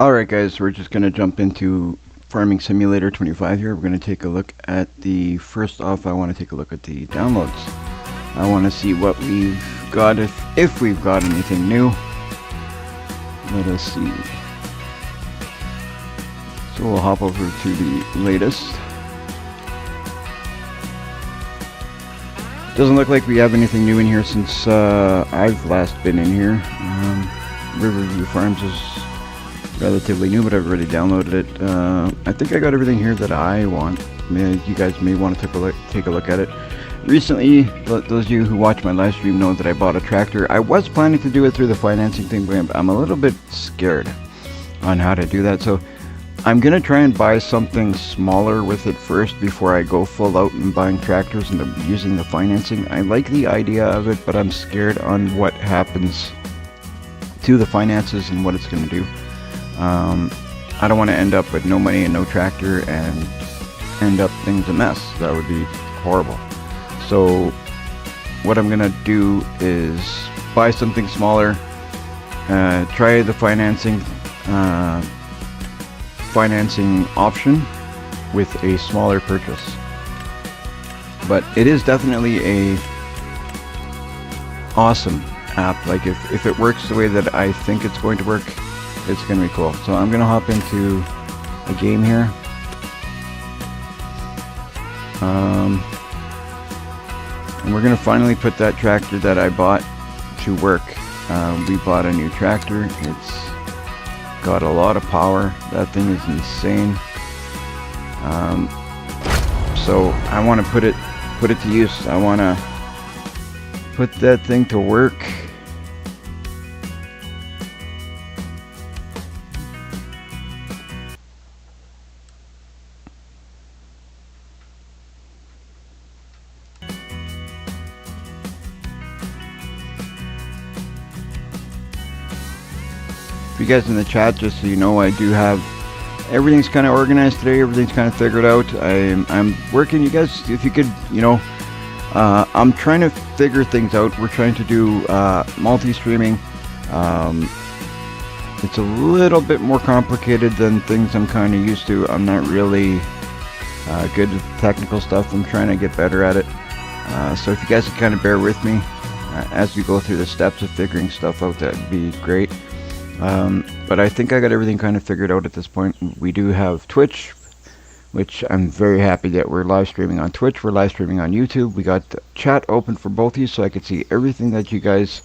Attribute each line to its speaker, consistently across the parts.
Speaker 1: Alright guys, we're just going to jump into Farming Simulator 25 here. We're going to take a look at first off I want to take a look at the downloads. I want to see what we've got, if we've got anything new. Let us see. So we'll hop over to the latest. Doesn't look like we have anything new in here since I've last been in here. Riverview Farms is relatively new, but I've already downloaded it. I think I got everything here that I want. You guys may want to take a look at it. Recently, those of you who watch my live stream know that I bought a tractor. I was planning to do it through the financing thing, but I'm a little bit scared on how to do that. So I'm gonna try and buy something smaller with it first before I go full out and buying tractors and using the financing. I like the idea of it, but I'm scared on what happens to the finances and what it's gonna do. I don't want to end up with no money and no tractor and end up things a mess. That would be horrible. So what I'm gonna do is buy something smaller, try the financing option with a smaller purchase. But it is definitely a awesome app. Like if it works the way that I think it's going to work, it's gonna be cool. So I'm gonna hop into a game here. And we're gonna finally put that tractor that I bought to work. We bought a new tractor. It's got a lot of power. That thing is insane. So I want to put it to use. I want to put that thing to work. You guys in the chat, just so you know, I do have everything's kind of organized today. Everything's kind of figured out. I'm working. You guys, if you could, you know, I'm trying to figure things out. We're trying to do multi-streaming. It's a little bit more complicated than things I'm kind of used to. I'm not really good with technical stuff. I'm trying to get better at it. So if you guys could kind of bear with me as we go through the steps of figuring stuff out, that'd be great. But I think I got everything kind of figured out at this point. We do have Twitch, which I'm very happy that we're live streaming on Twitch. We're live streaming on YouTube. We got the chat open for both of you, so I could see everything that you guys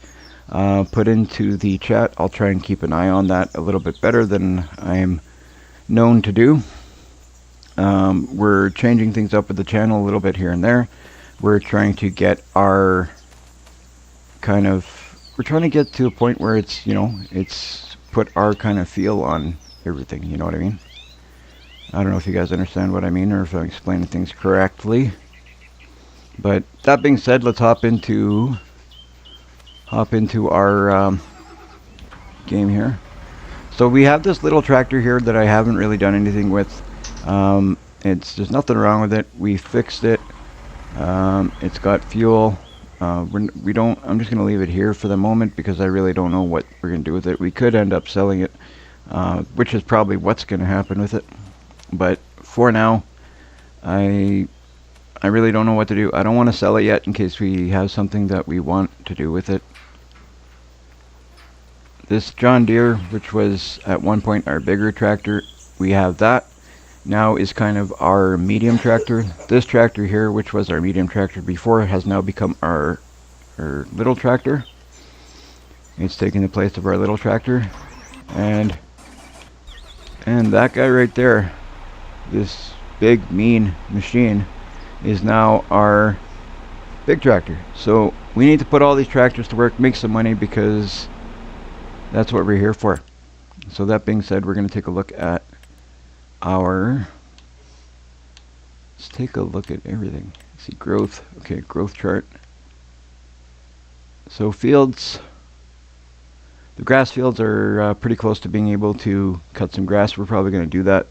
Speaker 1: put into the chat. I'll try and keep an eye on that a little bit better than I'm known to do. We're changing things up with the channel a little bit here and there. We're trying to get our we're trying to get to a point where it's, you know, it's put our kind of feel on everything, you know what I mean? I don't know if you guys understand what I mean or if I'm explaining things correctly. But that being said, let's hop into our game here. So we have this little tractor here that I haven't really done anything with. There's nothing wrong with it. We fixed it. It's got fuel. I'm just going to leave it here for the moment because I really don't know what we're going to do with it. We could end up selling it, which is probably what's going to happen with it. But for now, I really don't know what to do. I don't want to sell it yet in case we have something that we want to do with it. This John Deere, which was at one point our bigger tractor, we have that. Now is kind of our medium tractor. This tractor here, which was our medium tractor before, has now become our little tractor. It's taking the place of our little tractor. And that guy right there, this big mean machine, is now our big tractor. So we need to put all these tractors to work, make some money, because that's what we're here for. So that being said, we're going to take a look at let's take a look at everything. See growth. Okay, growth chart. So fields, the grass fields are pretty close to being able to cut some grass. We're probably going to do that.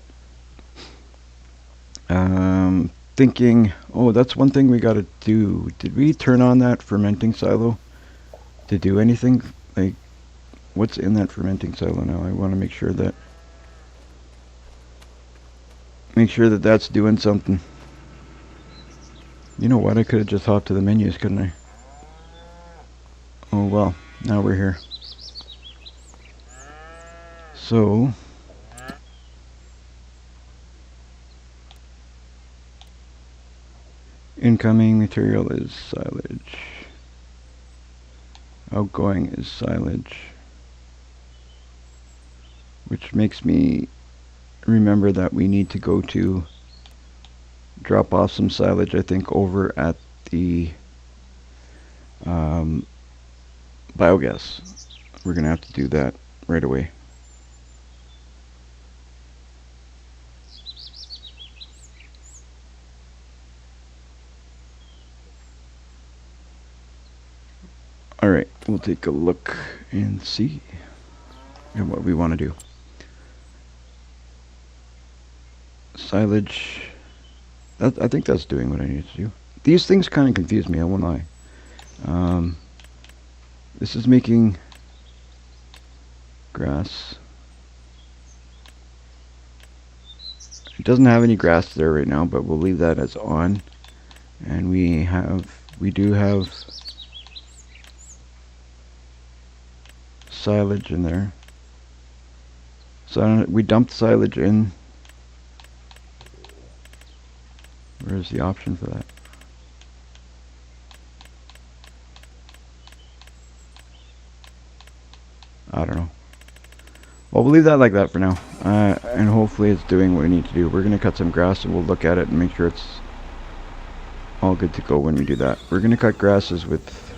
Speaker 1: Thinking, oh, that's one thing we got to do. Did we turn on that fermenting silo to do anything? Like, what's in that fermenting silo now? I want to make sure that make sure that that's doing something. You know what? I could have just hopped to the menus, couldn't I? Oh well, now we're here. So, incoming material is silage. Outgoing is silage. Which makes me remember that we need to go to drop off some silage, I think, over at the biogas. We're going to have to do that right away. Alright, we'll take a look and see at what we want to do. Silage, I think that's doing what I need to do. These things kind of confuse me, I won't lie. This is making grass. It doesn't have any grass there right now, but we'll leave that as on. And we do have silage in there. So we dumped silage in. Where's the option for that? I don't know. Well, we'll leave that like that for now. And hopefully it's doing what we need to do. We're going to cut some grass and we'll look at it and make sure it's all good to go when we do that. We're going to cut grasses with...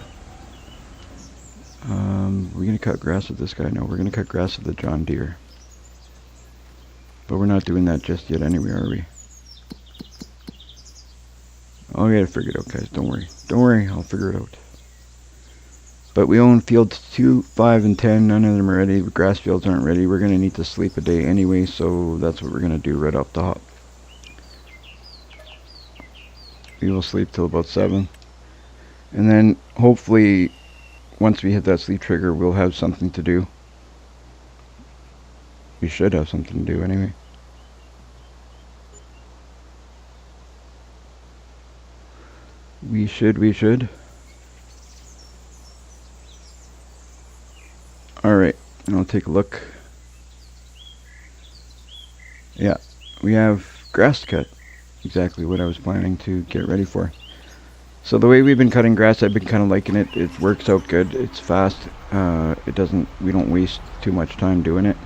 Speaker 1: we're going to cut grass with this guy. No, we're going to cut grass with the John Deere. But we're not doing that just yet anyway, are we? I'll get it figured out, guys. Don't worry. Don't worry. I'll figure it out. But we own fields 2, 5, and 10. None of them are ready. The grass fields aren't ready. We're going to need to sleep a day anyway, so that's what we're going to do right off the hop. We will sleep till about 7. And then, hopefully, once we hit that sleep trigger, we'll have something to do. We should have something to do anyway. We should. Alright, and I'll take a look. Yeah, we have grass to cut. Exactly what I was planning to get ready for. So the way we've been cutting grass, I've been kind of liking it. It works out good. It's fast. We don't waste too much time doing it.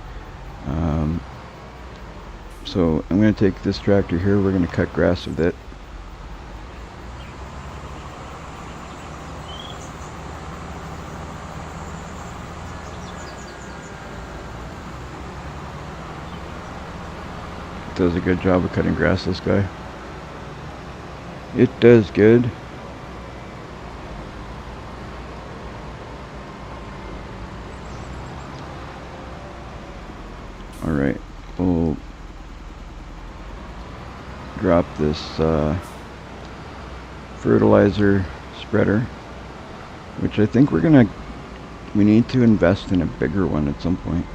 Speaker 1: So I'm going to take this tractor here. We're going to cut grass with it. Does a good job of cutting grass, this guy. It does good. Alright, we'll drop this fertilizer spreader, which I think we need to invest in a bigger one at some point.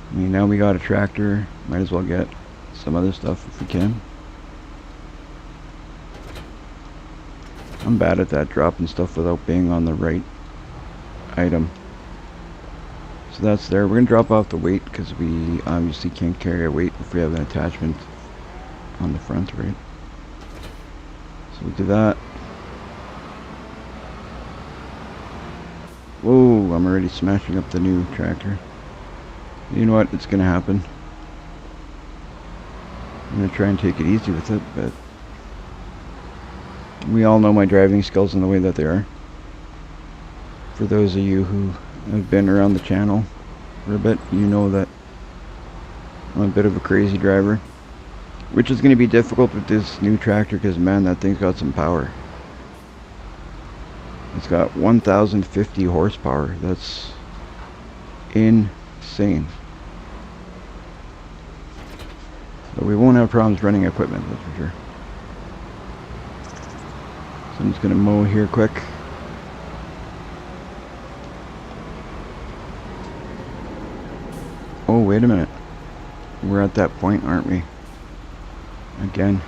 Speaker 1: I mean, now we got a tractor, might as well get some other stuff if we can. I'm bad at that, dropping stuff without being on the right item. So that's there. We're going to drop off the weight because we obviously can't carry a weight if we have an attachment on the front, right? So we'll do that. Whoa, I'm already smashing up the new tractor. You know what? It's going to happen. I'm going to try and take it easy with it, but we all know my driving skills and the way that they are. For those of you who have been around the channel for a bit, you know that I'm a bit of a crazy driver, which is going to be difficult with this new tractor because, man, that thing's got some power. It's got 1050 horsepower. That's insane. So we won't have problems running equipment, that's for sure. So I'm just going to mow here quick. Oh, wait a minute. we're at that point, aren't we? Again,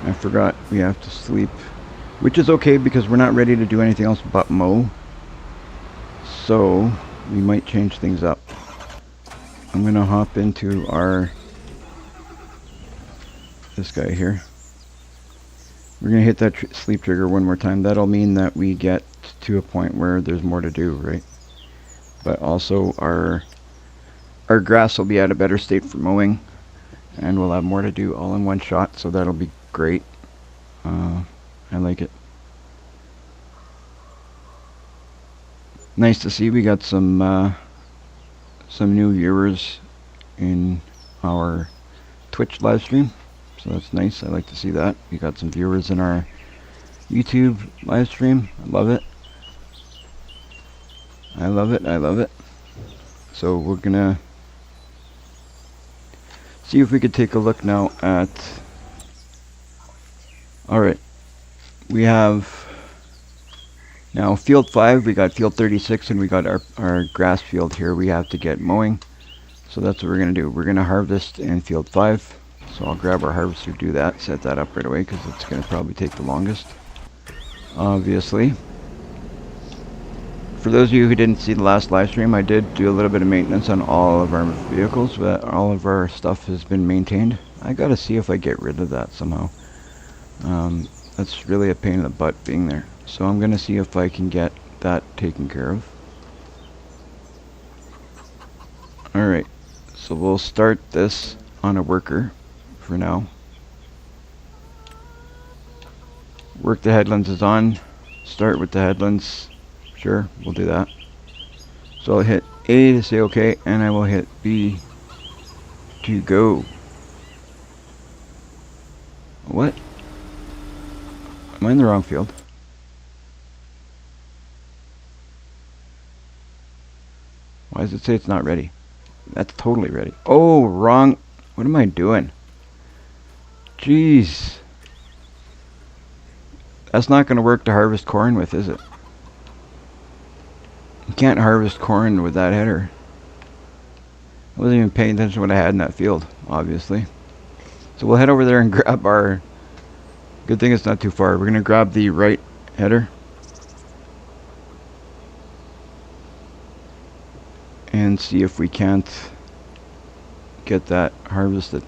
Speaker 1: I forgot we have to sleep, which is okay because we're not ready to do anything else but mow. So we might change things up. I'm gonna hop into this guy here. We're gonna hit that sleep trigger one more time. That'll mean that we get to a point where there's more to do, right? But also our grass will be at a better state for mowing, and we'll have more to do all in one shot. So that'll be great. I like it. Nice to see we got some new viewers in our Twitch live stream, so that's nice. I like to see that. We got some viewers in our YouTube live stream. I love it. I love it. I love it. So we're gonna see if we could take a look now at. All right, we have now field 5. We got field 36, and we got our grass field here. We have to get mowing. So that's what we're going to do. We're going to harvest in field 5. So I'll grab our harvester, do that, set that up right away because it's going to probably take the longest. Obviously. For those of you who didn't see the last live stream, I did do a little bit of maintenance on all of our vehicles, but all of our stuff has been maintained. I got to see if I get rid of that somehow. That's really a pain in the butt being there. So I'm going to see if I can get that taken care of. Alright. So we'll start this on a worker for now. Work the headlands is on. Start with the headlands. Sure, we'll do that. So I'll hit A to say okay, and I will hit B to go. What? Am I in the wrong field? Why does it say it's not ready? That's totally ready. Oh, wrong. What am I doing? Jeez. That's not going to work to harvest corn with, is it? You can't harvest corn with that header. I wasn't even paying attention to what I had in that field, obviously. So we'll head over there and grab our... Good thing it's not too far. We're going to grab the right header. And see if we can't get that harvested.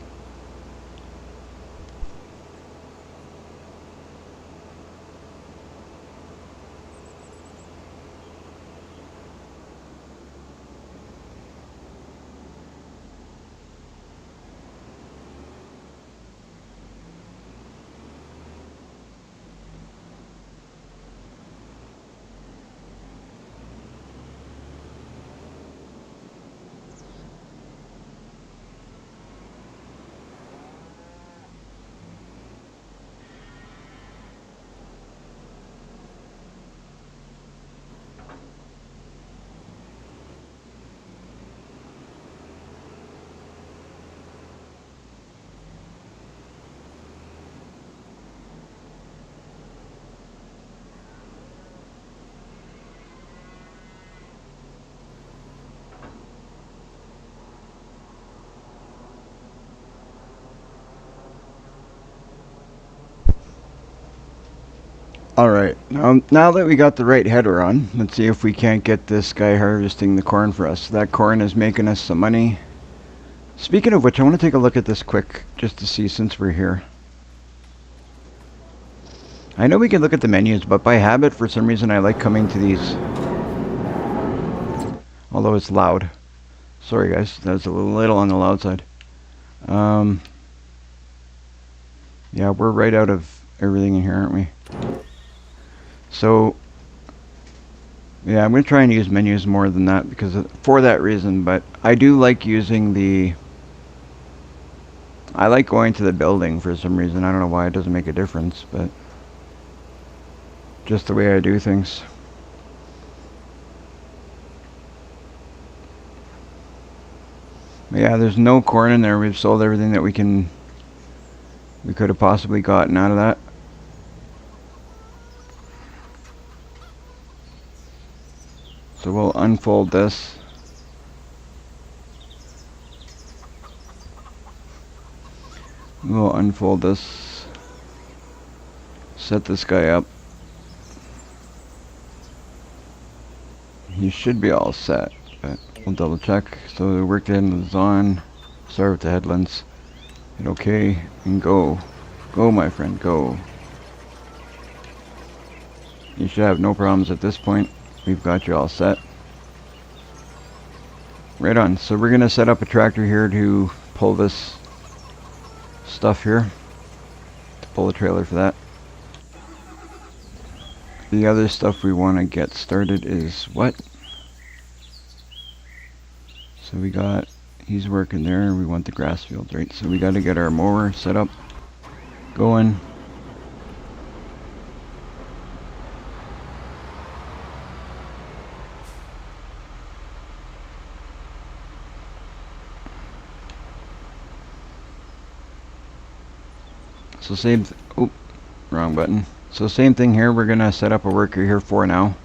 Speaker 1: Alright, now that we got the right header on, let's see if we can't get this guy harvesting the corn for us. That corn is making us some money. Speaking of which, I want to take a look at this quick, just to see since we're here. I know we can look at the menus, but by habit, for some reason, I like coming to these. Although it's loud. Sorry guys, that's a little on the loud side. Yeah, we're right out of everything in here, aren't we? So, yeah, I'm going to try and use menus more than that because for that reason, but I do like using I like going to the building for some reason. I don't know why, it doesn't make a difference, but just the way I do things. But yeah, there's no corn in there. We've sold everything that we could have possibly gotten out of that. So we'll unfold this. We'll unfold this, set this guy up. He should be all set, but we'll double check. So the work headland is on. Start with the headlands. Hit OK and go. Go, my friend, go. You should have no problems at this point. We've got you all set. Right on. So we're gonna set up a tractor here to pull this stuff here. To pull the trailer for that. The other stuff we want to get started is what? So we got, he's working there. We want the grass field, right? So we got to get our mower set up, going. So same, oh, wrong button. So same thing here. We're gonna set up a worker here for now.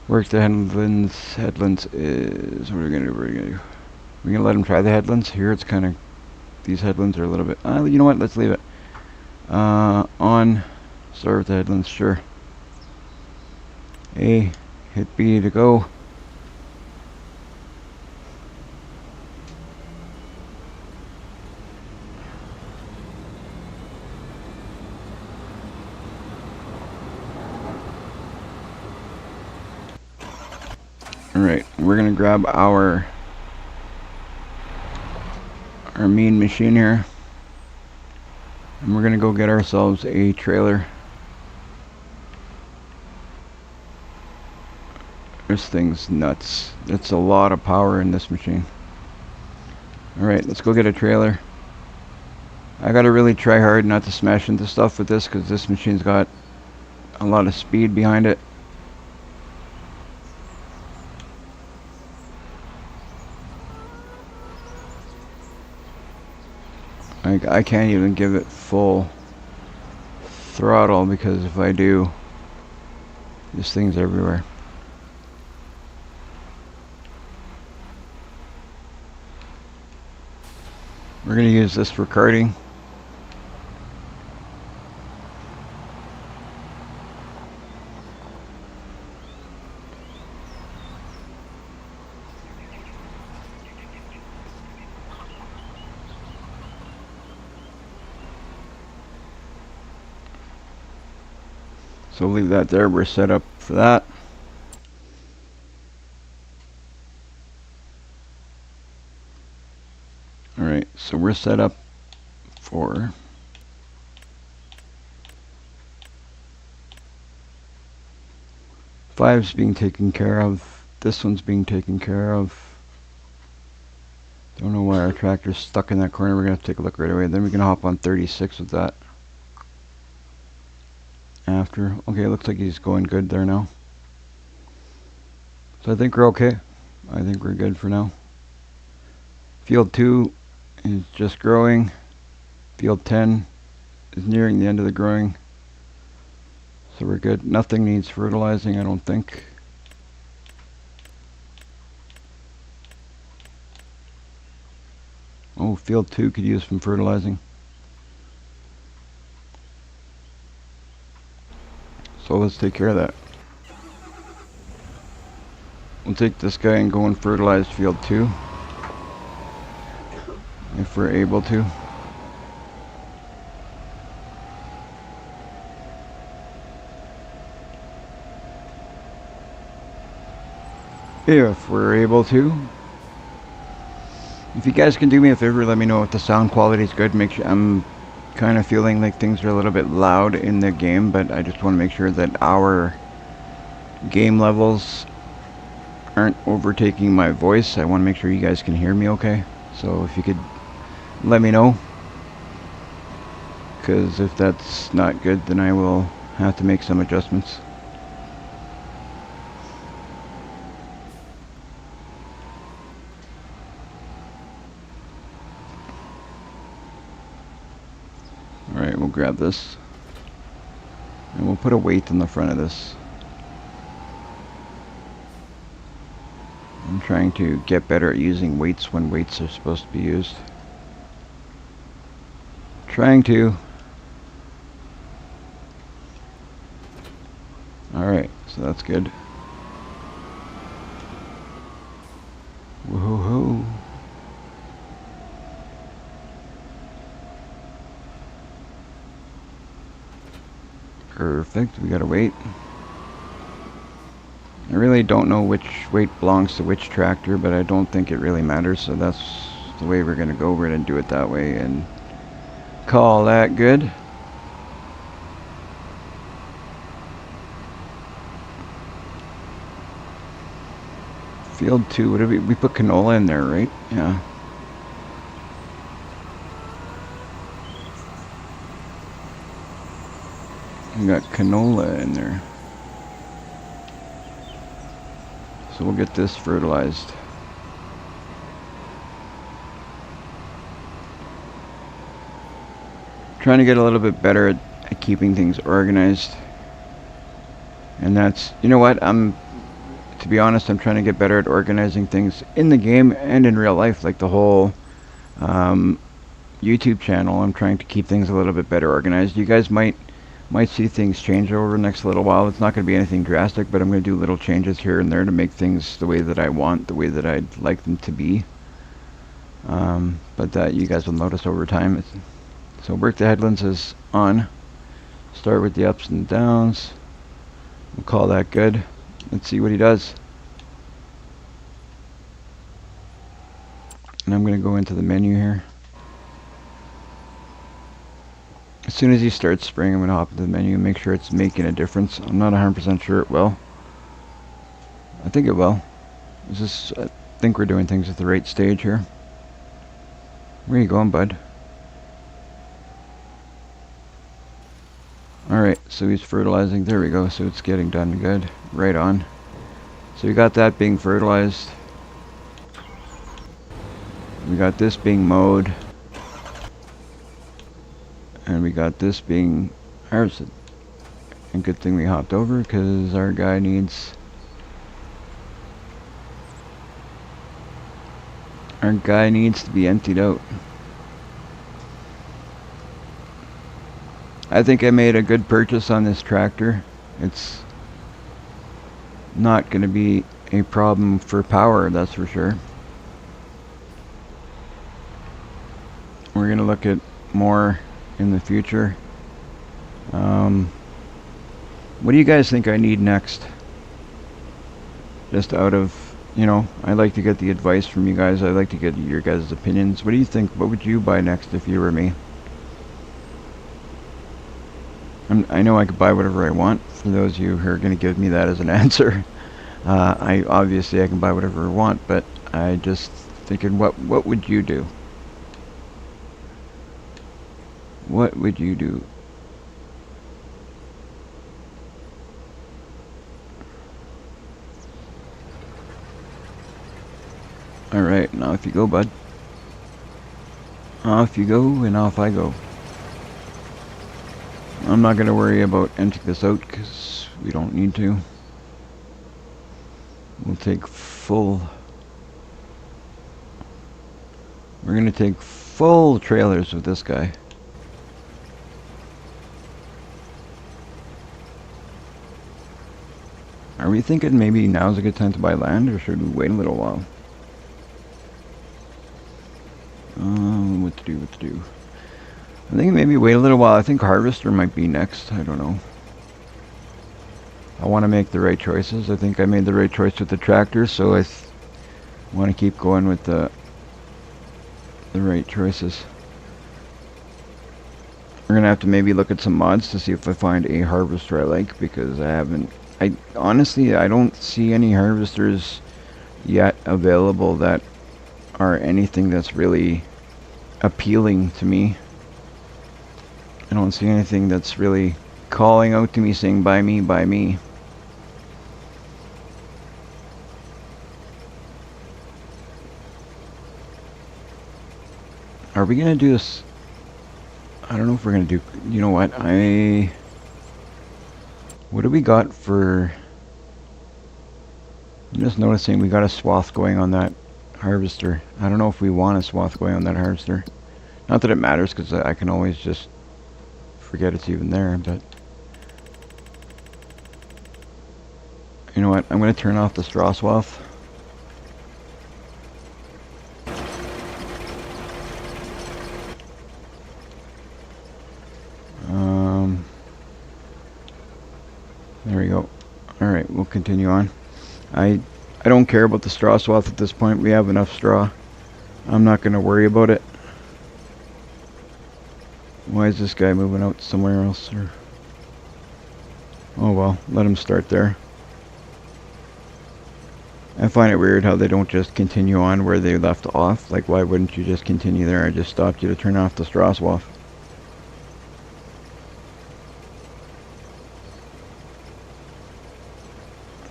Speaker 1: Work the headlands. Headlands is what we're gonna do. We're gonna let him try the headlands. Here it's kind of, these headlands are a little bit. You know what? Let's leave it. On. Start with the headlands. Sure. A. Hit B to go. Alright, we're gonna grab our main machine here, and we're gonna go get ourselves a trailer. This thing's nuts. It's a lot of power in this machine. Alright, let's go get a trailer. I gotta really try hard not to smash into stuff with this, because this machine's got a lot of speed behind it. I can't even give it full throttle, because if I do, this thing's everywhere. We're going to use this for karting. So leave that there. We're set up for that. Alright, so we're set up for five's being taken care of. This one's being taken care of. Don't know why our tractor's stuck in that corner. We're going to take a look right away. Then we can hop on 36 with that. After. Okay, it looks like he's going good there now. So I think we're okay. I think we're good for now. Field 2 is just growing. Field 10 is nearing the end of the growing. So we're good. Nothing needs fertilizing, I don't think. Oh, field 2 could use some fertilizing. So let's take care of that. We'll take this guy and go and fertilize field 2. If we're able to. If we're able to. If you guys can do me a favor, let me know if the sound quality is good. Make sure, I'm kind of feeling like things are a little bit loud in the game, but I just want to make sure that our game levels aren't overtaking my voice. I want to make sure you guys can hear me okay. So if you could let me know, because if that's not good, then I will have to make some adjustments. Alright, we'll grab this and we'll put a weight in the front of this. I'm trying to get better at using weights when weights are supposed to be used. Trying to. Alright, so that's good. Whoa-ho-ho. Perfect, we gotta wait. I really don't know which weight belongs to which tractor, but I don't think it really matters, so that's the way we're gonna go. We're gonna do it that way and call that good. Field 2, what did we put canola in there, right? Yeah. We got canola in there. So we'll get this fertilized. Trying to get a little bit better at keeping things organized. And that's, you know what, to be honest, I'm trying to get better at organizing things in the game and in real life, like the whole YouTube channel. I'm trying to keep things a little bit better organized. You guys might see things change over the next little while. It's not going to be anything drastic, but I'm going to do little changes here and there to make things the way that I want, the way that I'd like them to be. But that you guys will notice over time. So work the headlands is on. Start with the ups and downs. We'll call that good. Let's see what he does. And I'm going to go into the menu here. As soon as he starts spraying, I'm going to hop into the menu and make sure it's making a difference. I'm not 100% sure it will. I think it will. I think we're doing things at the right stage here. Where you going, bud? Alright, so he's fertilizing. There we go. So it's getting done good. Right on. So we got that being fertilized. We got this being mowed. And we got this being harvested. And good thing we hopped over because our guy needs to be emptied out. I think I made a good purchase on this tractor. It's not going to be a problem for power, that's for sure. We're going to look at more in the future. What do you guys think I need next? Just out of, I like to get the advice from you guys. I like to get your guys' opinions. What do you think? What would you buy next if you were me? I know I could buy whatever I want. For those of you who are going to give me that as an answer, obviously I can buy whatever I want. But I just thinking, what would you do? What would you do? Alright, now off you go, bud. Off you go, and off I go. I'm not going to worry about emptying this out, because we don't need to. We'll take full... We're going to take full trailers with this guy. Are we thinking maybe now's a good time to buy land, or should we wait a little while? What to do? I think maybe wait a little while. I think harvester might be next. I don't know. I want to make the right choices. I think I made the right choice with the tractor, so I want to keep going with the right choices. We're gonna have to maybe look at some mods to see if I find a harvester I like, because honestly I don't see any harvesters yet available that are anything that's really appealing to me. I don't see anything that's really calling out to me saying buy me, buy me. Are we gonna do this? I don't know if we're gonna do, you know what, what do we got for, I'm just noticing we got a swath going on that harvester. I don't know if we want a swath going on that harvester. Not that it matters, because I can always just forget it's even there, but... You know what? I'm going to turn off the straw swath. There we go. Alright, we'll continue on. I don't care about the straw swath at this point. We have enough straw. I'm not going to worry about it. Why is this guy moving out somewhere else? Or... Oh well, let him start there. I find it weird how they don't just continue on where they left off. Like, why wouldn't you just continue there? I just stopped you to turn off the straw swath.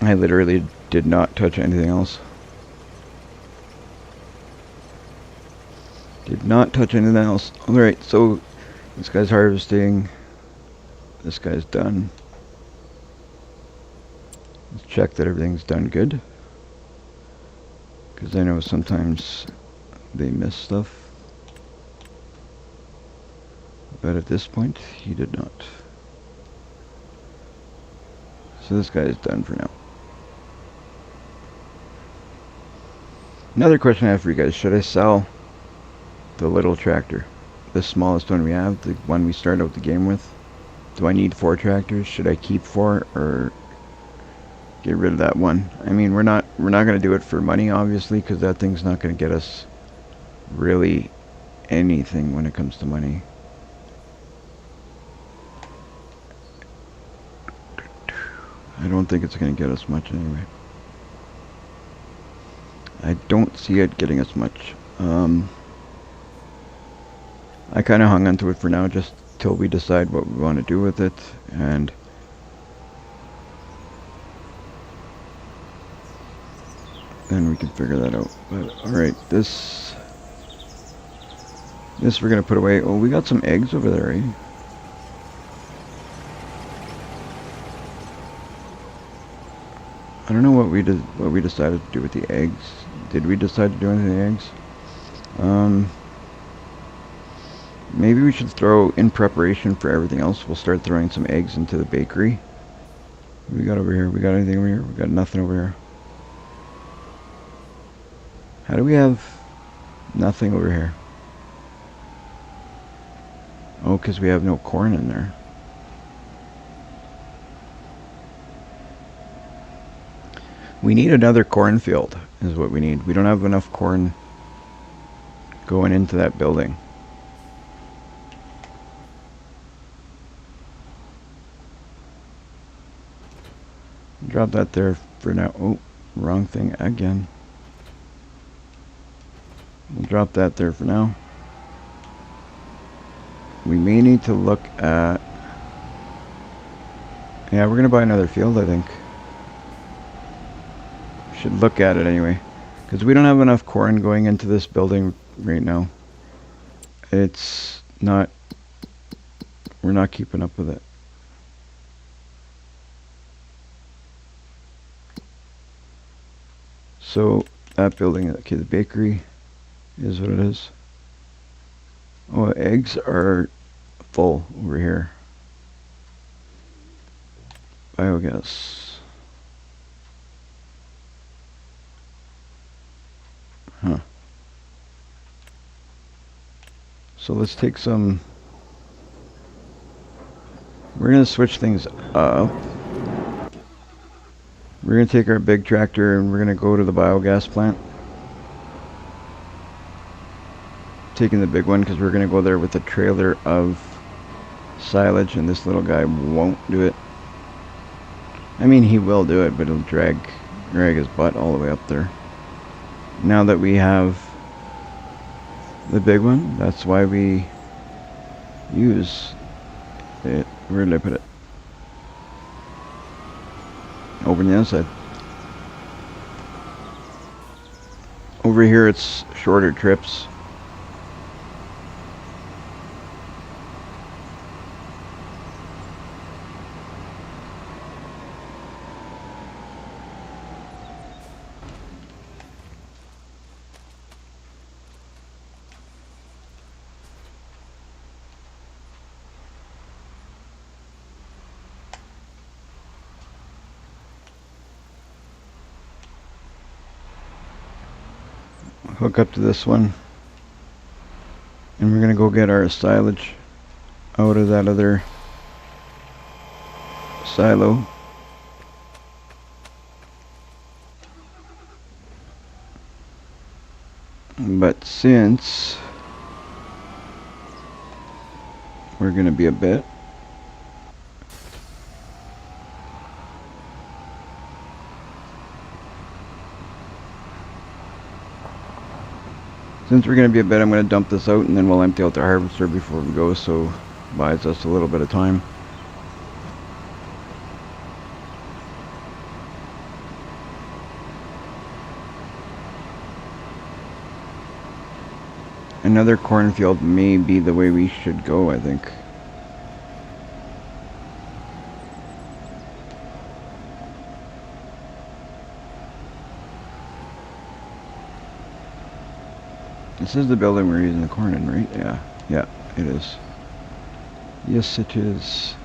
Speaker 1: I literally did not touch anything else. Did not touch anything else. Alright, so this guy's harvesting. This guy's done. Let's check that everything's done good. Because I know sometimes they miss stuff. But at this point, he did not. So this guy is done for now. Another question I have for you guys. Should I sell the little tractor? The smallest one we have, the one we start out the game with? Do I need 4 tractors? Should I keep 4 or get rid of that one? I mean, we're not going to do it for money, obviously, because that thing's not going to get us really anything when it comes to money. I don't think it's going to get us much anyway. I don't see it getting us much. I kind of hung onto it for now, just till we decide what we want to do with it, and then we can figure that out. But alright, this we're gonna put away. Oh, we got some eggs over there, eh? I don't know what we decided to do with the eggs. Did we decide to do anything with the eggs? Maybe we should throw, in preparation for everything else, we'll start throwing some eggs into the bakery. What we got over here? We got anything over here? We got nothing over here. How do we have nothing over here? Oh, because we have no corn in there. We need another cornfield, is what we need. We don't have enough corn going into that building. Drop that there for now. Oh, wrong thing again. We'll drop that there for now. We may need to look at... Yeah, we're going to buy another field, I think. Should look at it anyway. Because we don't have enough corn going into this building right now. It's not... We're not keeping up with it. So, that building, okay, the bakery is what it is. Oh, eggs are full over here. Biogas. Huh. So let's take some... We're going to switch things up. We're going to take our big tractor and we're going to go to the biogas plant. Taking the big one because we're going to go there with a trailer of silage, and this little guy won't do it. I mean, he will do it, but he'll drag his butt all the way up there. Now that we have the big one, that's why we use it. Where did I put it? Over on the other side. Over here it's shorter trips. hook up to this one. And we're going to go get our silage out of that other silo. But since we're going to be a bit, I'm going to dump this out and then we'll empty out the harvester before we go, so it buys us a little bit of time. Another cornfield may be the way we should go, I think. This is the building we're using the corn in, right? Yeah. Yeah, it is. Yes, it is.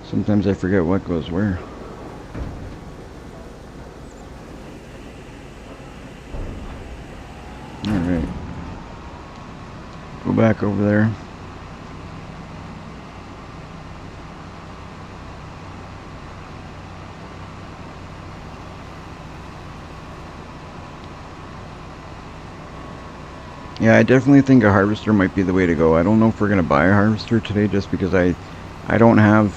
Speaker 1: Sometimes I forget what goes where. Alright. Go back over there. Yeah, I definitely think a harvester might be the way to go. I don't know if we're going to buy a harvester today just because I don't have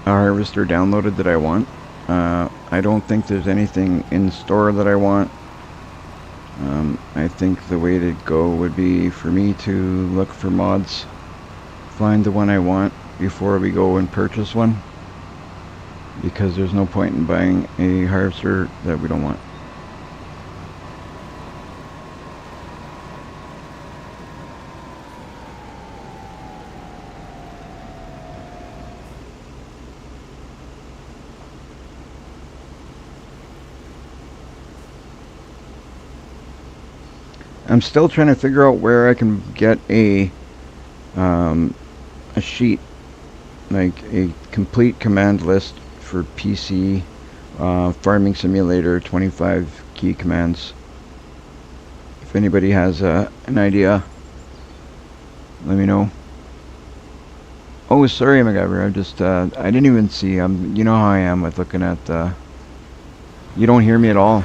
Speaker 1: a harvester downloaded that I want. I don't think there's anything in store that I want. I think the way to go would be for me to look for mods, find the one I want before we go and purchase one, because there's no point in buying a harvester that we don't want. I'm still trying to figure out where I can get a sheet, like a complete command list for PC, Farming Simulator, 25 key commands. If anybody has an idea, let me know. Oh, sorry, MacGyver. I just I didn't even see. You know how I am with looking at. You don't hear me at all.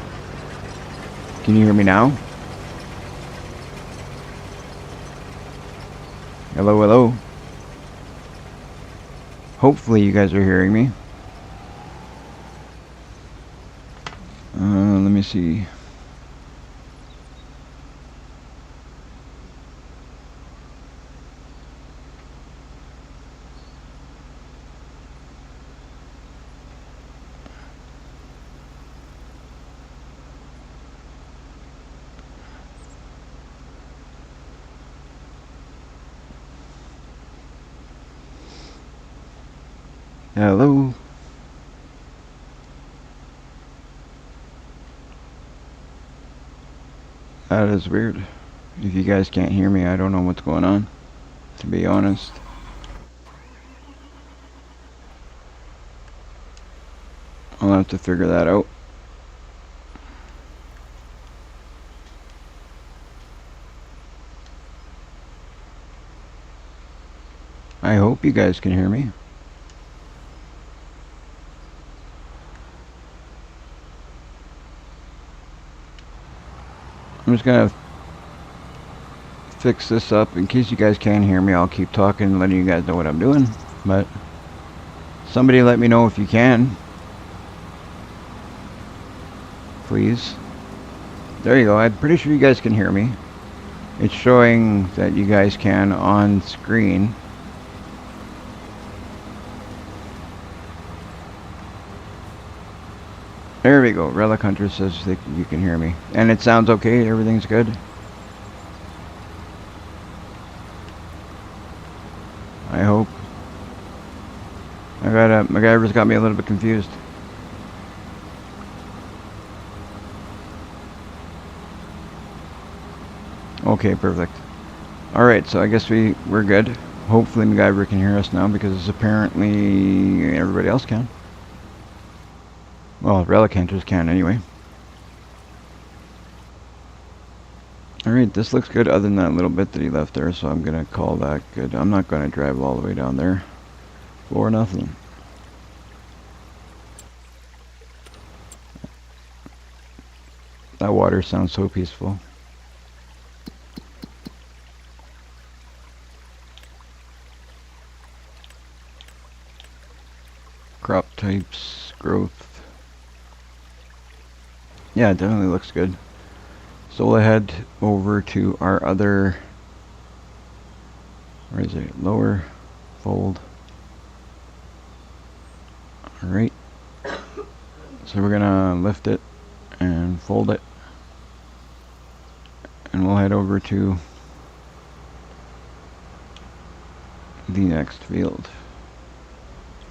Speaker 1: Can you hear me now? Hello, hello. Hopefully you guys are hearing me. Let me see. Hello. That is weird. If you guys can't hear me, I don't know what's going on, to be honest. I'll have to figure that out. I hope you guys can hear me. I'm just gonna fix this up in case you guys can't hear me. I'll keep talking and letting you guys know what I'm doing, but somebody let me know if you can, please. There you go. I'm pretty sure you guys can hear me. It's showing that you guys can on screen. There we go. Relic Hunter says that you can hear me. And it sounds okay? Everything's good? I hope. MacGyver's got me a little bit confused. Okay, perfect. Alright, so I guess we're good. Hopefully MacGyver can hear us now, because apparently everybody else can. Well, Relic Hunters can anyway. Alright, this looks good other than that little bit that he left there, so I'm going to call that good. I'm not going to drive all the way down there for nothing. That water sounds so peaceful. Crop types, growth. Yeah, it definitely looks good. So we'll head over to our other, where is it? Lower fold. Alright. So we're gonna lift it and fold it. And we'll head over to the next field.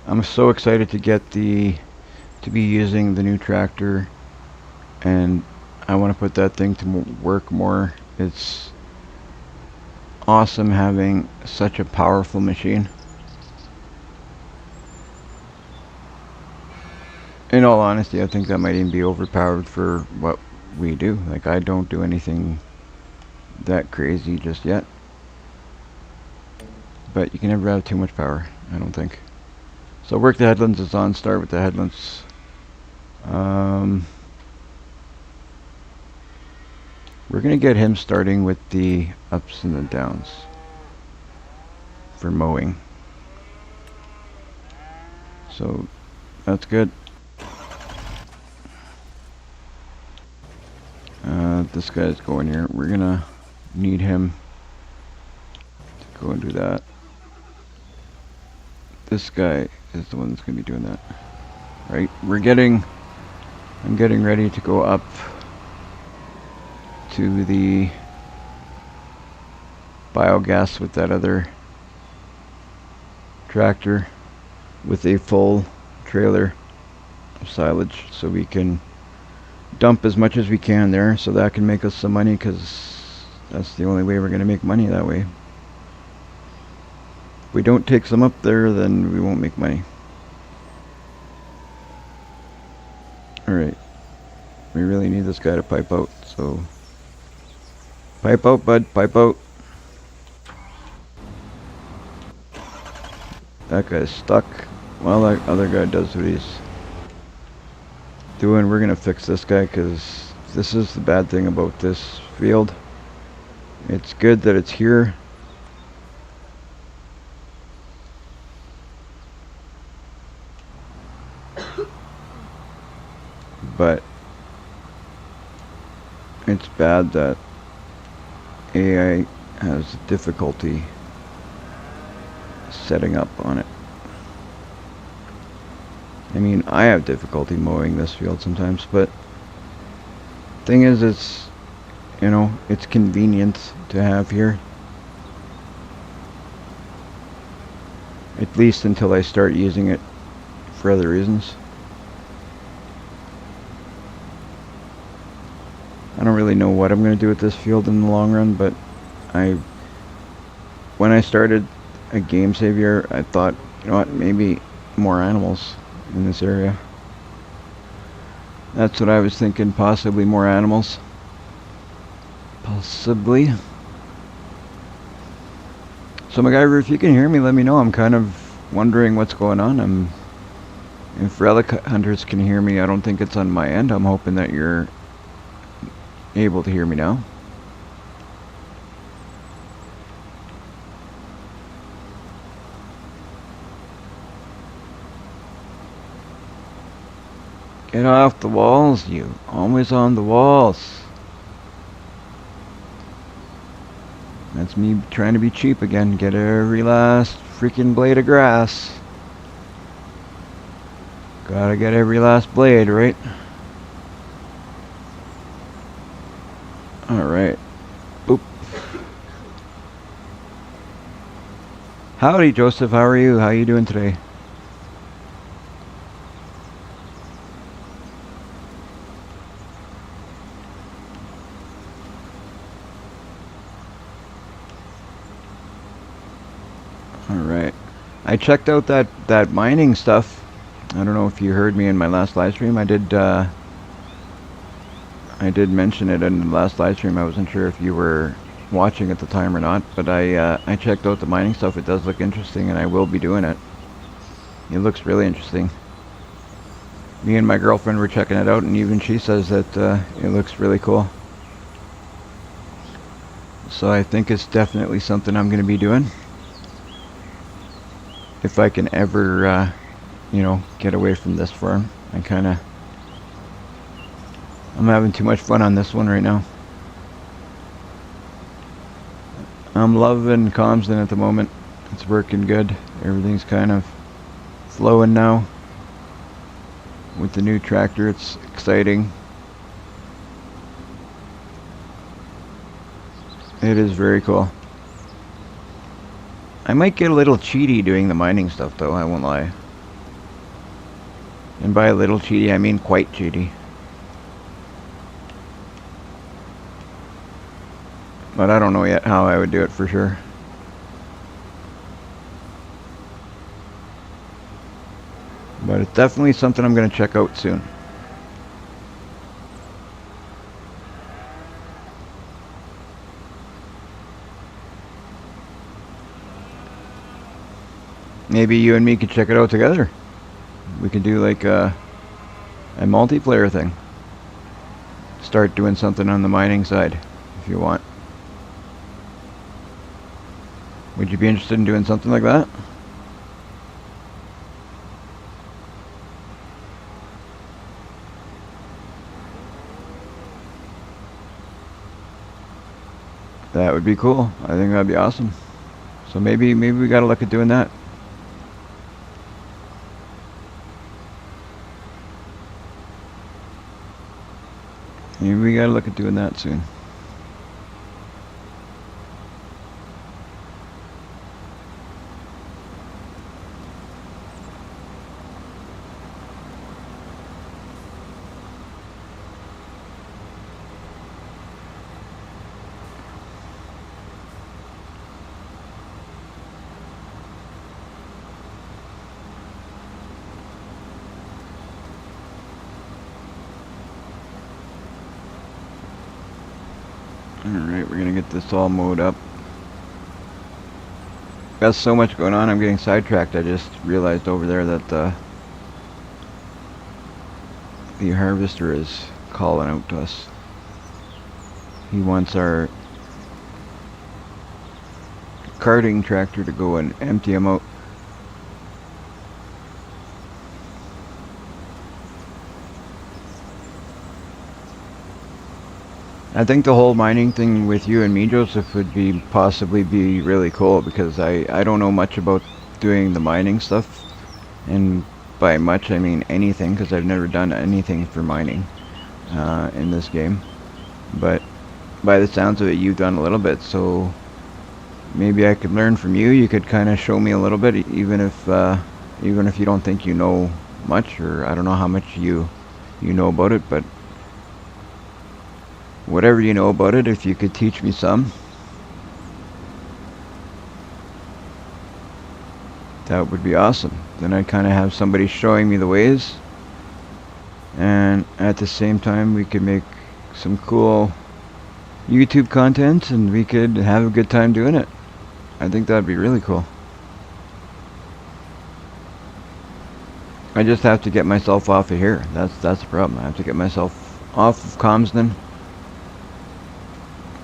Speaker 1: I'm so excited to be using the new tractor, and I want to put that thing to work more. It's awesome having such a powerful machine. In all honesty, I think that might even be overpowered for what we do. Like, I don't do anything that crazy just yet. But you can never have too much power, I don't think. So work the headlands is on. Start with the headlands. We're going to get him starting with the ups and the downs for mowing. So that's good. This guy's going here. We're going to need him to go and do that. This guy is the one that's going to be doing that. Right? I'm getting ready to go up to the biogas with that other tractor with a full trailer of silage, so we can dump as much as we can there, so that can make us some money, because that's the only way we're going to make money that way. If we don't take some up there, then we won't make money. Alright, we really need this guy to pipe out, so pipe out, bud, pipe out. That guy's stuck while that other guy does what he's doing. We're gonna fix this guy, because this is the bad thing about this field. It's good that it's here, but it's bad that AI has difficulty setting up on it. I mean, I have difficulty mowing this field sometimes, but thing is, it's, you know, it's convenient to have here. At least until I start using it for other reasons. I don't really know what I'm going to do with this field in the long run, but when I started a game savior, I thought, you know what, maybe more animals in this area. That's what I was thinking, possibly more animals. Possibly. So MacGyver, if you can hear me, let me know. I'm kind of wondering what's going on. If relic hunters can hear me, I don't think it's on my end. I'm hoping that you're able to hear me now. Get off the walls, you. Always on the walls. That's me trying to be cheap again. Get every last freaking blade of grass. Gotta get every last blade, right? Alright. Boop. Howdy, Joseph. How are you? How you doing today? Alright. I checked out that mining stuff. I don't know if you heard me in my last live stream. I did I did mention it in the last live stream. I wasn't sure if you were watching at the time or not, but I checked out the mining stuff. It does look interesting, and I will be doing it. It looks really interesting. Me and my girlfriend were checking it out, and even she says that it looks really cool. So I think it's definitely something I'm going to be doing. If I can ever, you know, get away from this farm. I'm having too much fun on this one right now. I'm loving Comsden at the moment. It's working good. Everything's kind of flowing now. With the new tractor, it's exciting. It is very cool. I might get a little cheaty doing the mining stuff though, I won't lie. And by a little cheaty, I mean quite cheaty. But I don't know yet how I would do it for sure. But it's definitely something I'm going to check out soon. Maybe you and me could check it out together. We could do like a multiplayer thing. Start doing something on the mining side, if you want. Would you be interested in doing something like that? That would be cool. I think that'd be awesome. So maybe we gotta look at doing that. Maybe we gotta look at doing that soon. Alright, we're gonna get this all mowed up. Got so much going on, I'm getting sidetracked. I just realized over there that the harvester is calling out to us. He wants our carting tractor to go and empty him out. I think the whole mining thing with you and me, Joseph, would be possibly be really cool, because I don't know much about doing the mining stuff, and by much I mean anything, because I've never done anything for mining in this game. But by the sounds of it, you've done a little bit, so maybe I could learn from you. You could kind of show me a little bit, even if you don't think you know much, or I don't know how much you know about it, but whatever you know about it, if you could teach me some, that would be awesome. Then I'd kind of have somebody showing me the ways, and at the same time we could make some cool YouTube content, and we could have a good time doing it. I think that'd be really cool. I just have to get myself off of here. That's the problem. I have to get myself off of Comsden.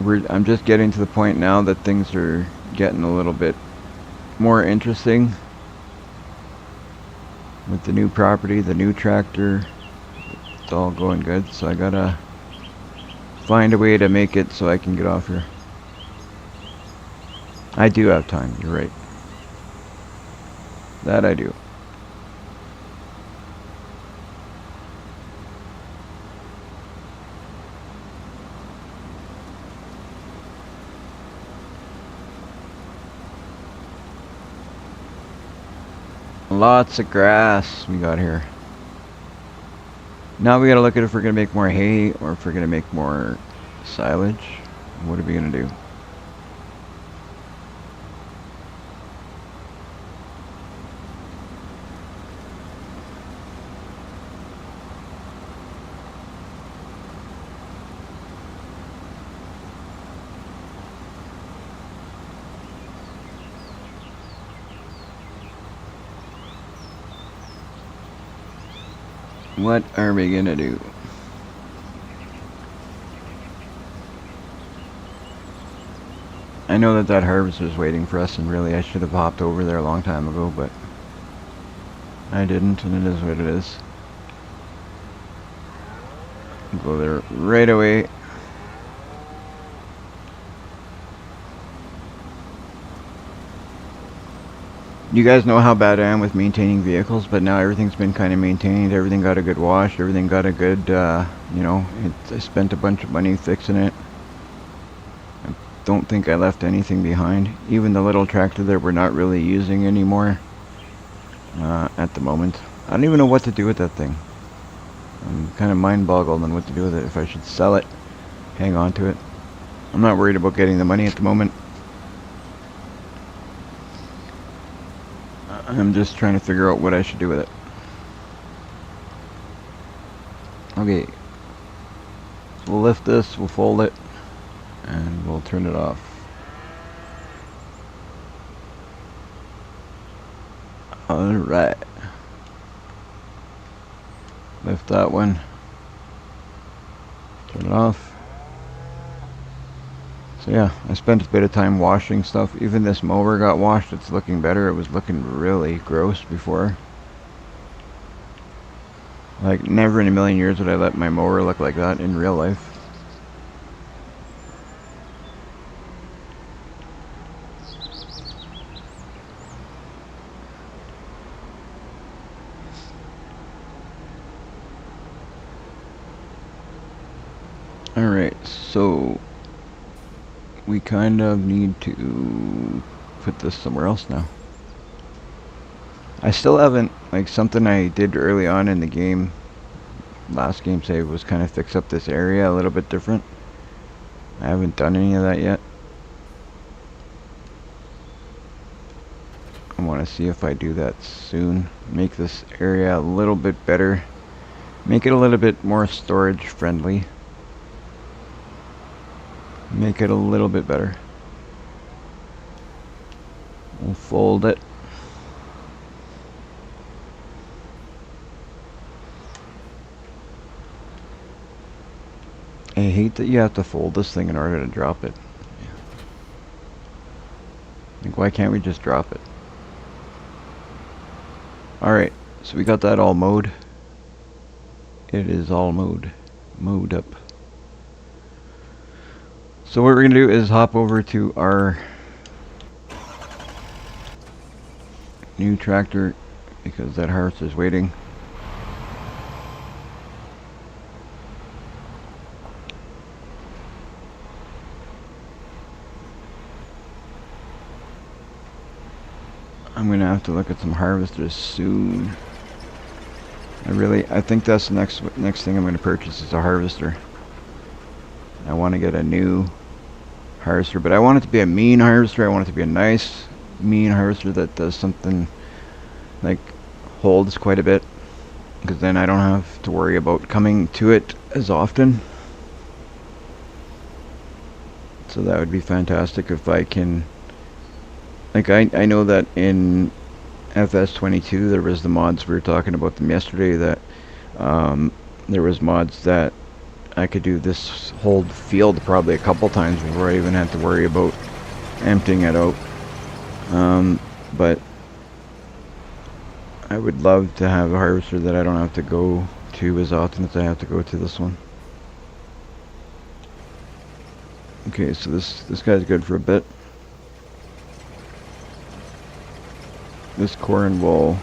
Speaker 1: I'm just getting to the point now that things are getting a little bit more interesting with the new property, the new tractor. It's all going good, so I gotta find a way to make it so I can get off here. I do have time, you're right. That I do. Lots of grass we got here. Now we gotta look at if we're gonna make more hay or if we're gonna make more silage. What are we gonna do? What are we gonna do? I know that that harvester is waiting for us, and really I should have hopped over there a long time ago, but I didn't, and it is what it is. Go there right away. You guys know how bad I am with maintaining vehicles, but now everything's been kind of maintained. Everything got a good wash. Everything got a good, you know, I spent a bunch of money fixing it. I don't think I left anything behind. Even the little tractor that we're not really using anymore at the moment. I don't even know what to do with that thing. I'm kind of mind-boggled on what to do with it. If I should sell it, hang on to it. I'm not worried about getting the money at the moment. I'm just trying to figure out what I should do with it. Okay. So we'll lift this, we'll fold it, and we'll turn it off. Alright. Lift that one. Turn it off. So yeah, I spent a bit of time washing stuff. Even this mower got washed. It's looking better. It was looking really gross before. Like, never in a million years would I let my mower look like that in real life. Alright, so we kind of need to put this somewhere else now. I still haven't, like, something I did early on in the game, last game save, was kind of fix up this area a little bit different. I haven't done any of that yet. I want to see if I do that soon. Make this area a little bit better. Make it a little bit more storage friendly. Make it a little bit better. We'll fold it. I hate that you have to fold this thing in order to drop it. Like, why can't we just drop it? Alright, so we got that all mowed. It is all mowed up. So what we're going to do is hop over to our new tractor, because that harvester is waiting. I'm going to have to look at some harvesters soon. I think that's the next thing I'm going to purchase is a harvester. I want to get a new harvester, but I want it to be a mean harvester. I want it to be a nice mean harvester that does something like holds quite a bit, because then I don't have to worry about coming to it as often. So that would be fantastic if I can, like, I know that in FS22 there was the mods, we were talking about them yesterday, that there was mods that I could do this whole field probably a couple times before I even had to worry about emptying it out. But I would love to have a harvester that I don't have to go to as often as I have to go to this one. Okay, so this guy's good for a bit. This corn will...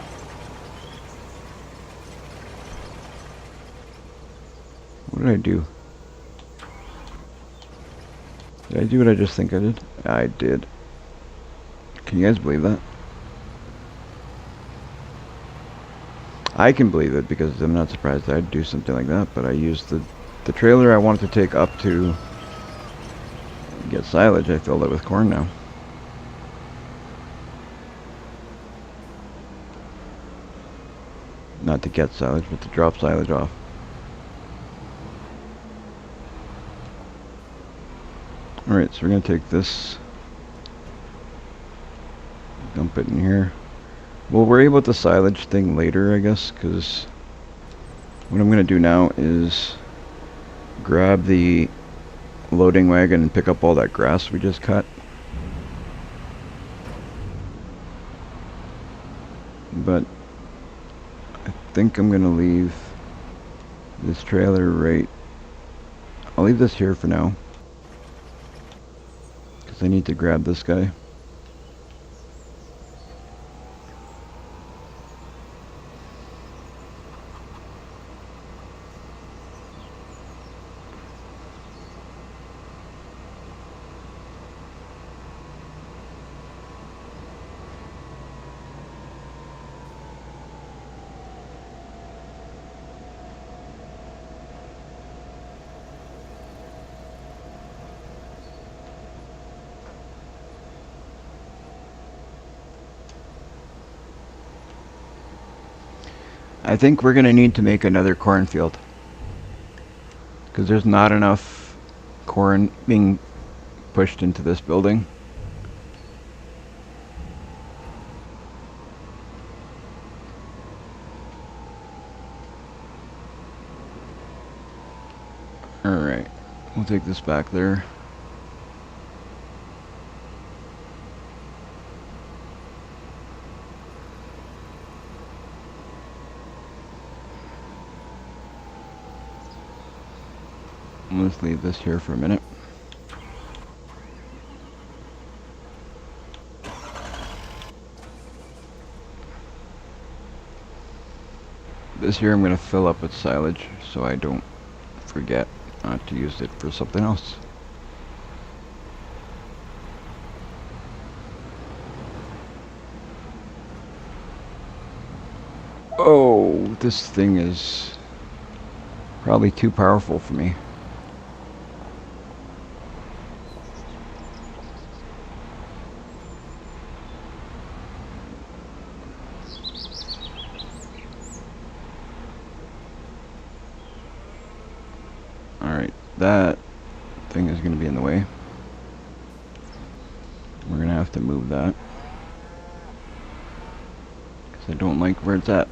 Speaker 1: What did I do? Did I do what I just think I did? I did. Can you guys believe that? I can believe it because I'm not surprised I'd do something like that, but I used the trailer I wanted to take up to get silage. I filled it with corn now. Not to get silage, but to drop silage off. Alright, so we're going to take this, dump it in here. We'll worry about the silage thing later, I guess, because What I'm going to do now is grab the loading wagon and pick up all that grass we just cut. But I think I'm going to leave this trailer right. I'll leave this here for now, because I need to grab this guy. I think we're going to need to make another cornfield, because there's not enough corn being pushed into this building. Alright, we'll take this back there. Let's leave this here for a minute. This here I'm going to fill up with silage so I don't forget not to use it for something else. Oh, this thing is probably too powerful for me. Alright, that thing is going to be in the way. We're going to have to move that, because I don't like where it's at.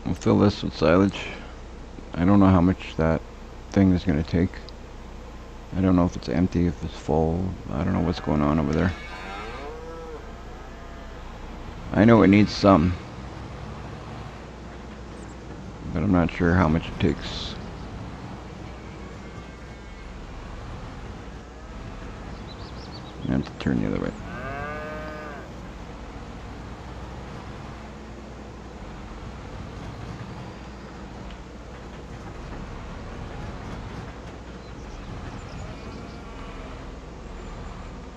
Speaker 1: We'll fill this with silage. I don't know how much that thing is going to take. I don't know if it's empty, if it's full. I don't know what's going on over there. I know it needs some, but I'm not sure how much it takes. I have to turn the other way.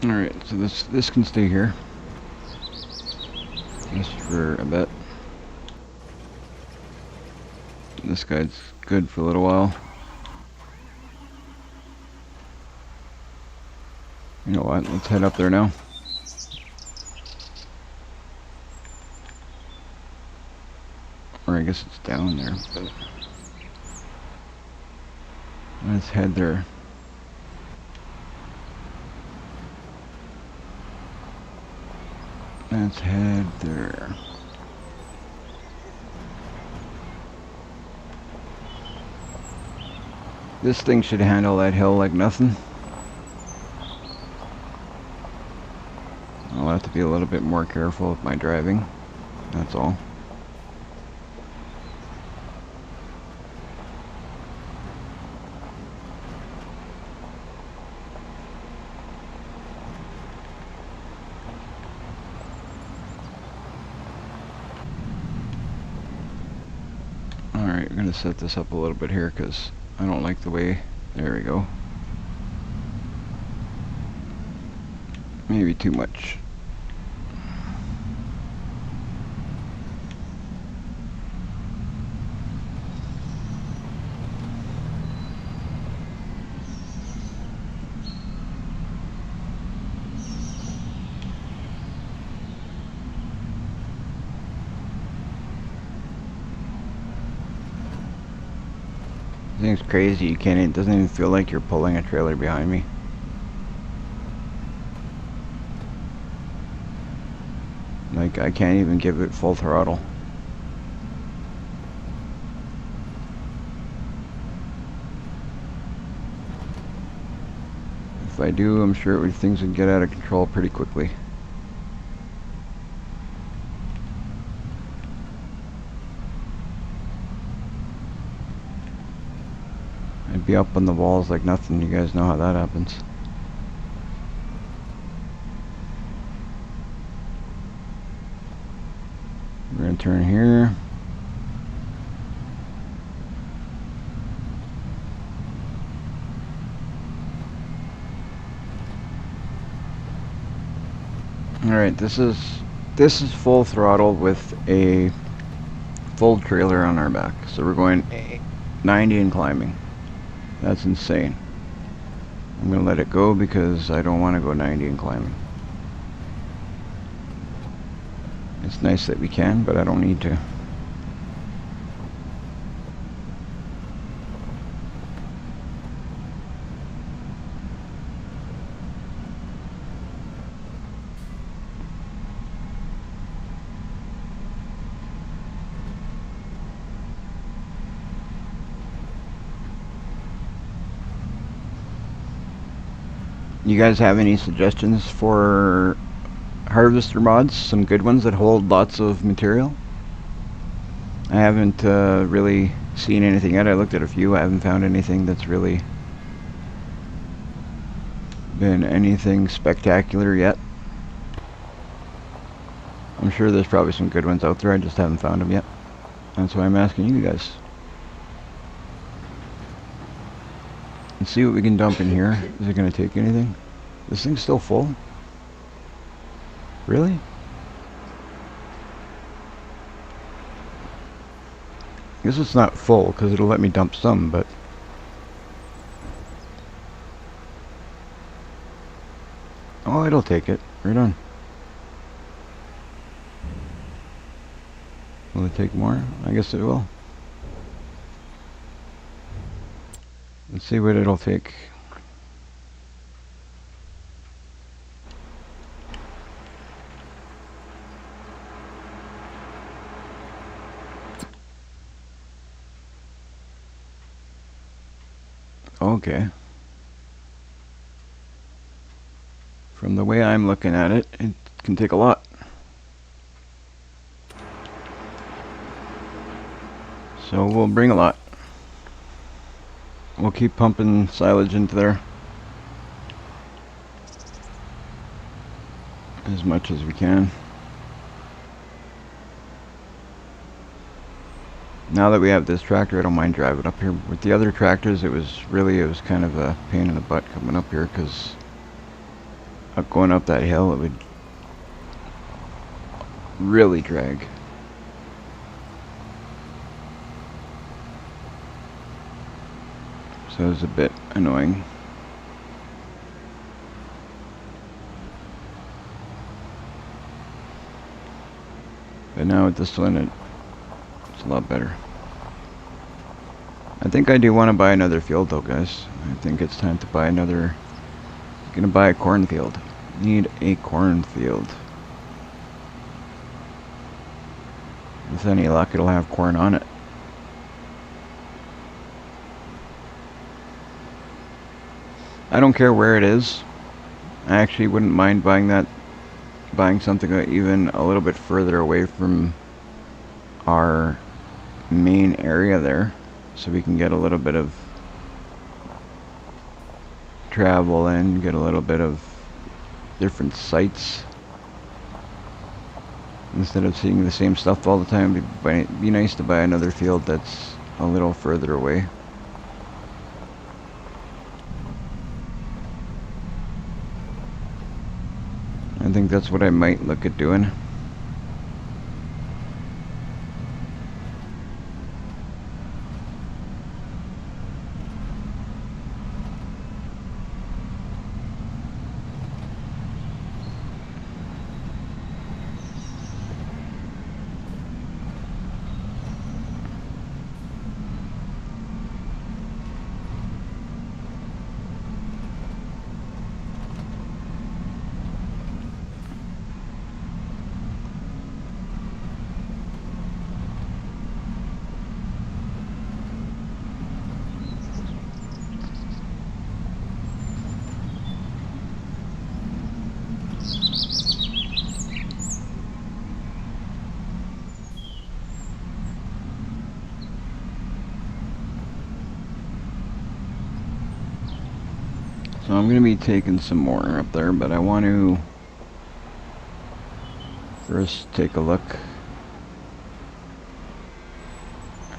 Speaker 1: Alright, so this can stay here just for a bit. This guy's good for a little while. You know what, let's head up there now. Or I guess it's down there, but let's head there. Let's head there. This thing should handle that hill like nothing. I'll have to be a little bit more careful with my driving, that's all. Alright, we're going to set this up a little bit here because I don't like the way. There we go. Maybe too much. This thing's crazy. You can't. It doesn't even feel like you're pulling a trailer behind me. Like, I can't even give it full throttle. I do, I'm sure things would get out of control pretty quickly. I'd be up on the walls like nothing. You guys know how that happens. We're gonna turn here. Alright, this is full throttle with a full trailer on our back. So we're going 90 and climbing. That's insane. I'm gonna let it go because I don't want to go 90 and climbing. It's nice that we can, but I don't need to. You guys have any suggestions for harvester mods? Some good ones that hold lots of material? I haven't really seen anything yet. I looked at a few. I haven't found anything that's really been anything spectacular yet. I'm sure there's probably some good ones out there. I just haven't found them yet. That's why I'm asking you guys. Let's see what we can dump in here. Is it going to take anything? This thing's still full? Really? I guess it's not full because it'll let me dump some, but... Oh, it'll take it. Right on. Will it take more? I guess it will. Let's see what it'll take. Okay. From the way I'm looking at it, it can take a lot. So we'll bring a lot. We'll keep pumping silage into there as much as we can. Now that we have this tractor, I don't mind driving up here. With the other tractors, it was kind of a pain in the butt coming up here because going up that hill, it would really drag. So it was a bit annoying. But now with this one, it's a lot better. I think I do want to buy another field though, guys. I think it's time to buy another. I'm gonna buy a cornfield. Need a cornfield. With any luck, it'll have corn on it. I don't care where it is. I actually wouldn't mind buying something even a little bit further away from our main area there, so we can get a little bit of travel and get a little bit of different sights instead of seeing the same stuff all the time. It'd be nice to buy another field that's a little further away. I think that's what I might look at doing. So I'm going to be taking some more up there, but I want to first take a look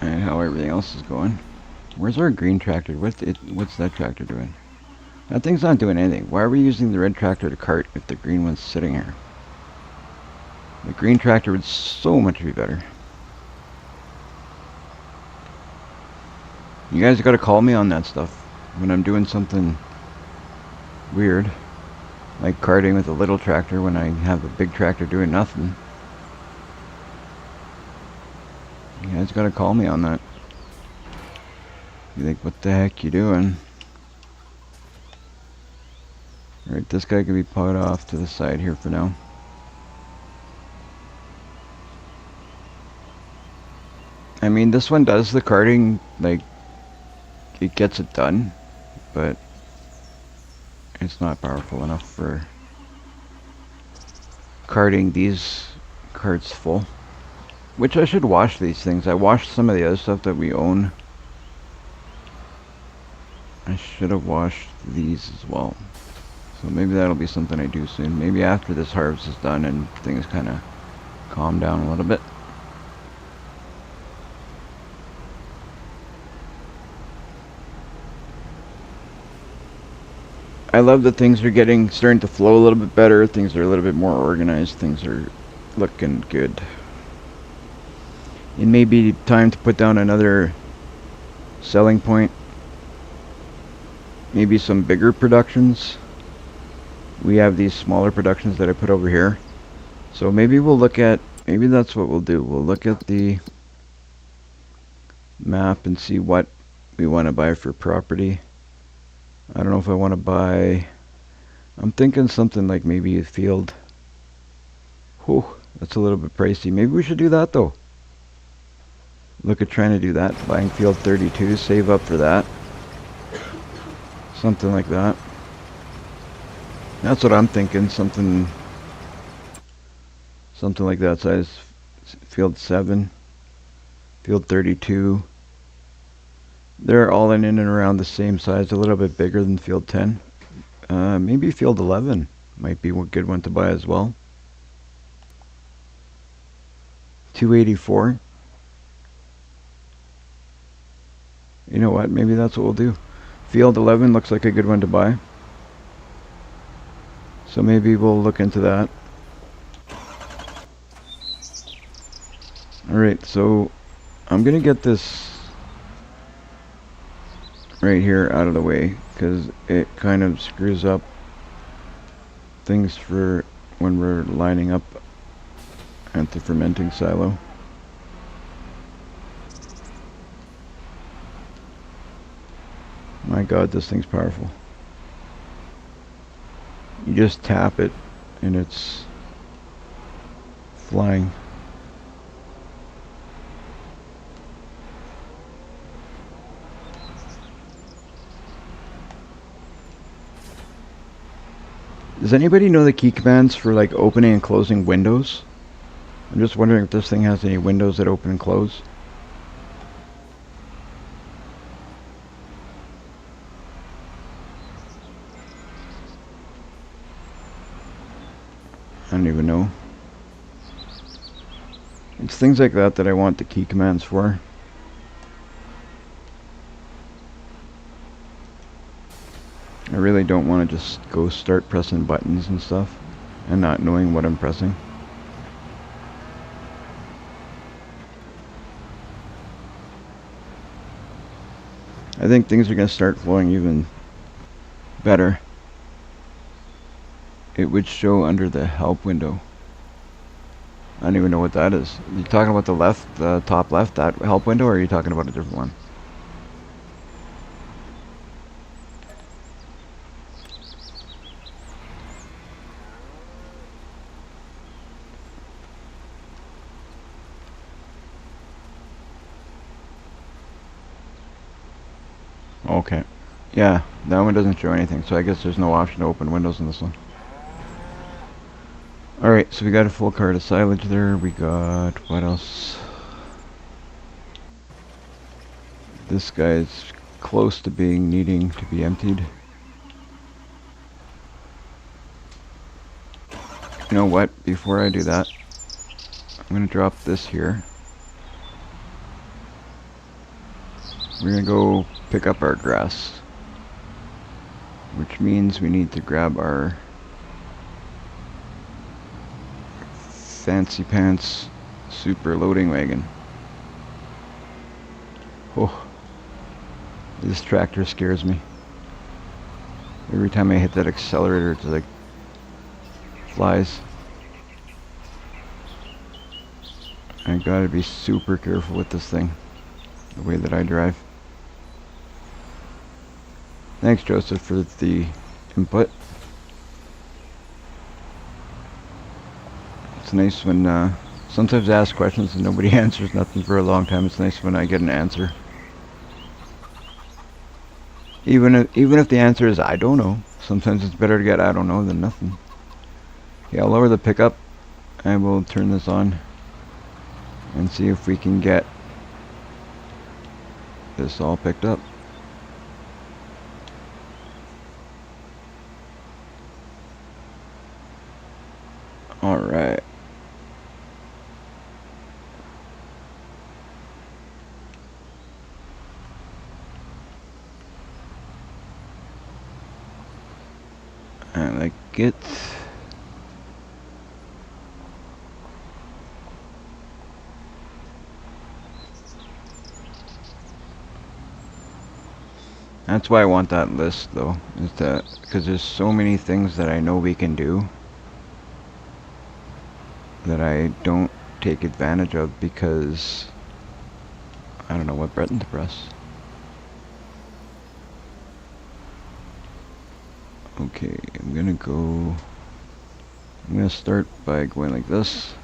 Speaker 1: at how everything else is going. Where's our green tractor? What's that tractor doing? That thing's not doing anything. Why are we using the red tractor to cart if the green one's sitting here? The green tractor would so much be better. You guys gotta call me on that stuff when I'm doing something weird, like carting with a little tractor when I have a big tractor doing nothing. You guys gotta call me on that. You think, what the heck you doing? Alright, this guy can be put off to the side here for now. I mean, this one does the carting, like, it gets it done, but it's not powerful enough for carting these carts full. Which I should wash these things. I washed some of the other stuff that we own. I should have washed these as well. So maybe that'll be something I do soon. Maybe after this harvest is done and things kind of calm down a little bit. I love that things are starting to flow a little bit better. Things are a little bit more organized. Things are looking good. It may be time to put down another selling point. Maybe some bigger productions. We have these smaller productions that I put over here. So maybe we'll look at, maybe that's what we'll do. We'll look at the map and see what we want to buy for property. I don't know if I want to buy, I'm thinking something like maybe a field. Whew, that's a little bit pricey. Maybe we should do that though. Look at trying to do that. Buying field 32, save up for that. Something like that. That's what I'm thinking, something like that size. Field 7, field 32. They're all in and around the same size, a little bit bigger than field 10. Maybe field 11 might be a good one to buy as well. 284. You know what, maybe that's what we'll do. Field 11 looks like a good one to buy. So maybe we'll look into that. Alright, so I'm going to get this right here out of the way because it kind of screws up things for when we're lining up at the fermenting silo. My God, this thing's powerful. You just tap it and it's flying. Does anybody know the key commands for like opening and closing windows? I'm just wondering if this thing has any windows that open and close. I don't even know. It's things like that that I want the key commands for. I really don't want to just go start pressing buttons and stuff and not knowing what I'm pressing. I think things are going to start flowing even better. It would show under the help window. I don't even know what that is. Are you talking about the left, top left, that help window, or are you talking about a different one? Okay. Yeah, that one doesn't show anything, so I guess there's no option to open windows in this one. Alright, so we got a full cart of silage there. We got, what else? This guy's close to needing to be emptied. You know what? Before I do that, I'm going to drop this here. We're going to go pick up our grass, which means we need to grab our fancy pants super loading wagon. Oh, this tractor scares me. Every time I hit that accelerator, it's like flies. I gotta be super careful with this thing, the way that I drive. Thanks, Joseph, for the input. It's nice when sometimes I ask questions and nobody answers nothing for a long time. It's nice when I get an answer. Even if the answer is I don't know, sometimes it's better to get I don't know than nothing. Okay, I'll lower the pickup and we'll turn this on and see if we can get this all picked up. Alright. I like it. That's why I want that list, though, is that because there's so many things that I know we can do that I don't take advantage of because I don't know what button to press. Okay, I'm gonna start by going like this.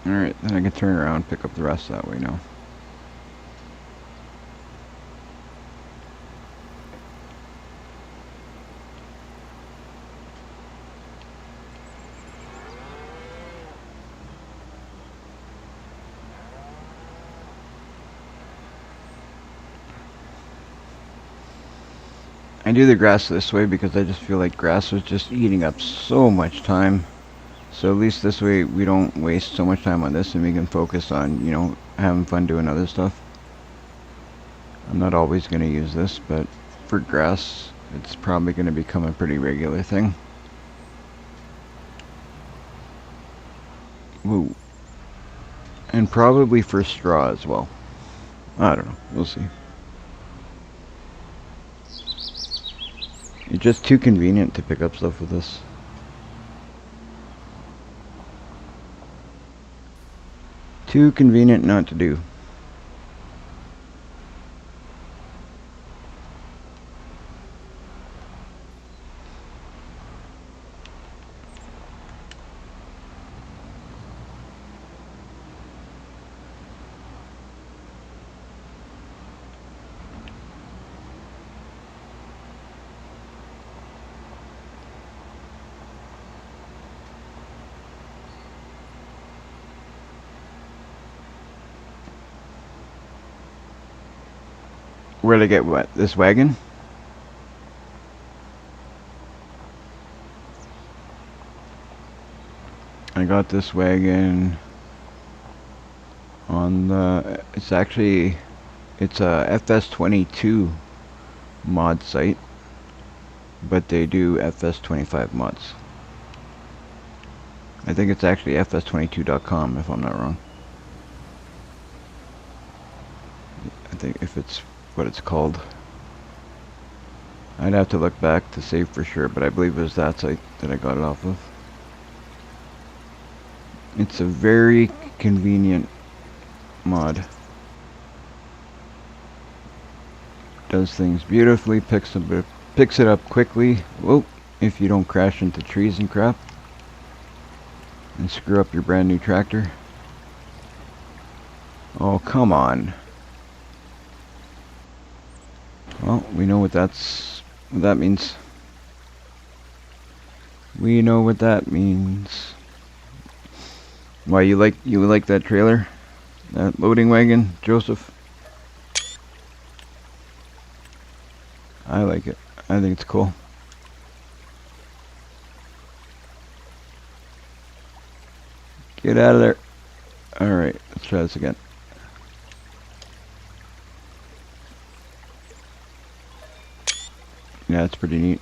Speaker 1: Alright, then I can turn around and pick up the rest that way now. I do the grass this way because I just feel like grass was just eating up so much time. So at least this way we don't waste so much time on this and we can focus on, you know, having fun doing other stuff. I'm not always going to use this, but for grass, it's probably going to become a pretty regular thing. Woo. And probably for straw as well. I don't know. We'll see. It's just too convenient to pick up stuff with this. Too convenient not to do. Where to get what? This wagon? I got this wagon on the, it's a FS22 mod site, but they do FS25 mods. I think it's actually fs22.com if I'm not wrong. I think if it's what it's called. I'd have to look back to save for sure, but I believe it was that site that I got it off of. It's a very convenient mod. Does things beautifully, picks it up quickly. Whoa, if you don't crash into trees and crap and screw up your brand new tractor. Oh, come on. Well, we know what that means. We know what that means. Why, you like that trailer? That loading wagon, Joseph? I like it. I think it's cool. Get out of there. Alright, let's try this again. Yeah, it's pretty neat.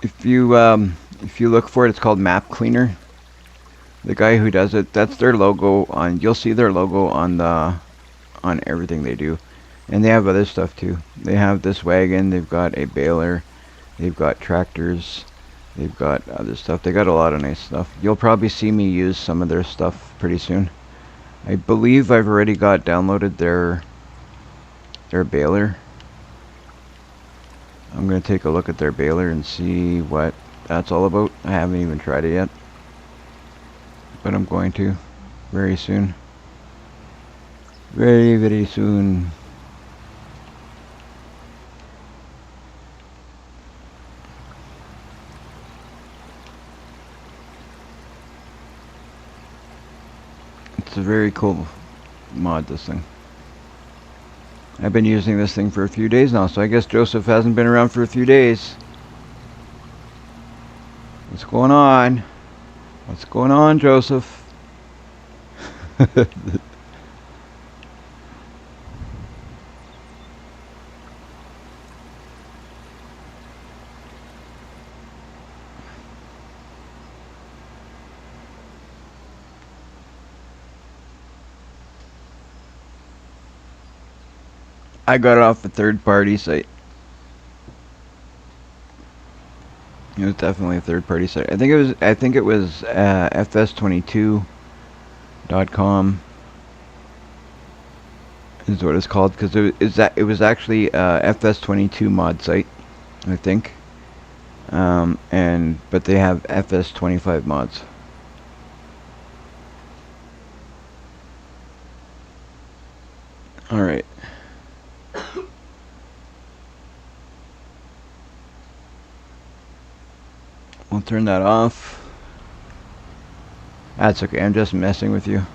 Speaker 1: If you look for it, it's called Map Cleaner. The guy who does it, that's their logo on. You'll see their logo on everything they do, and they have other stuff too. They have this wagon. They've got a baler. They've got tractors. They've got other stuff. They got a lot of nice stuff. You'll probably see me use some of their stuff pretty soon. I believe I've already got downloaded their baler. I'm going to take a look at their baler and see what that's all about. I haven't even tried it yet, but I'm going to very soon. Very, very soon. It's a very cool mod, this thing. I've been using this thing for a few days now, so I guess Joseph hasn't been around for a few days. What's going on? What's going on, Joseph? I got it off a third-party site. It was definitely a third-party site. I think it was fs22.com is what it's called, because it was actually fs22 mod site, I think. But they have fs25 mods. All right. We'll turn that off. That's okay, I'm just messing with you.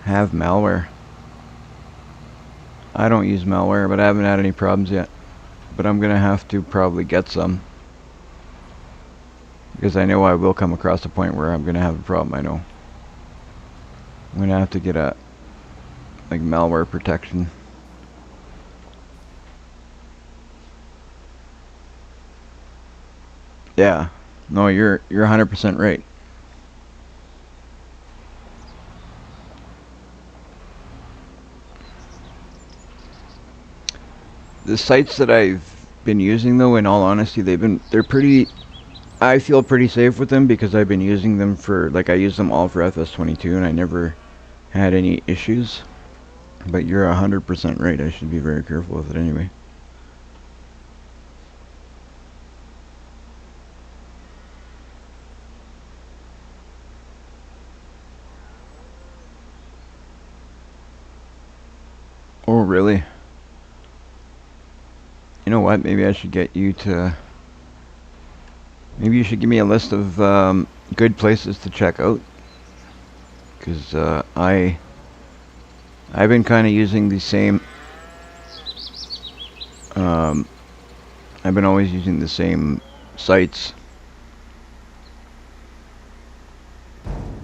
Speaker 1: Have malware. I don't use malware, but I haven't had any problems yet. But I'm gonna have to probably get some, because I know I will come across a point where I'm gonna have a problem. I know I'm gonna have to get a malware protection. Yeah, no, you're 100% right. The sites that I've been using, though, in all honesty, they're pretty. I feel pretty safe with them because I've been using them for, I use them all for FS22, and I never had any issues. But you're 100% right. I should be very careful with it anyway. Oh, really? You know what? Maybe I should get you to... Maybe you should give me a list of good places to check out. Because I've been kind of using the same... I've been always using the same sites.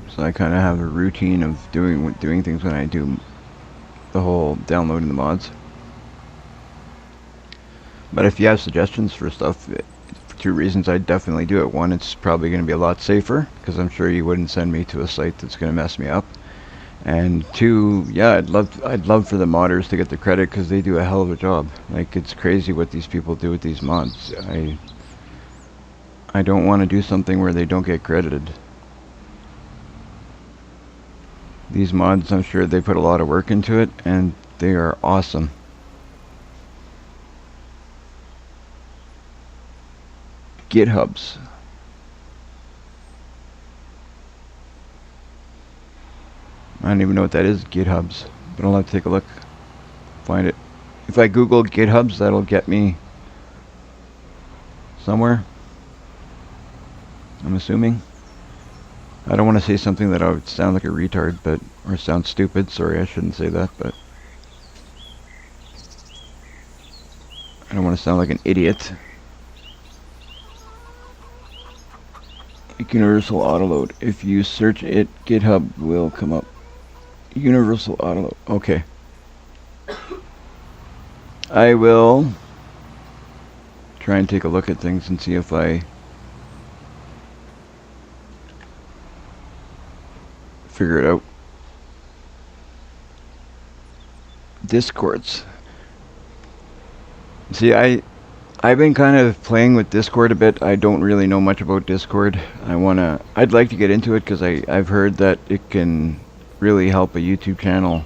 Speaker 1: So I kind of have a routine of doing things when I do the whole downloading the mods. But if you have suggestions for stuff, for two reasons, I'd definitely do it. One, it's probably going to be a lot safer, because I'm sure you wouldn't send me to a site that's going to mess me up. And two, yeah, I'd love for the modders to get the credit because they do a hell of a job. Like, it's crazy what these people do with these mods. I don't want to do something where they don't get credited. These mods, I'm sure they put a lot of work into it, and they are awesome. GitHubs. I don't even know what that is, GitHubs, but I'll have to take a look, find it. If I Google GitHubs, that'll get me somewhere, I'm assuming. I don't want to say something that I would sound like a retard, but, or sound stupid. Sorry, I shouldn't say that, but I don't want to sound like an idiot. Like Universal Autoload. If you search it, GitHub will come up. Universal Autoload. Okay. I will try and take a look at things and see if I figure it out. Discords. See, I've been kind of playing with Discord a bit. I don't really know much about Discord. I'd like to get into it because I've heard that it can really help a YouTube channel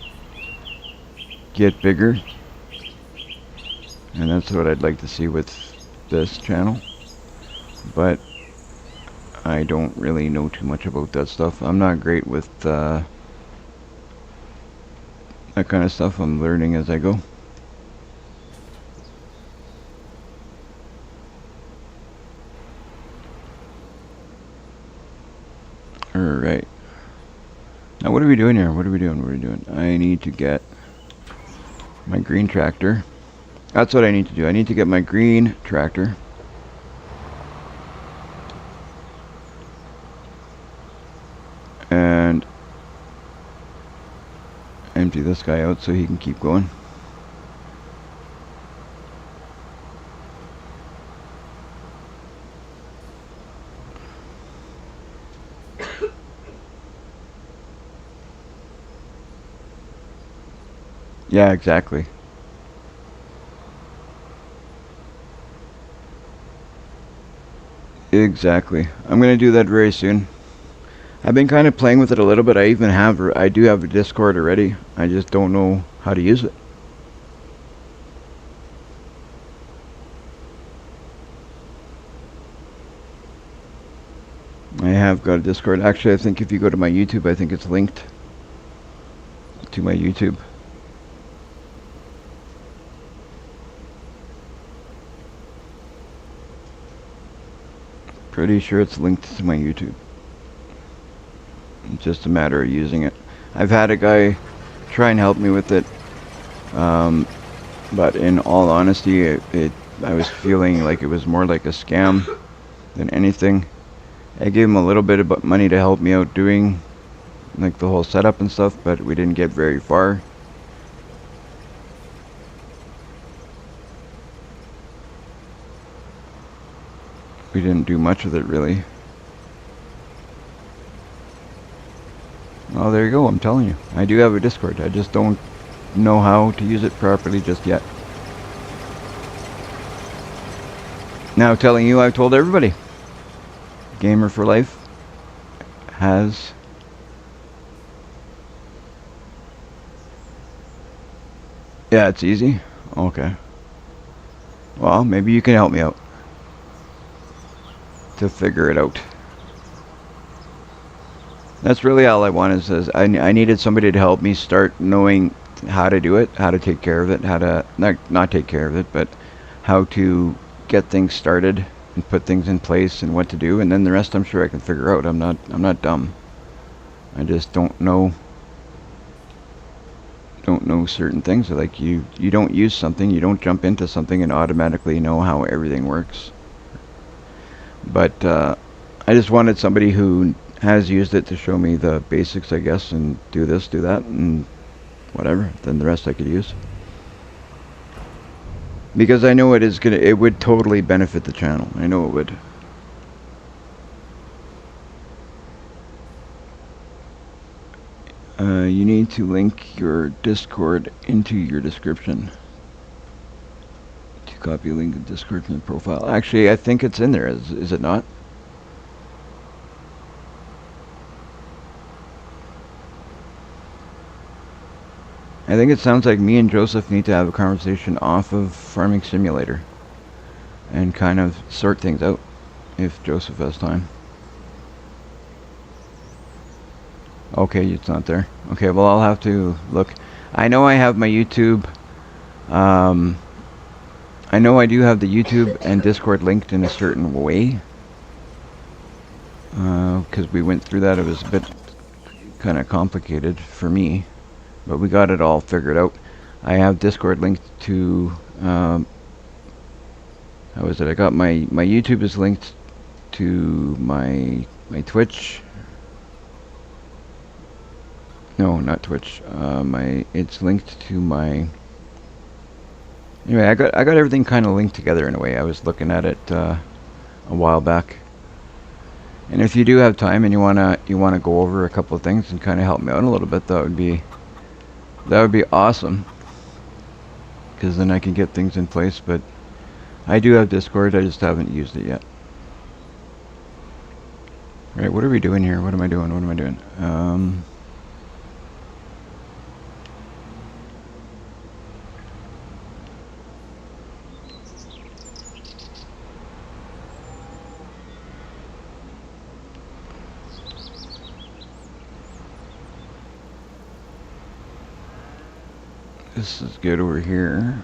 Speaker 1: get bigger. And that's what I'd like to see with this channel. But I don't really know too much about that stuff. I'm not great with that kind of stuff. I'm learning as I go. Alright. Now what are we doing here? What are we doing? I need to get my green tractor. That's what I need to do. I need to get my green tractor. And empty this guy out so he can keep going. Yeah, exactly. Exactly. I'm gonna do that very soon. I've been kind of playing with it a little bit. I do have a Discord already. I just don't know how to use it. I have got a Discord. Actually, I think if you go to my YouTube, I think it's linked to my YouTube. Pretty sure it's linked to my YouTube. It's just a matter of using it. I've had a guy try and help me with it, but in all honesty, I was feeling like it was more like a scam than anything. I gave him a little bit of money to help me out doing like the whole setup and stuff, but we didn't get very far. We didn't do much with it really. Oh, there you go. I'm telling you, I do have a Discord. I just don't know how to use it properly just yet. Now telling you, I've told everybody. Gamer for Life has yeah, it's easy. Okay. Well, maybe you can help me out to figure it out. That's really all I want is I needed somebody to help me start knowing how to do it, how to take care of it, how to not take care of it, but how to get things started and put things in place and what to do, and then the rest I'm sure I can figure out. I'm not dumb. I just don't know certain things. Like you don't use something, you don't jump into something and automatically know how everything works. But I just wanted somebody who has used it to show me the basics, I guess, and do this, do that, and whatever. Then the rest I could use. Because I know it would totally benefit the channel. I know it would. You need to link your Discord into your description. To copy link in Discord from the profile. Actually, I think it's in there. Is it not? I think it sounds like me and Joseph need to have a conversation off of Farming Simulator and kind of sort things out if Joseph has time. Okay, it's not there. Okay, well, I'll have to look. I know I have my YouTube. I know I do have the YouTube and Discord linked in a certain way. Because we went through that. It was a bit kind of complicated for me. But we got it all figured out. I have Discord linked to... how is it? I got my YouTube is linked to my Twitch. No, not Twitch. It's linked to my... Anyway, I got everything kind of linked together in a way. I was looking at it a while back. And if you do have time and you wanna go over a couple of things and kind of help me out a little bit, that would be awesome. Because then I can get things in place. But I do have Discord. I just haven't used it yet. Right, what are we doing here? What am I doing? What am I doing? This is good over here.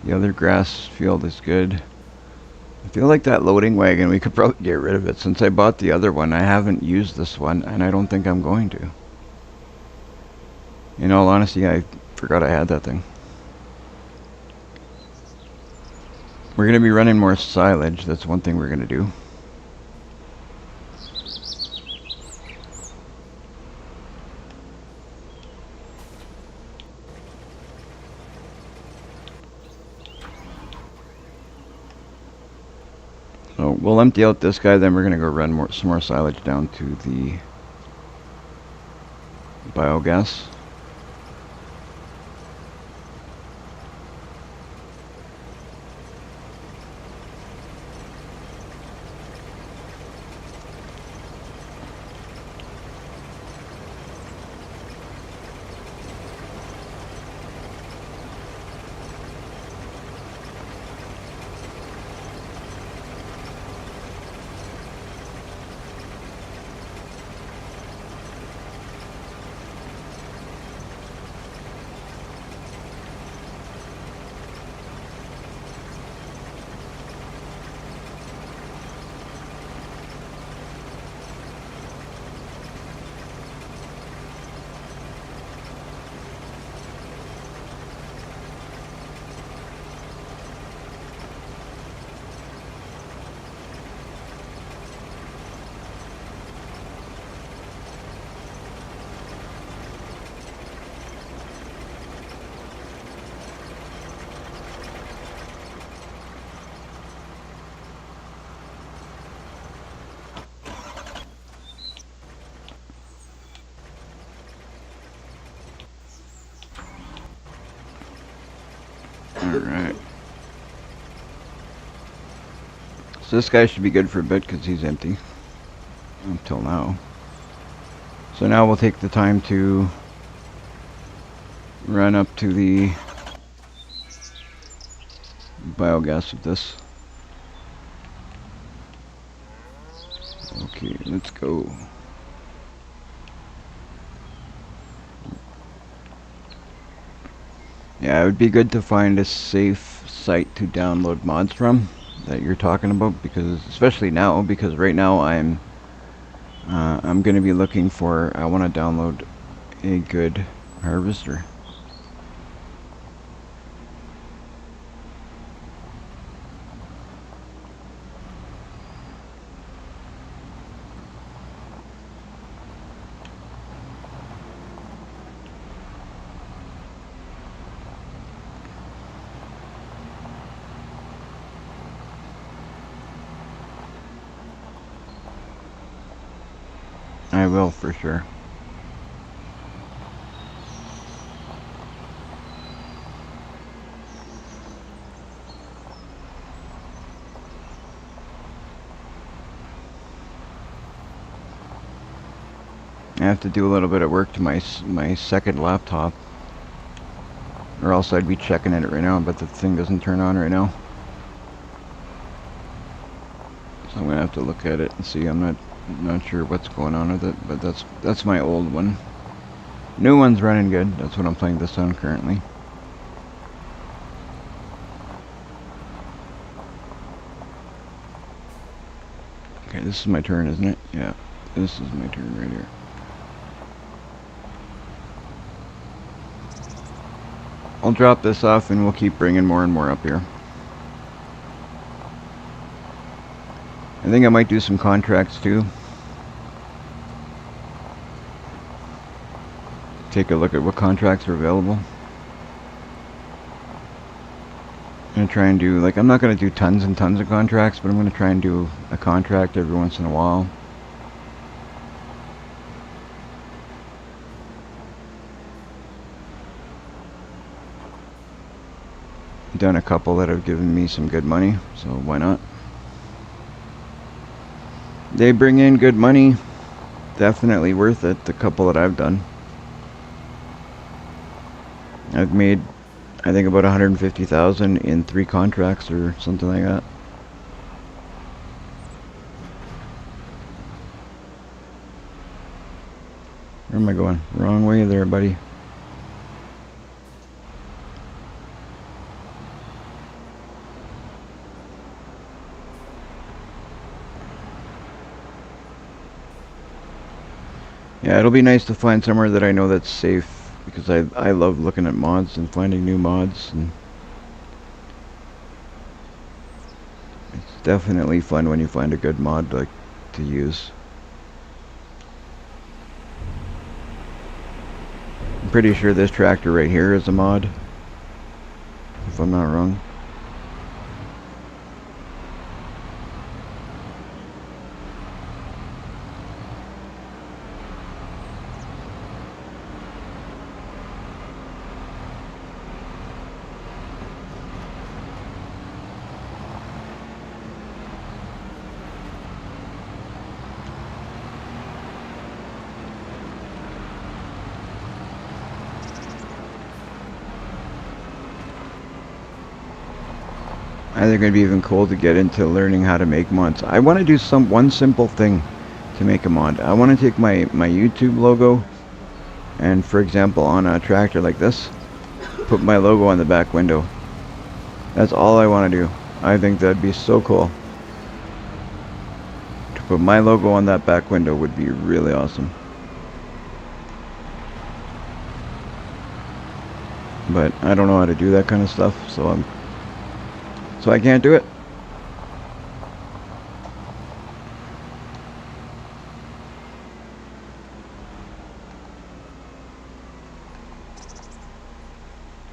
Speaker 1: The other grass field is good. I feel like that loading wagon, we could probably get rid of it. Since I bought the other one, I haven't used this one, and I don't think I'm going to. In all honesty, I forgot I had that thing. We're going to be running more silage. That's one thing we're going to do. So we'll empty out this guy, then we're going to go run some more silage down to the biogas. Alright. So this guy should be good for a bit because he's empty. Until now. So now we'll take the time to run up to the biogas of this. Okay, let's go. Yeah, it would be good to find a safe site to download mods from that you're talking about, because especially now, because right now I'm going to be looking for, I want to download a good harvester. I will, for sure. I have to do a little bit of work to my second laptop, or else I'd be checking it right now, but the thing doesn't turn on right now. So I'm gonna have to look at it and see. I'm not sure what's going on with it, but that's my old one. New one's running good. That's what I'm playing this on currently. Okay, this is my turn, isn't it? Yeah, this is my turn right here. I'll drop this off and we'll keep bringing more and more up here. I think I might do some contracts too. Take a look at what contracts are available. I'm going to try and do, like, I'm not going to do tons and tons of contracts, but I'm going to try and do a contract every once in a while. I've done a couple that have given me some good money, so why not? They bring in good money. Definitely worth it, the couple that I've done. I've made, I think, about 150,000 in 3 contracts or something like that. Where am I going? Wrong way there, buddy. Yeah, it'll be nice to find somewhere that I know that's safe, because I love looking at mods and finding new mods, and it's definitely fun when you find a good mod like to use. I'm pretty sure this tractor right here is a mod, if I'm not wrong. I think it'd be even cool to get into learning how to make mods. I want to do one simple thing to make a mod. I want to take my YouTube logo and, for example, on a tractor like this, put my logo on the back window. That's all I want to do. I think that'd be so cool. To put my logo on that back window would be really awesome. But I don't know how to do that kind of stuff, so I can't do it.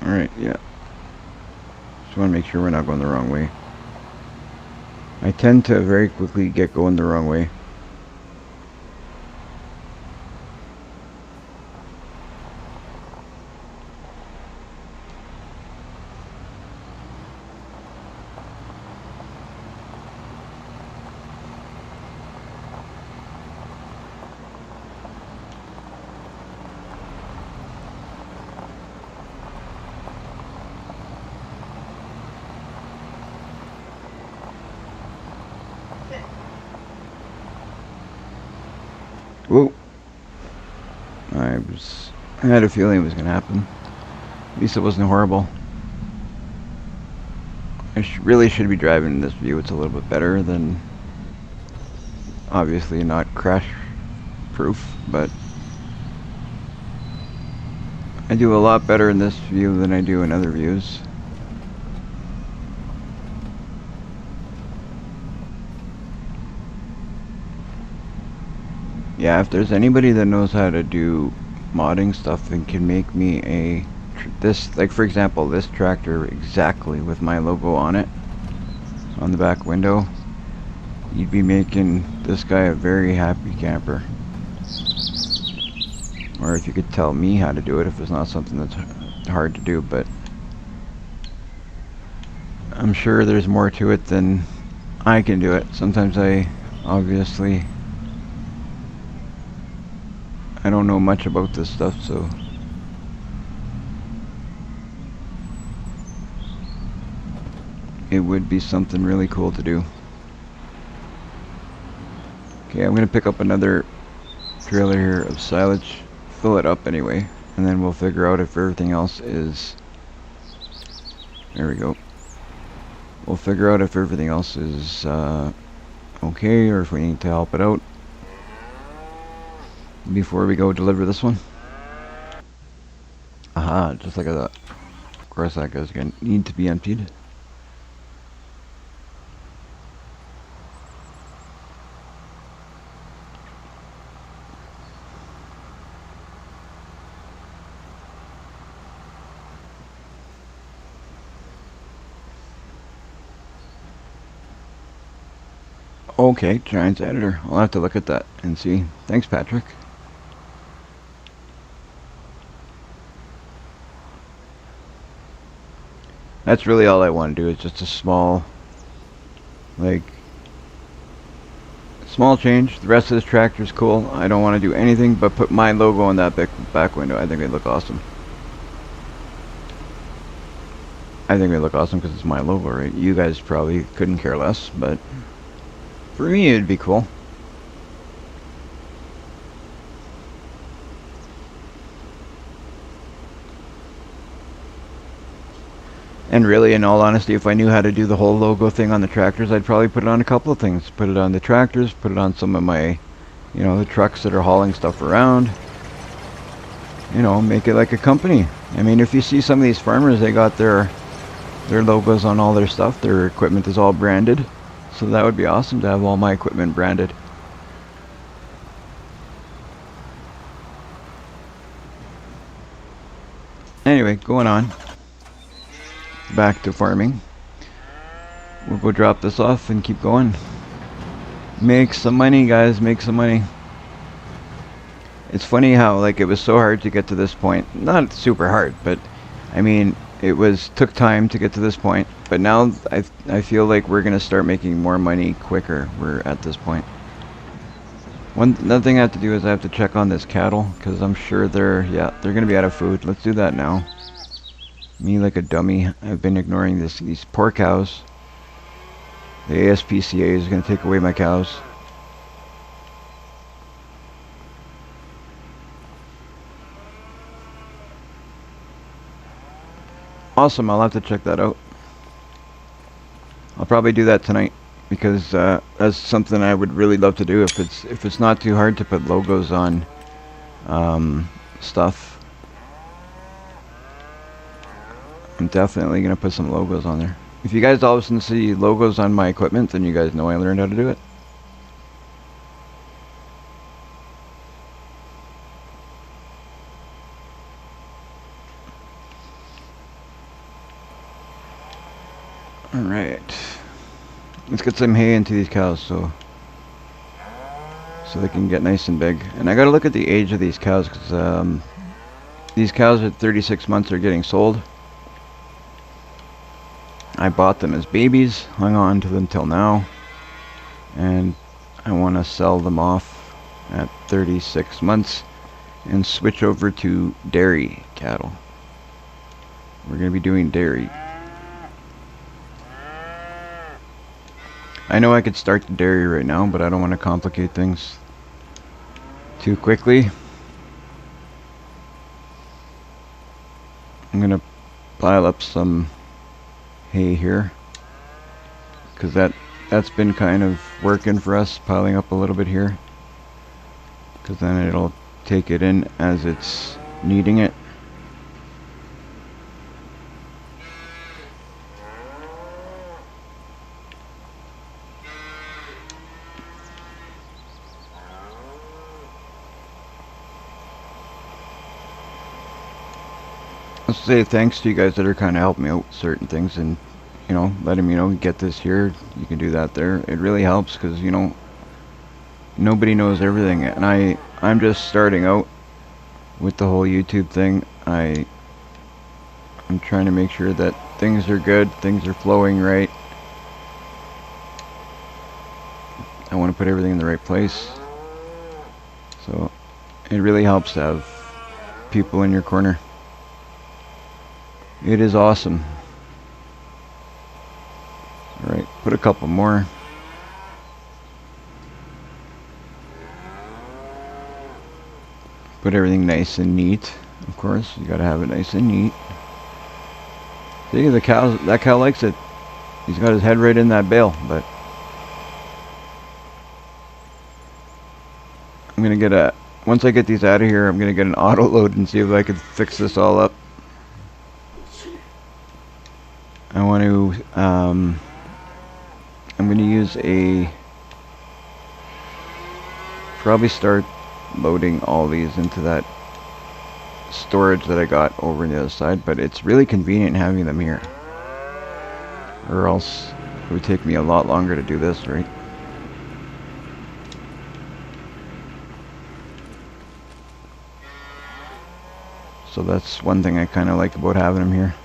Speaker 1: Alright, yeah. Just want to make sure we're not going the wrong way. I tend to very quickly get going the wrong way. Whoa. I had a feeling it was going to happen. At least it wasn't horrible. I really should be driving in this view. It's a little bit better than, obviously not crash proof, but I do a lot better in this view than I do in other views. Yeah, if there's anybody that knows how to do modding stuff and can make me this, like for example, this tractor exactly with my logo on it, on the back window, you'd be making this guy a very happy camper. Or if you could tell me how to do it, if it's not something that's hard to do, but I'm sure there's more to it than I can do it. Sometimes I I don't know much about this stuff, so it would be something really cool to do. Okay, I'm gonna pick up another trailer here of silage, fill it up anyway, and then we'll figure out if everything else is, there we go. We'll figure out if everything else is okay, or if we need to help it out before we go deliver this one. Aha, just like that. Of course that guy's gonna need to be emptied. Okay, Giants editor. I'll have to look at that and see. Thanks, Patrick. That's really all I want to do, is just a small, like, small change. The rest of this tractor is cool. I don't want to do anything but put my logo on that back window. I think they look awesome. I think they look awesome because it's my logo, right? You guys probably couldn't care less, but for me it'd be cool. And really, in all honesty, if I knew how to do the whole logo thing on the tractors, I'd probably put it on a couple of things. Put it on the tractors, put it on some of my, you know, the trucks that are hauling stuff around. You know, make it like a company. I mean, if you see some of these farmers, they got their logos on all their stuff. Their equipment is all branded. So that would be awesome to have all my equipment branded. Anyway, going on. Back to farming. We'll go drop this off and keep going. Make some money, guys. Make some money. It's funny how, like, it was so hard to get to this point. Not super hard, but I mean, took time to get to this point. But now I feel like we're gonna start making more money quicker. We're at this point. Another thing I have to do is I have to check on this cattle, because I'm sure they're gonna be out of food. Let's do that now. Me like a dummy. I've been ignoring these poor cows. The ASPCA is going to take away my cows. Awesome, I'll have to check that out. I'll probably do that tonight, because that's something I would really love to do if it's not too hard to put logos on stuff. I'm definitely going to put some logos on there. If you guys all of a sudden see logos on my equipment, then you guys know I learned how to do it. Alright. Let's get some hay into these cows so they can get nice and big. And I got to look at the age of these cows, because these cows at 36 months are getting sold. I bought them as babies, hung on to them till now, and I want to sell them off at 36 months and switch over to dairy cattle. We're going to be doing dairy. I know I could start the dairy right now, but I don't want to complicate things too quickly. I'm going to pile up some hay here, because that's been kind of working for us, piling up a little bit here, because then it'll take it in as it's needing it. Let's say thanks to you guys that are kind of helping me out with certain things, and you know, letting me know, get this here, you can do that there. It really helps, because you know, nobody knows everything, and I'm just starting out with the whole YouTube thing. I'm trying to make sure that things are good, things are flowing right. I want to put everything in the right place. So It really helps to have people in your corner. It is awesome. Alright, put a couple more. Put everything nice and neat. Of course, you gotta have it nice and neat. See, that cow likes it. He's got his head right in that bale, but I'm gonna get once I get these out of here, I'm gonna get an auto load and see if I can fix this all up. I want to, I'm gonna use probably start loading all these into that storage that I got over on the other side, but it's really convenient having them here, or else it would take me a lot longer to do this, right? So that's one thing I kind of like about having them here.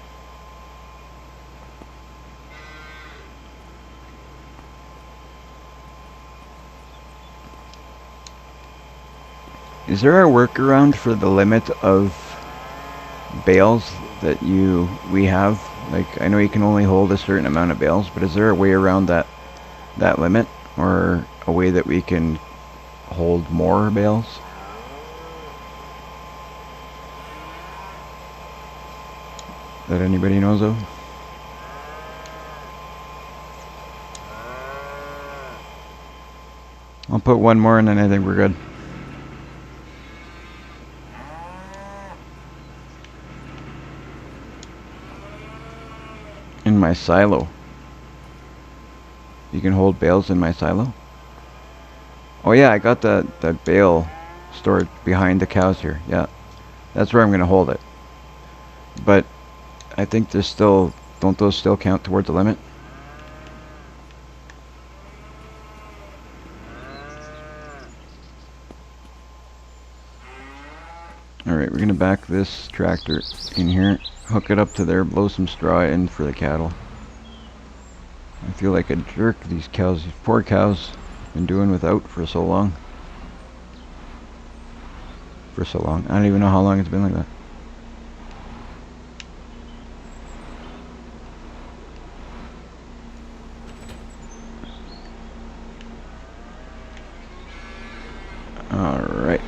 Speaker 1: Is there a workaround for the limit of bales that we have? Like, I know you can only hold a certain amount of bales, but is there a way around that limit, or a way that we can hold more bales? That anybody knows of? I'll put one more and then I think we're good. In my silo. You can hold bales in my silo? Oh yeah, I got that bale stored behind the cows here. Yeah, that's where I'm going to hold it. But I think there's still, don't those still count towards the limit? Alright, we're going to back this tractor in here, hook it up to there, blow some straw in for the cattle. I feel like a jerk, these cows, these poor cows, been doing without for so long. I don't even know how long it's been like that. Alright.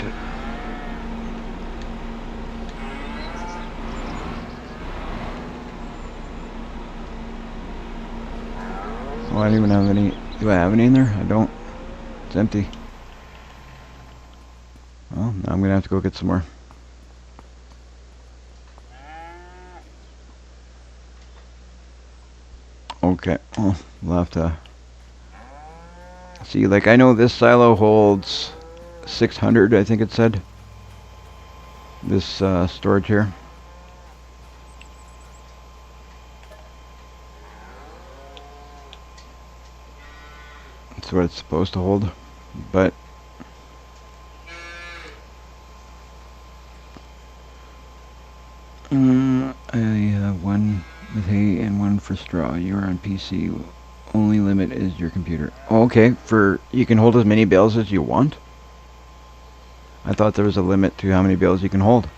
Speaker 1: Oh, I don't even have any. Do I have any in there? I don't. It's empty. Well, now I'm gonna have to go get some more. Okay. Well, we'll have to see. Like, I know this silo holds 600, I think it said. This storage here. That's what it's supposed to hold, but I have one with hay and one for straw. You're on PC. Only limit is your computer. Oh, okay, you can hold as many bales as you want? I thought there was a limit to how many bales you can hold.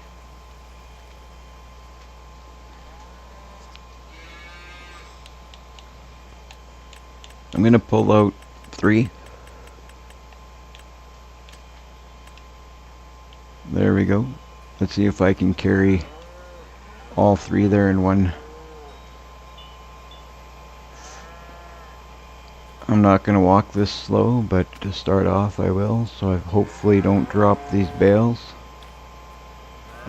Speaker 1: I'm gonna pull out 3. There we go. Let's see if I can carry all 3 there in one. I'm not going to walk this slow, but to start off I will, so I hopefully don't drop these bales.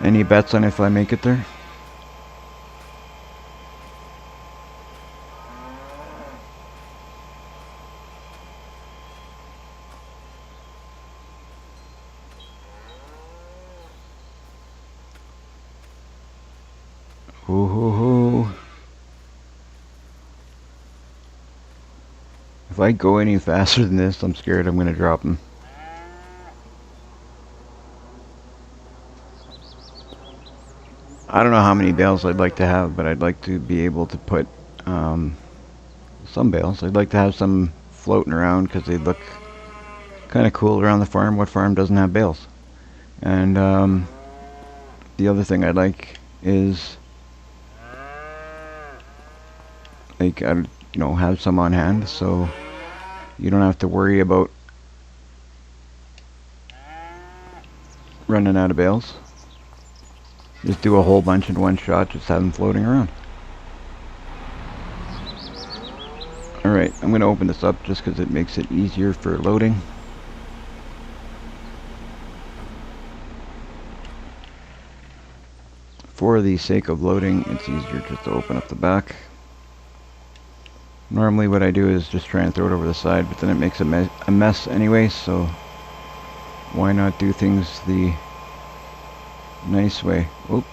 Speaker 1: Any bets on if I make it there? Ooh. If I go any faster than this, I'm scared I'm going to drop them. I don't know how many bales I'd like to have, but I'd like to be able to put some bales. I'd like to have some floating around because they look kind of cool around the farm. What farm doesn't have bales? And the other thing I like is, like, you know, have some on hand so you don't have to worry about running out of bales. Just do a whole bunch in one shot, just have them floating around. Alright, I'm going to open this up just because it makes it easier for loading. For the sake of loading, it's easier just to open up the back. Normally what I do is just try and throw it over the side, but then it makes a mess anyway, so why not do things the nice way? Oop.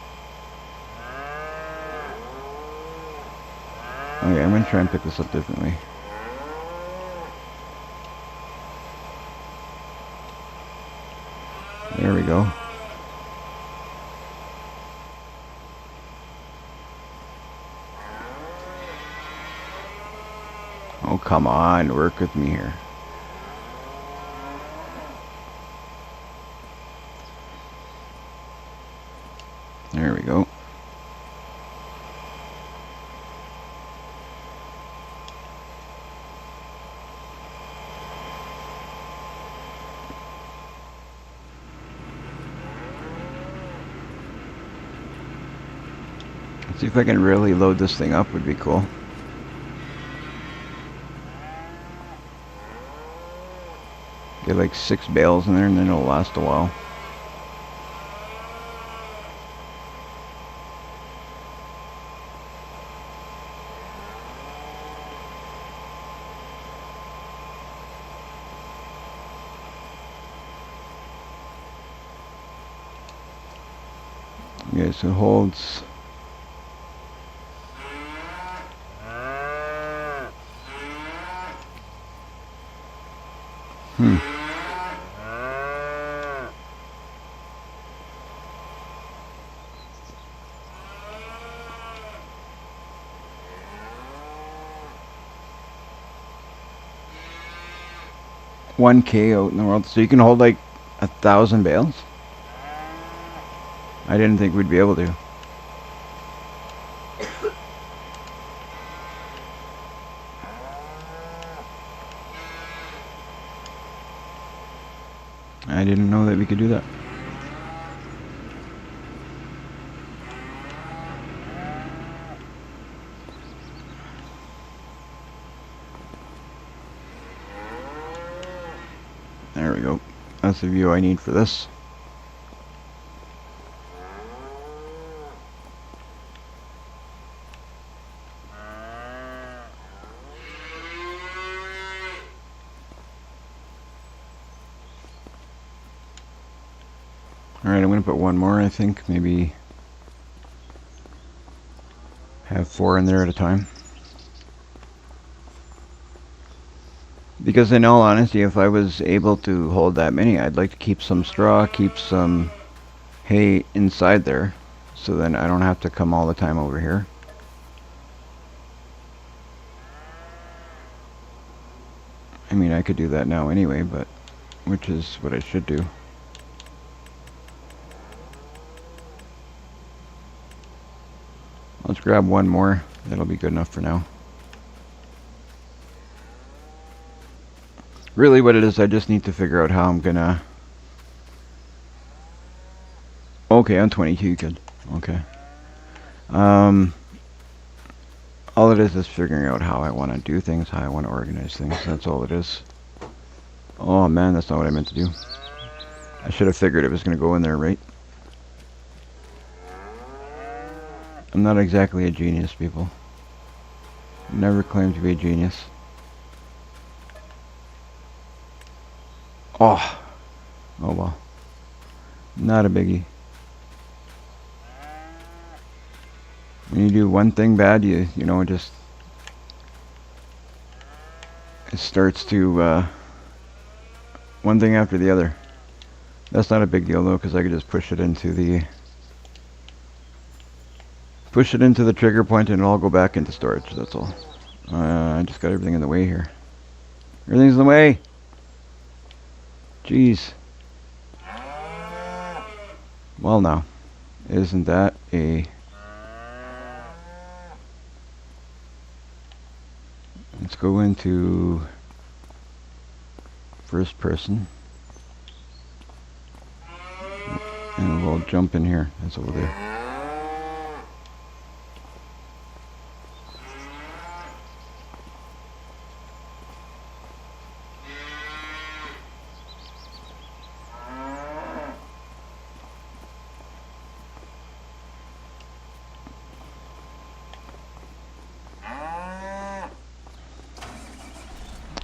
Speaker 1: Okay, I'm going to try and pick this up differently. There we go. Oh, come on, work with me here. There we go. Let's see if I can really load this thing up, would be cool. Get like 6 bales in there and then it'll last a while. Okay, so it holds. $1K out in the world, so you can hold like 1,000 bales. I didn't think we'd be able to. I didn't know that we could do that. There we go. That's the view I need for this. Alright, I'm going to put one more, I think. Maybe have 4 in there at a time. Because in all honesty, if I was able to hold that many, I'd like to keep some straw, keep some hay inside there, so then I don't have to come all the time over here. I mean, I could do that now anyway, but which is what I should do. Let's grab one more. That'll be good enough for now. Really what it is, I just need to figure out how I'm gonna... Okay, I'm 22, good. Okay. All it is figuring out how I want to do things, how I want to organize things. That's all it is. Oh man, that's not what I meant to do. I should have figured it was going to go in there, right? I'm not exactly a genius, people. Never claimed to be a genius. Oh well. Not a biggie. When you do one thing bad, you know, it starts to one thing after the other. That's not a big deal though, because I could just push it into the trigger point and it'll all go back into storage. That's all. I just got everything in the way here. Everything's in the way. Jeez. Well, now, isn't that a... Let's go into first person. And we'll jump in here. That's what we'll do.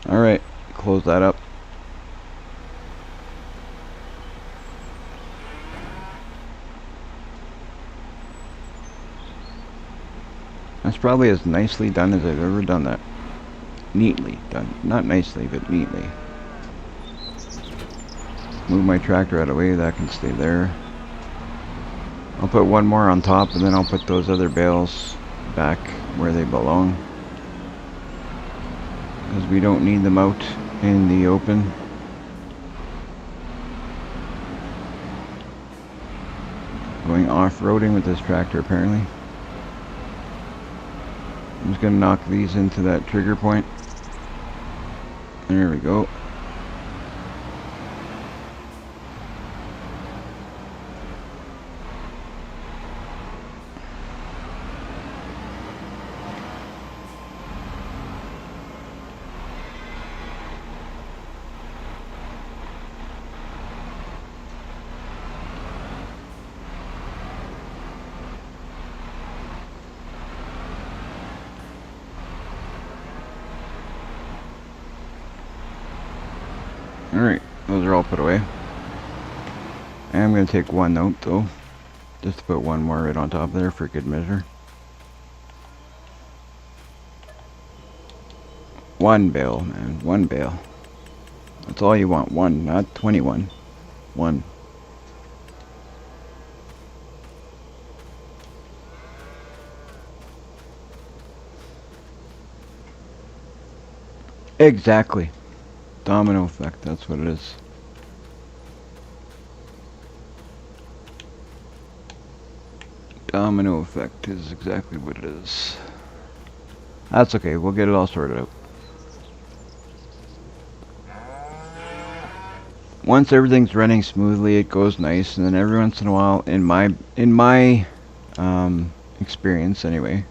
Speaker 1: Alright, close that up. That's probably as nicely done as I've ever done that. Neatly done. Not nicely, but neatly. Move my tractor out of the way, that can stay there. I'll put one more on top, and then I'll put those other bales back where they belong. Because we don't need them out in the open. Going off-roading with this tractor, apparently. I'm just going to knock these into that trigger point. There we go. Alright, those are all put away. And I'm going to take one note though, just to put one more right on top there for good measure. One bale, man, one bale. That's all you want, one, not 21. One. Exactly. Domino effect, that's what it is. Domino effect is exactly what it is. That's okay, we'll get it all sorted out. Once everything's running smoothly, it goes nice, and then every once in a while, in my experience anyway,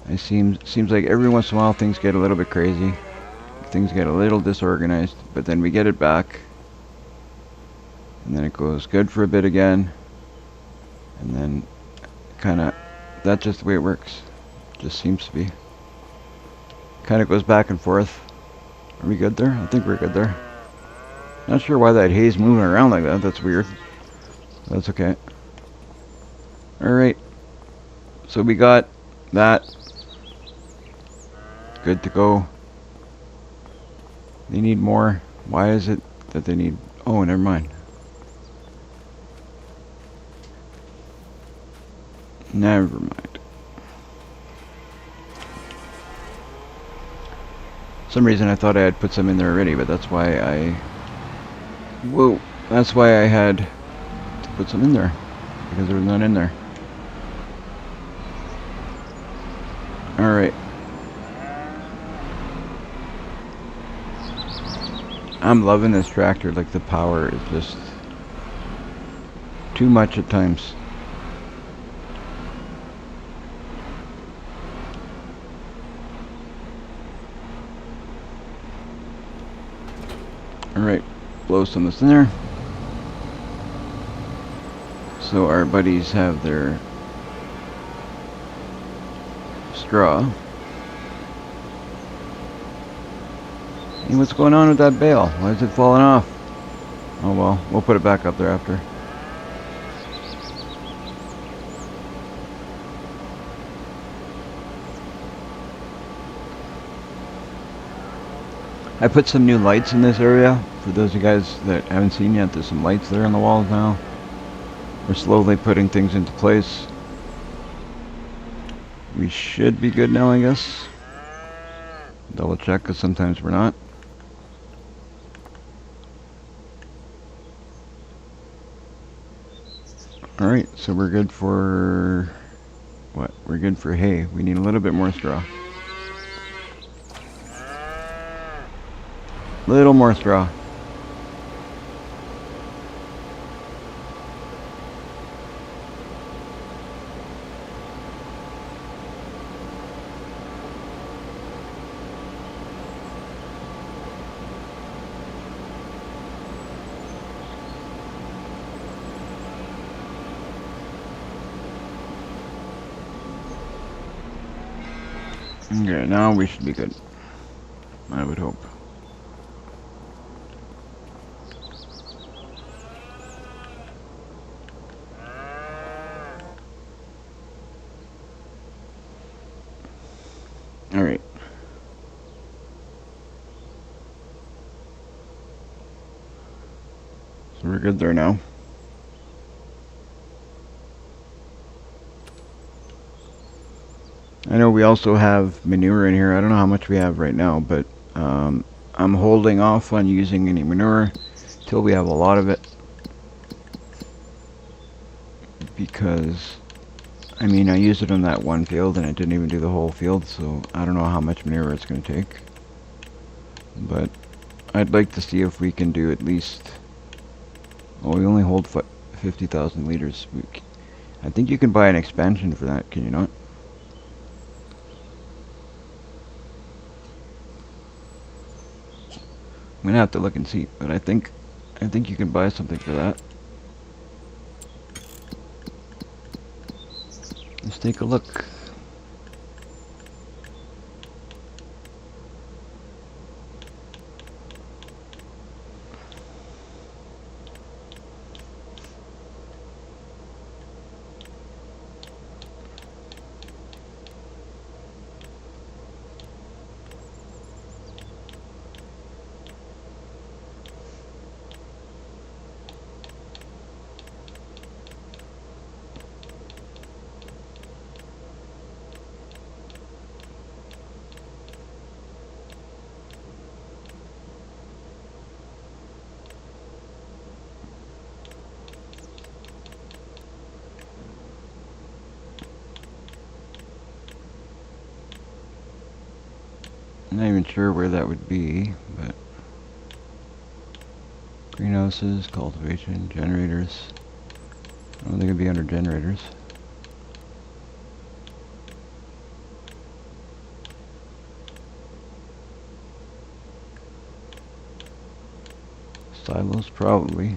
Speaker 1: it seems like every once in a while things get a little bit crazy. Things get a little disorganized, but then we get it back, and then it goes good for a bit again, and then kinda, that's just the way it works. Just seems to be. Kinda goes back and forth. Are we good there? I think we're good there. Not sure why that hay's moving around like that, that's weird. That's okay. Alright. So we got that. Good to go. They need more. Why is it that they need... Oh, never mind. Never mind. For some reason I thought I had put some in there already, but that's why I... Whoa! That's why I had to put some in there. Because there was none in there. Alright. I'm loving this tractor, like the power is just too much at times. Alright, blow some of this in there. So our buddies have their straw. Hey, what's going on with that bale? Why is it falling off? Oh well, we'll put it back up there after. I put some new lights in this area. For those of you guys that haven't seen yet, there's some lights there on the walls now. We're slowly putting things into place. We should be good now, I guess. Double check, because sometimes we're not. Alright, so we're good for... what? We're good for hay. We need a little bit more straw. Little more straw. Okay, now we should be good. I would hope. Alright. So we're good there now. I know we also have manure in here. I don't know how much we have right now, but I'm holding off on using any manure till we have a lot of it. Because, I mean, I used it on that one field and it didn't even do the whole field, so I don't know how much manure it's going to take. But I'd like to see if we can do at least... well, we only hold 50,000 liters. I think you can buy an expansion for that, can you not? I'm gonna have to look and see, but I think you can buy something for that. Let's take a look. I'm not even sure where that would be, but greenhouses, cultivation, generators. I don't think it'd be under generators. Silos, probably.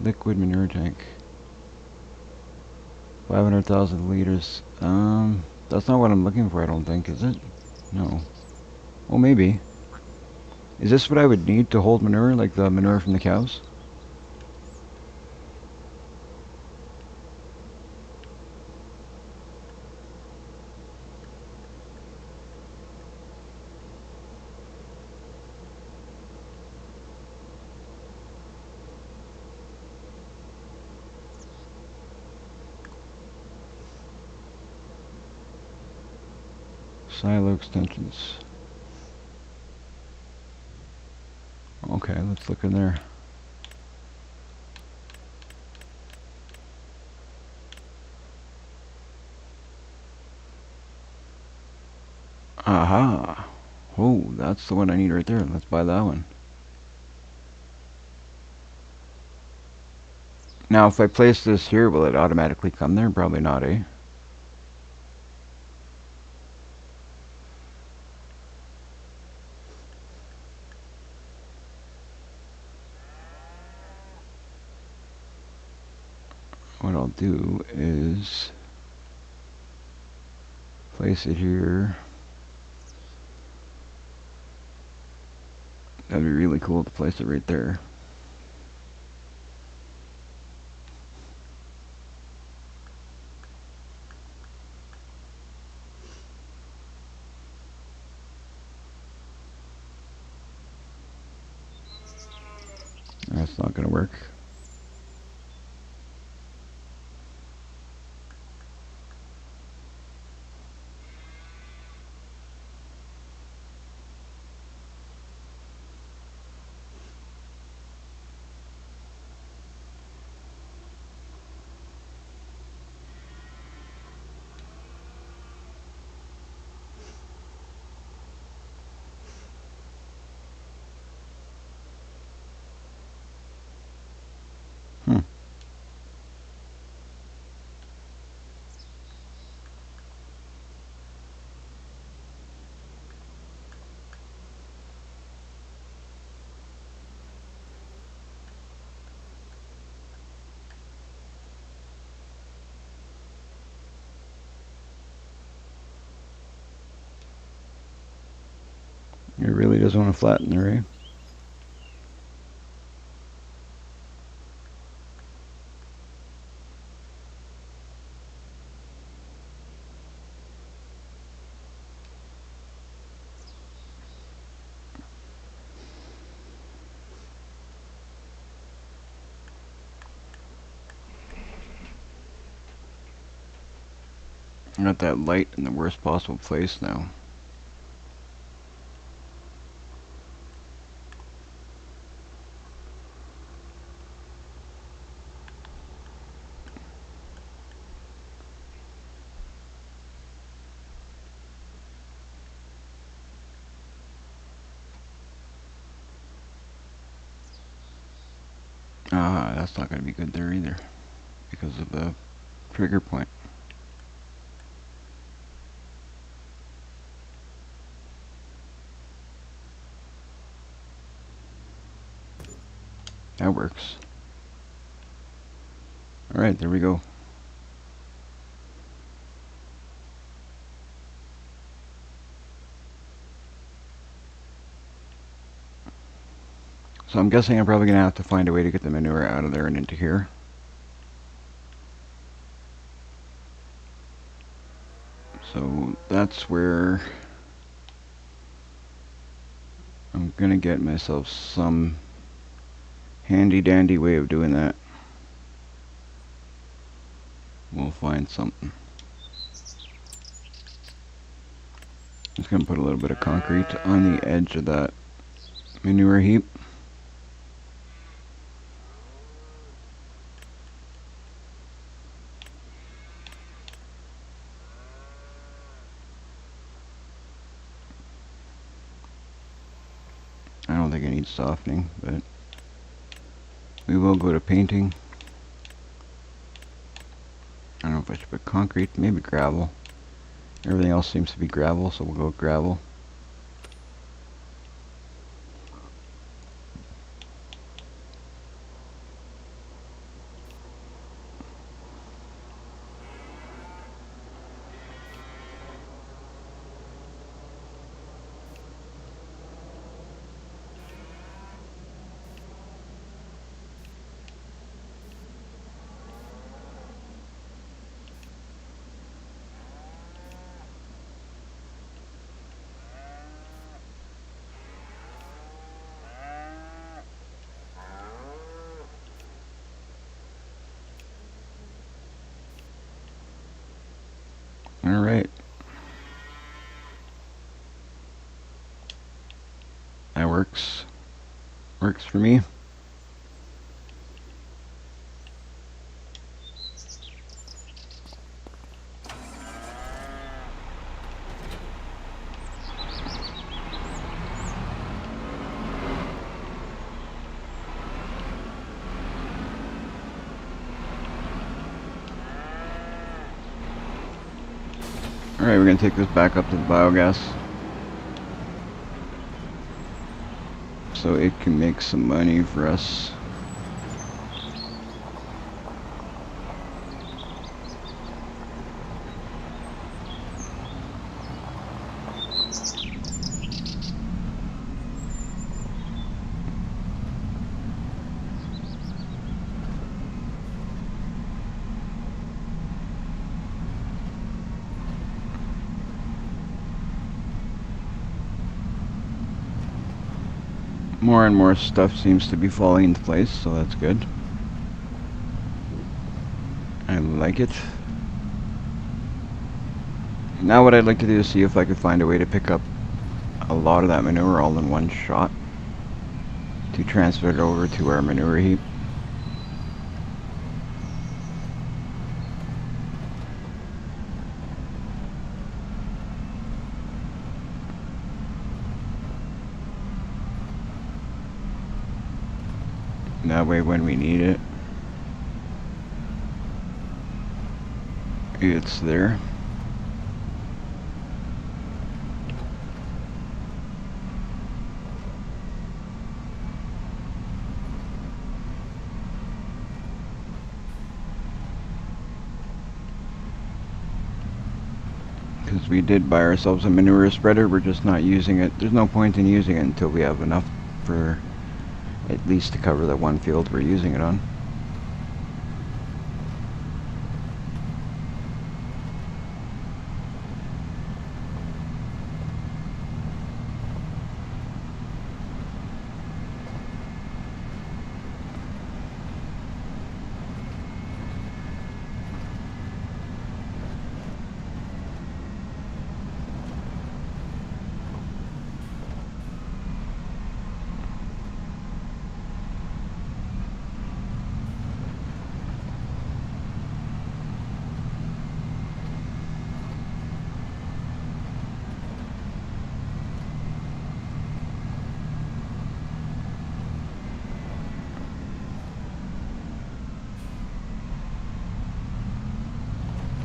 Speaker 1: Liquid manure tank. 500,000 liters. That's not what I'm looking for, I don't think, is it? No. Well, maybe. Is this what I would need to hold manure, like the manure from the cows? Silo extensions. Okay, let's look in there. Aha! Oh, that's the one I need right there. Let's buy that one. Now, if I place this here, will it automatically come there? Probably not, eh? What I'll do is place it here. That'd be really cool to place it right there. That's not going to work. It really does want to flatten the array. I got that light in the worst possible place now. Ah, that's not going to be good there either because of the trigger point. That works. Alright, there we go. So I'm guessing I'm probably going to have to find a way to get the manure out of there and into here. So that's where I'm going to get myself some handy dandy way of doing that. We'll find something. Just going to put a little bit of concrete on the edge of that manure heap. I don't think it needs softening, but we will go to painting. I don't know if I should put concrete, maybe gravel. Everything else seems to be gravel, so we'll go with gravel. Alright. That works. Works for me. Alright, we're going to take this back up to the biogas so it can make some money for us. More and more stuff seems to be falling into place, so that's good. I like it. Now what I'd like to do is see if I could find a way to pick up a lot of that manure all in one shot to transfer it over to our manure heap. That way when we need it, it's there. Because we did buy ourselves a manure spreader, we're just not using it. There's no point in using it until we have enough for at least to cover the one field we're using it on.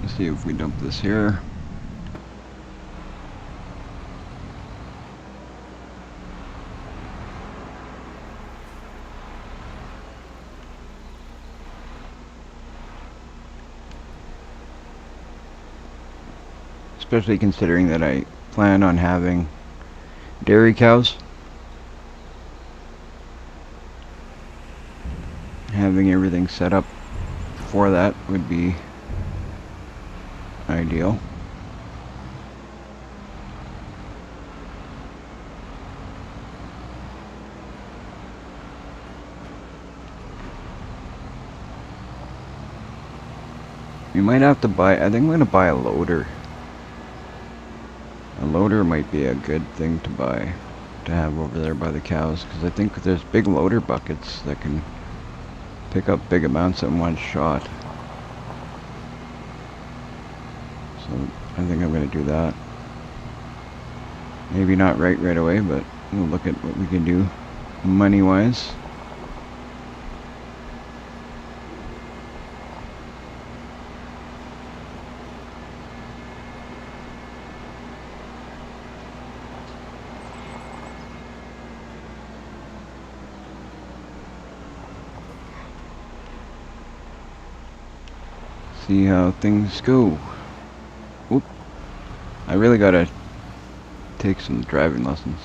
Speaker 1: Let's see if we dump this here. Especially considering that I plan on having dairy cows. Having everything set up for that would be ideal. We might have to buy, I think I'm going to buy a loader. A loader might be a good thing to buy, to have over there by the cows, because I think there's big loader buckets that can pick up big amounts in one shot. So I think I'm going to do that. Maybe not right away, but we'll look at what we can do money-wise. See how things go. Whoop. I really gotta take some driving lessons.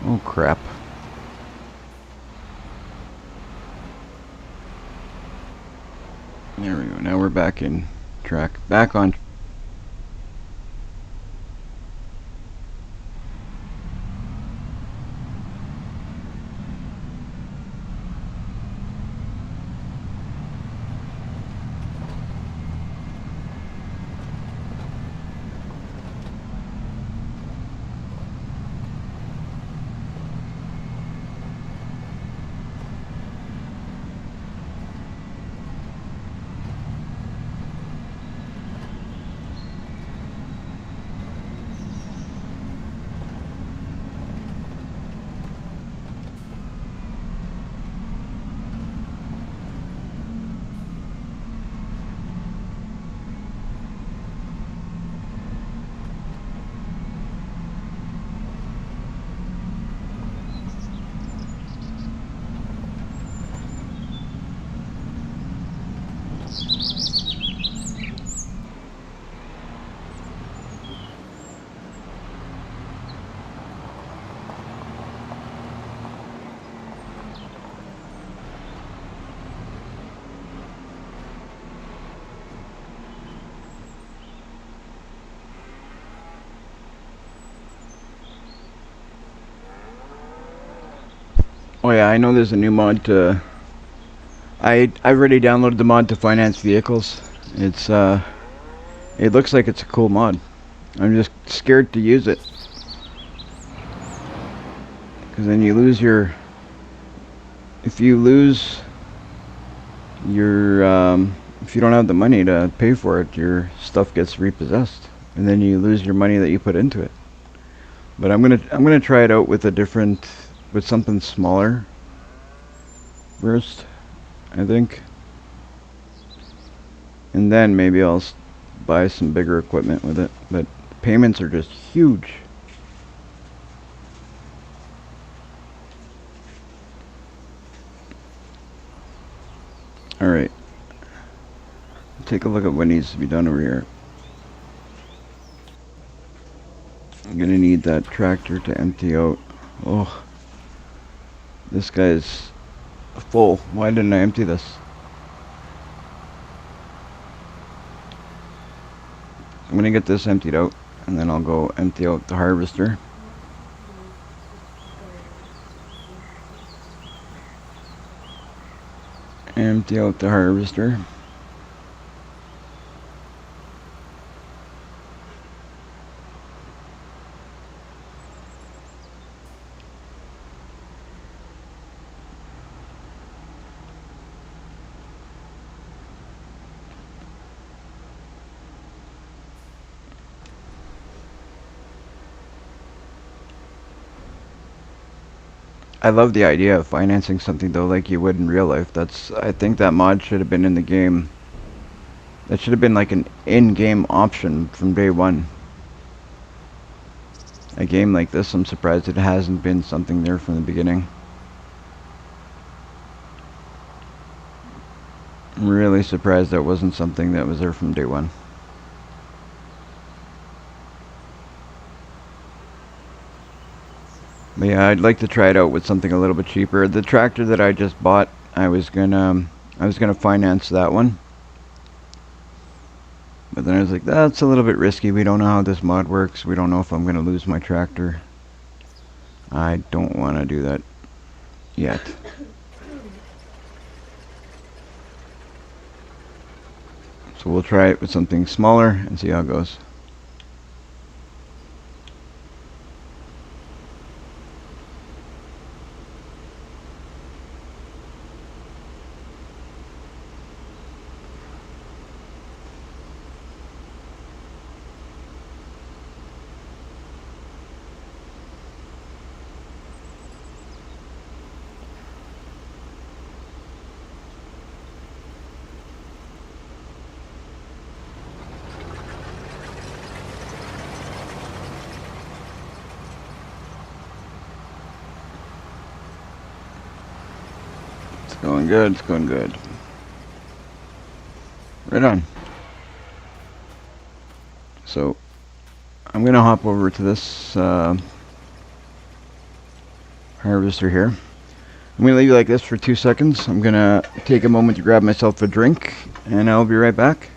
Speaker 1: Oh crap. There we go. Now we're back in track. Back on. Oh yeah, I know there's a new mod to... I've already downloaded the mod to finance vehicles. It's it looks like it's a cool mod. I'm just scared to use it, because then you lose your... If you lose your... if you don't have the money to pay for it, your stuff gets repossessed, and then you lose your money that you put into it. But I'm gonna try it out with a different with something smaller first, I think. And then maybe I'll buy some bigger equipment with it. But payments are just huge. Alright. Take a look at what needs to be done over here. I'm gonna need that tractor to empty out. Oh, this guy's full. Why didn't I empty this? I'm gonna get this emptied out, and then I'll go empty out the harvester. Empty out the harvester. I love the idea of financing something though like you would in real life. I think that mod should have been in the game. That should have been like an in-game option from day one. A game like this, I'm surprised it hasn't been something there from the beginning. I'm really surprised that wasn't something that was there from day one. But yeah, I'd like to try it out with something a little bit cheaper. The tractor that I just bought, I was gonna finance that one. But then I was like, that's a little bit risky. We don't know how this mod works. We don't know if I'm gonna lose my tractor. I don't want to do that yet. So we'll try it with something smaller and see how it goes. Going good, it's going good. Right on. So, I'm going to hop over to this harvester here. I'm going to leave you like this for 2 seconds. I'm going to take a moment to grab myself a drink, and I'll be right back.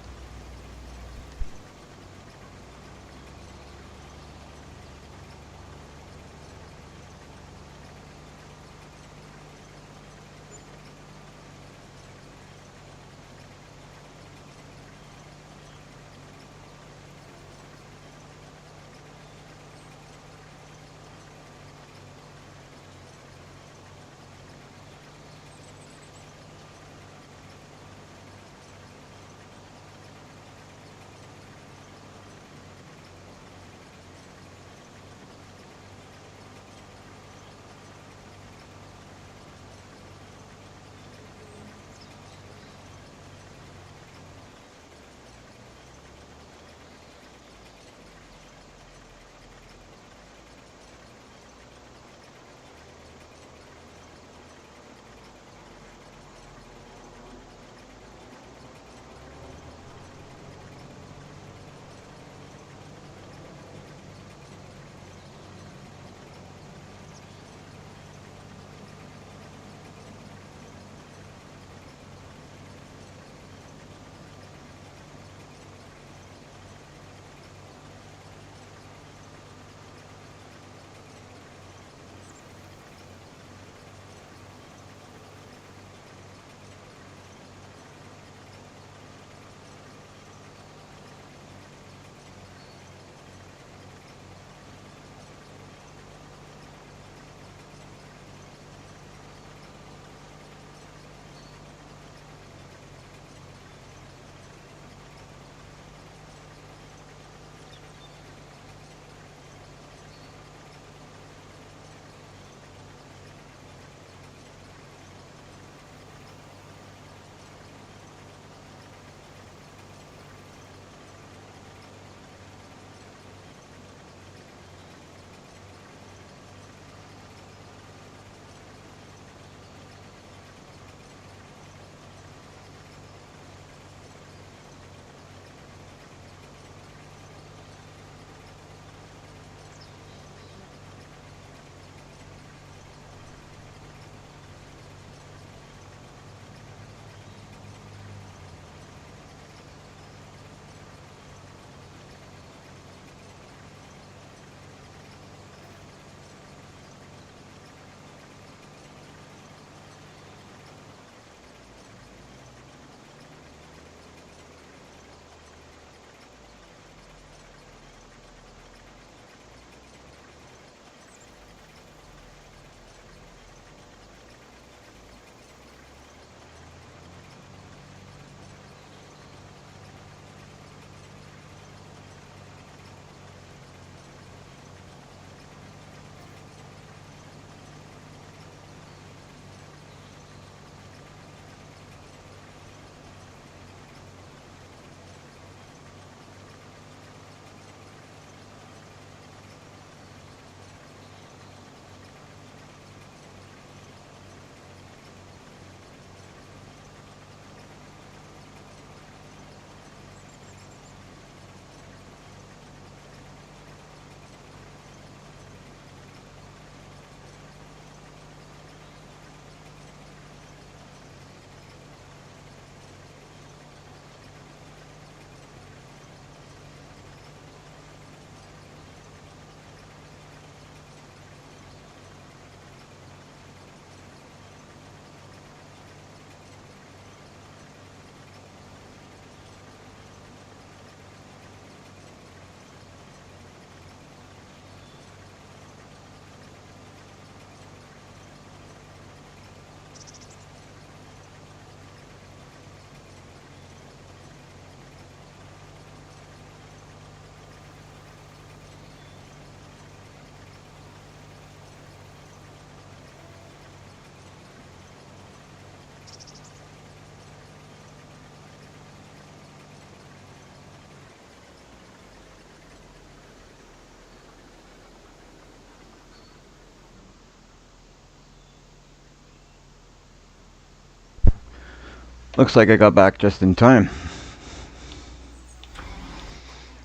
Speaker 1: Looks like I got back just in time.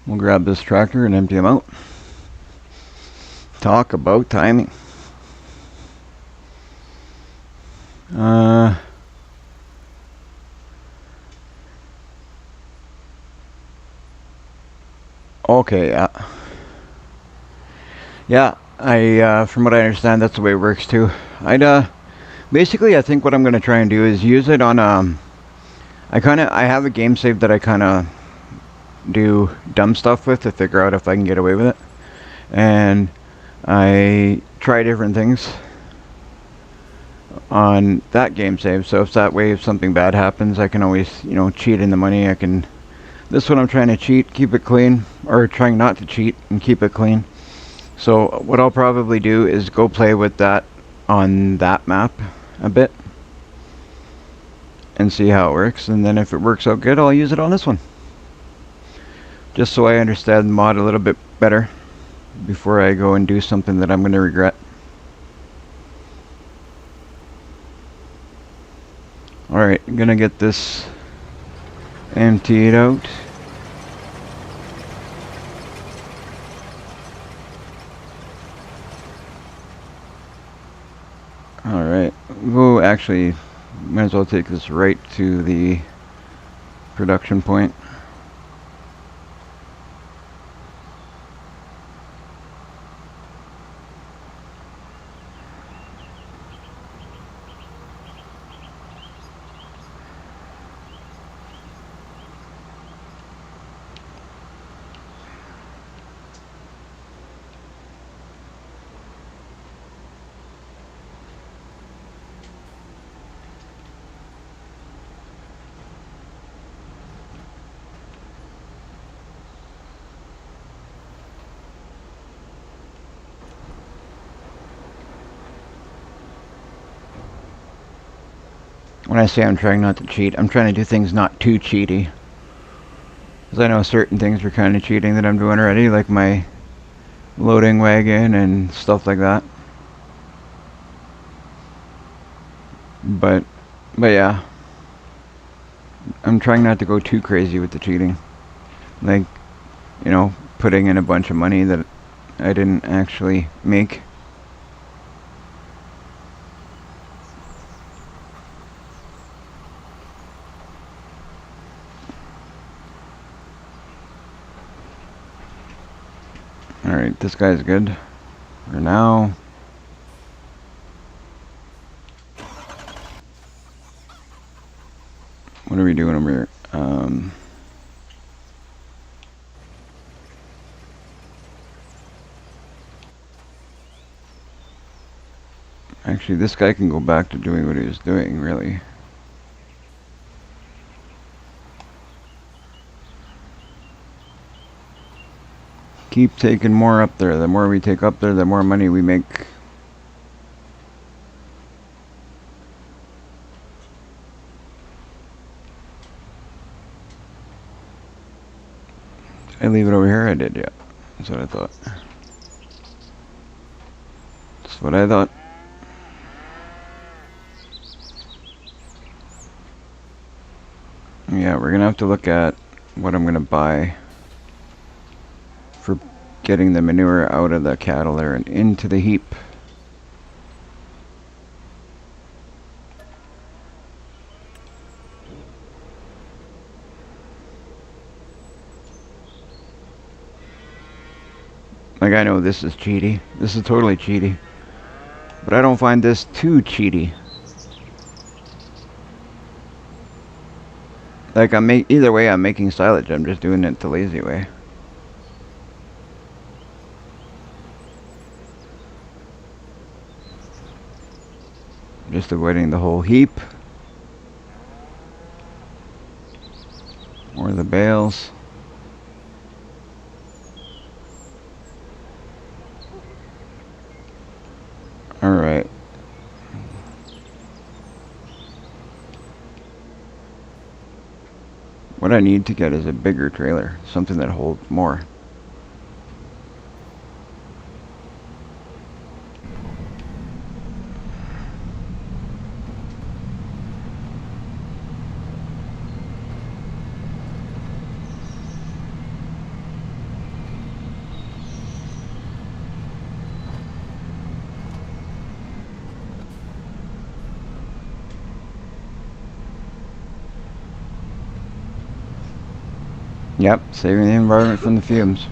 Speaker 1: We'll grab this tractor and empty him out. Talk about timing. Okay, yeah. Yeah, from what I understand, that's the way it works too. Basically, I think what I'm gonna try and do is use it on, I have a game save that I kinda do dumb stuff with to figure out if I can get away with it. And I try different things on that game save, so if that way, if something bad happens, I can always, cheat in the money. This one I'm trying to cheat, keep it clean, or trying not to cheat and keep it clean. So what I'll probably do is go play with that on that map a bit and see how it works, and then if it works out good, I'll use it on this one. Just so I understand the mod a little bit better before I go and do something that I'm going to regret. Alright, I'm going to get this emptied out. Alright, we'll actually, might as well take this right to the production point. When I say I'm trying not to cheat, I'm trying to do things not too cheaty. Because I know certain things are kind of cheating that I'm doing already, like my loading wagon and stuff like that. But yeah. I'm trying not to go too crazy with the cheating. Like, putting in a bunch of money that I didn't actually make. Alright, this guy's good for now. What are we doing over here? Actually, this guy can go back to doing what he was doing, really. Keep taking more up there. The more we take up there, the more money we make. Did I leave it over here? I did, yeah. That's what I thought. That's what I thought. Yeah, we're gonna have to look at what I'm gonna buy for getting the manure out of the cattle there and into the heap. Like, I know this is cheaty. This is totally cheaty. But I don't find this too cheaty. Like, either way, I'm making silage. I'm just doing it the lazy way. Just avoiding the whole heap. Or the bales. Alright. What I need to get is a bigger trailer. Something that holds more. Yep, saving the environment from the fumes.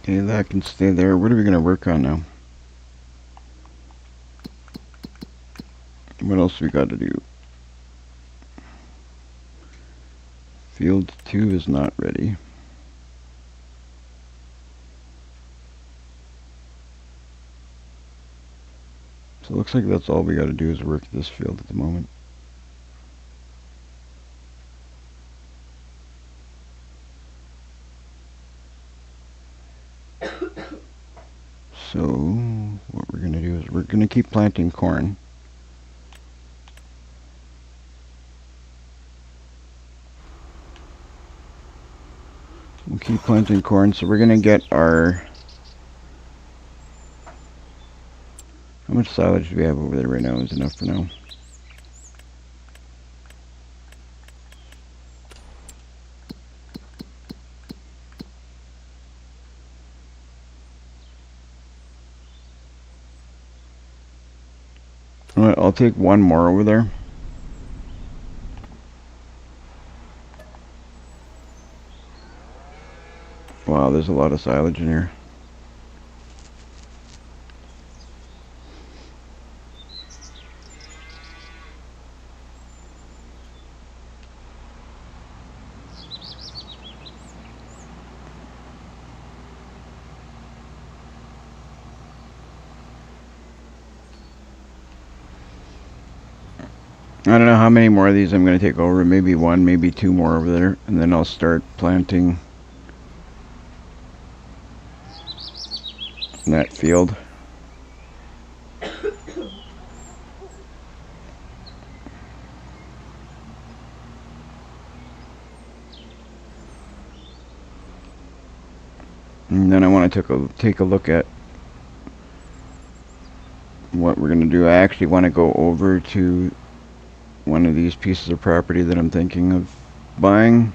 Speaker 1: Okay, that can stay there. What are we going to work on now? What else we got to do? Field 2 is not ready. So it looks like that's all we got to do is work this field at the moment. So what we're going to do is we're going to keep planting corn. We'll keep planting corn. So we're going to get our... How much silage do we have over there right now? Is enough for now. Alright, I'll take one more over there. Wow, there's a lot of silage in here. I don't know how many more of these I'm going to take over. Maybe one, maybe two more over there. And then I'll start planting that field. And then I want to take a look at what we're going to do. I actually want to go over to one of these pieces of property that I'm thinking of buying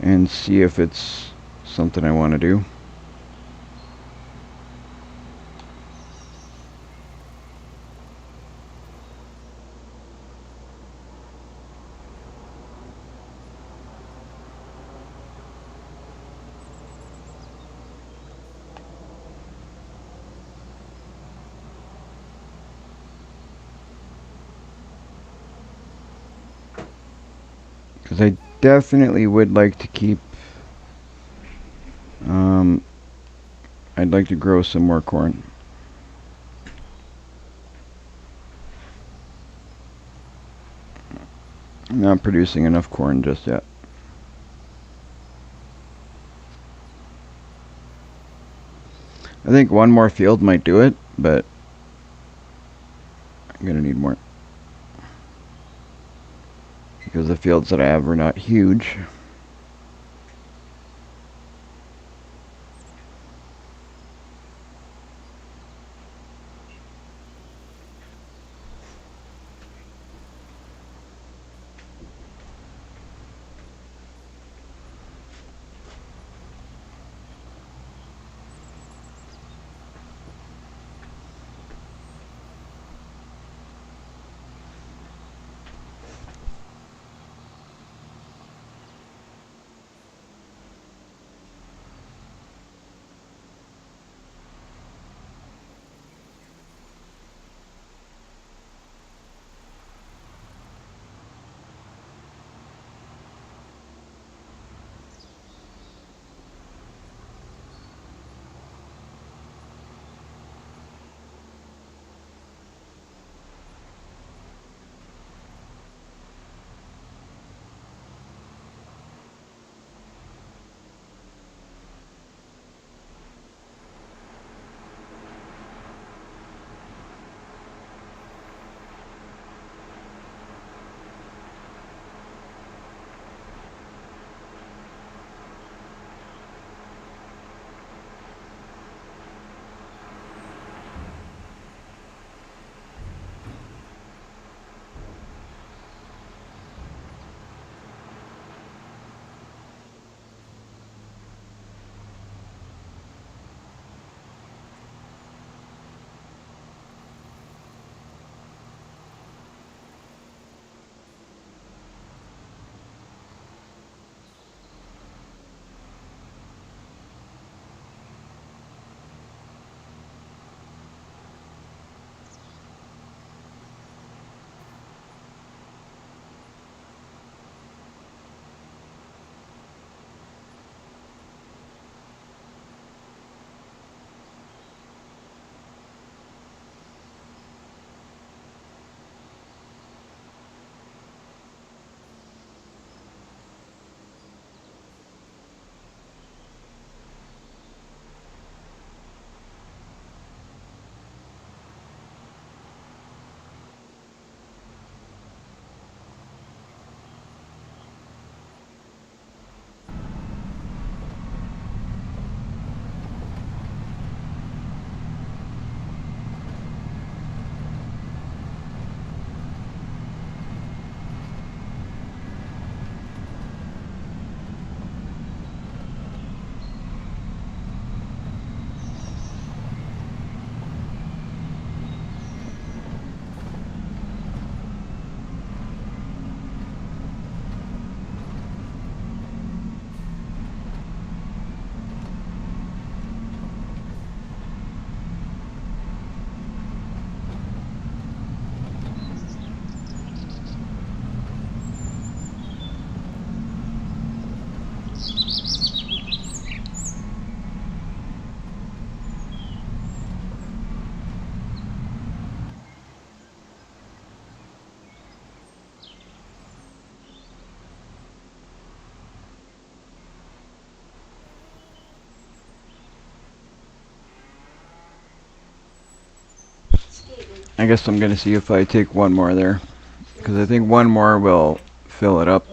Speaker 1: and see if it's something I want to do. Because I definitely would like to keep, I'd like to grow some more corn. I'm not producing enough corn just yet. I think one more field might do it, but I'm going to need more. Because the fields that I have are not huge. I guess I'm going to see if I take one more there. Because I think one more will fill it up.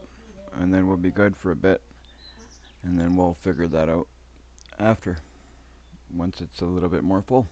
Speaker 1: And then we'll be good for a bit. And then we'll figure that out after. Once it's a little bit more full.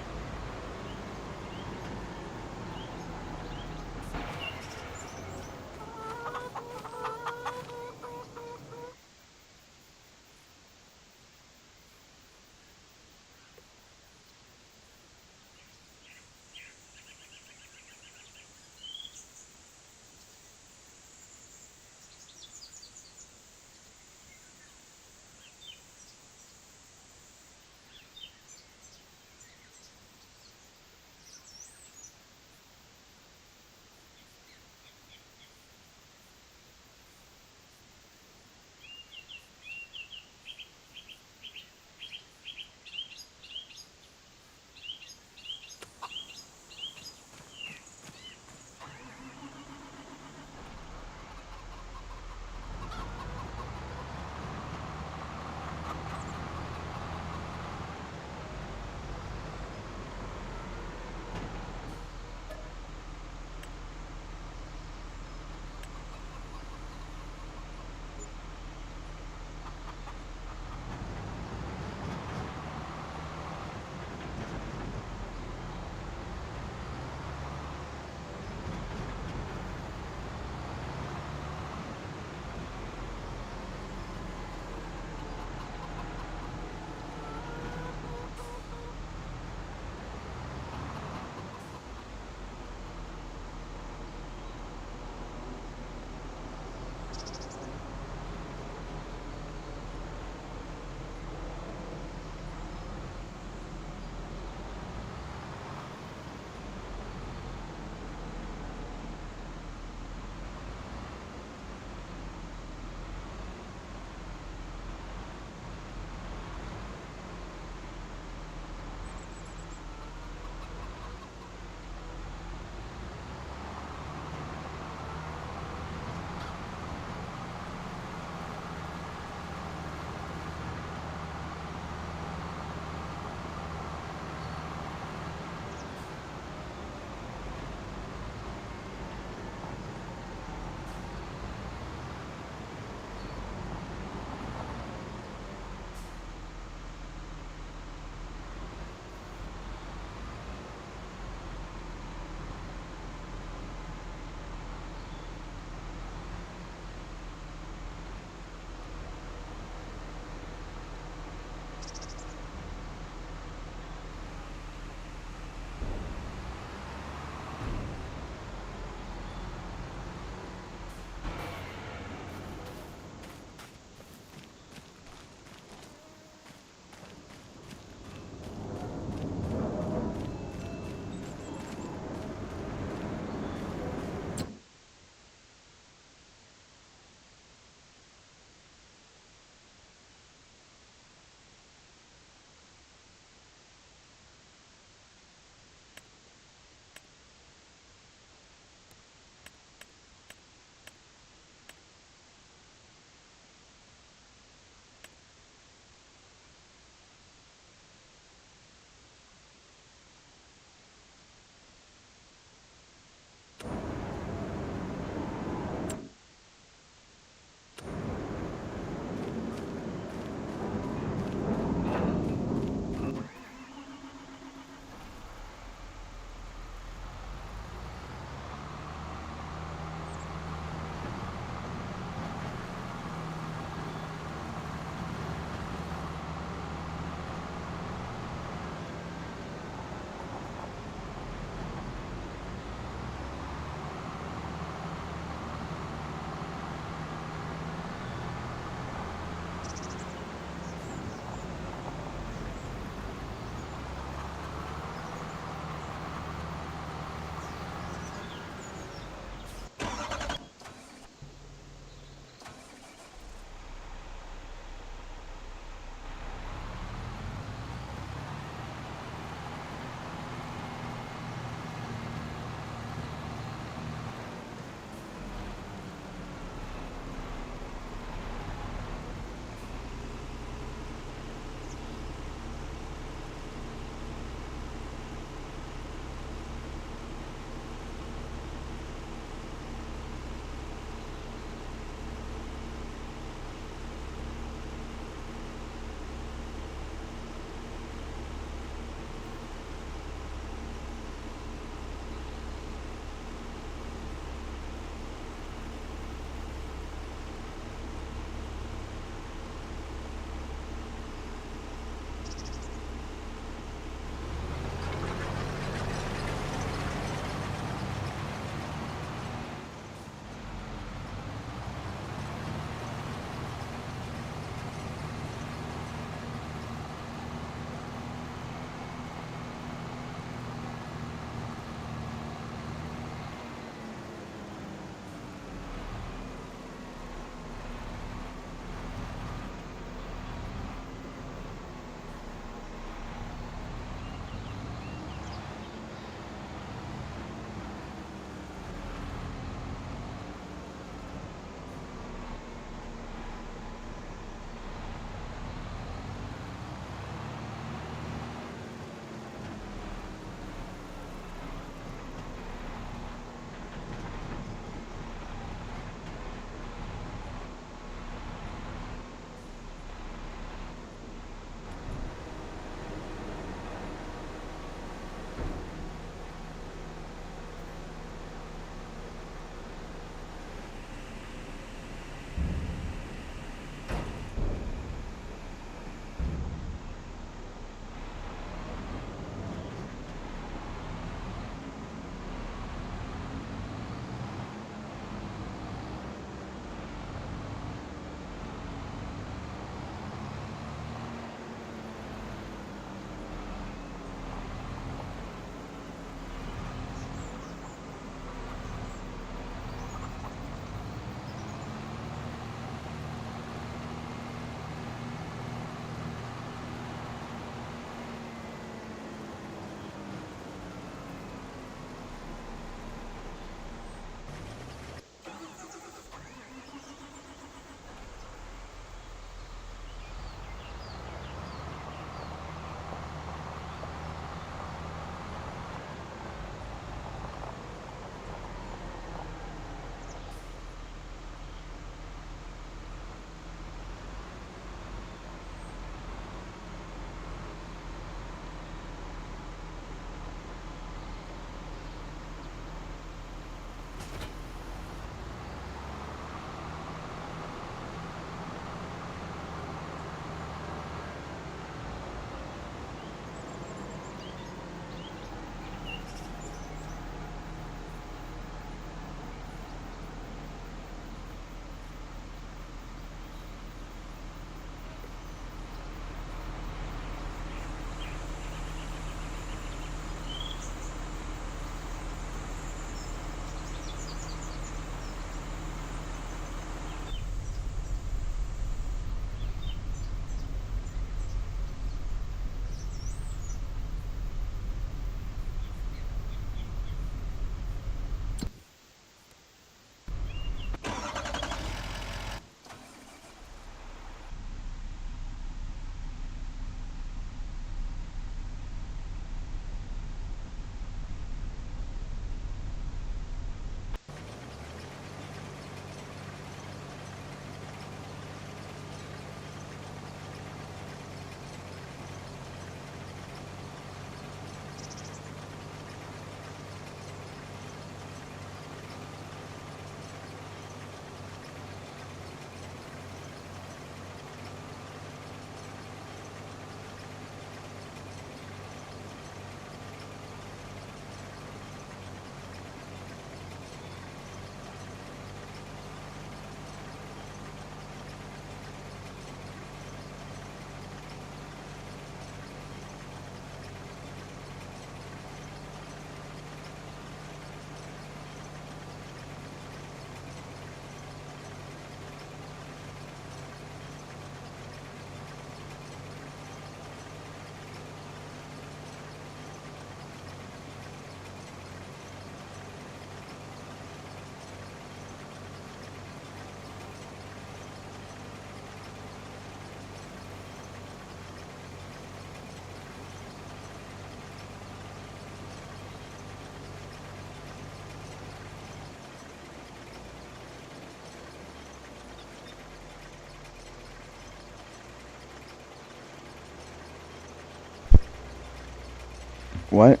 Speaker 1: What?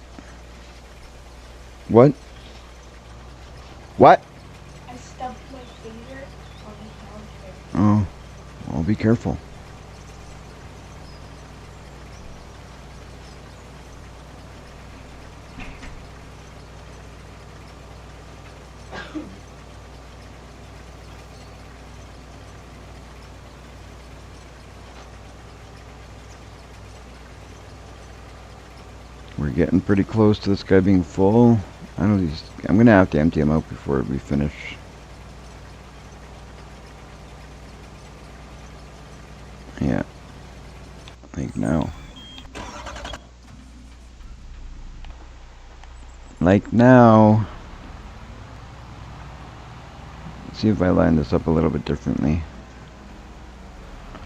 Speaker 1: What? What?
Speaker 2: I stubbed my finger on the counter.
Speaker 1: Oh, well, be careful. We're getting pretty close to this guy being full. I don't know. I'm gonna have to empty him out before we finish. Yeah. Like now. Like now. Let's see if I line this up a little bit differently.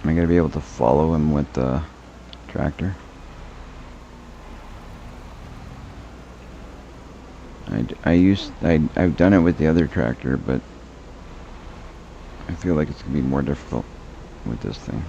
Speaker 1: Am I gonna be able to follow him with the tractor? I've done it with the other tractor, but I feel like it's gonna be more difficult with this thing.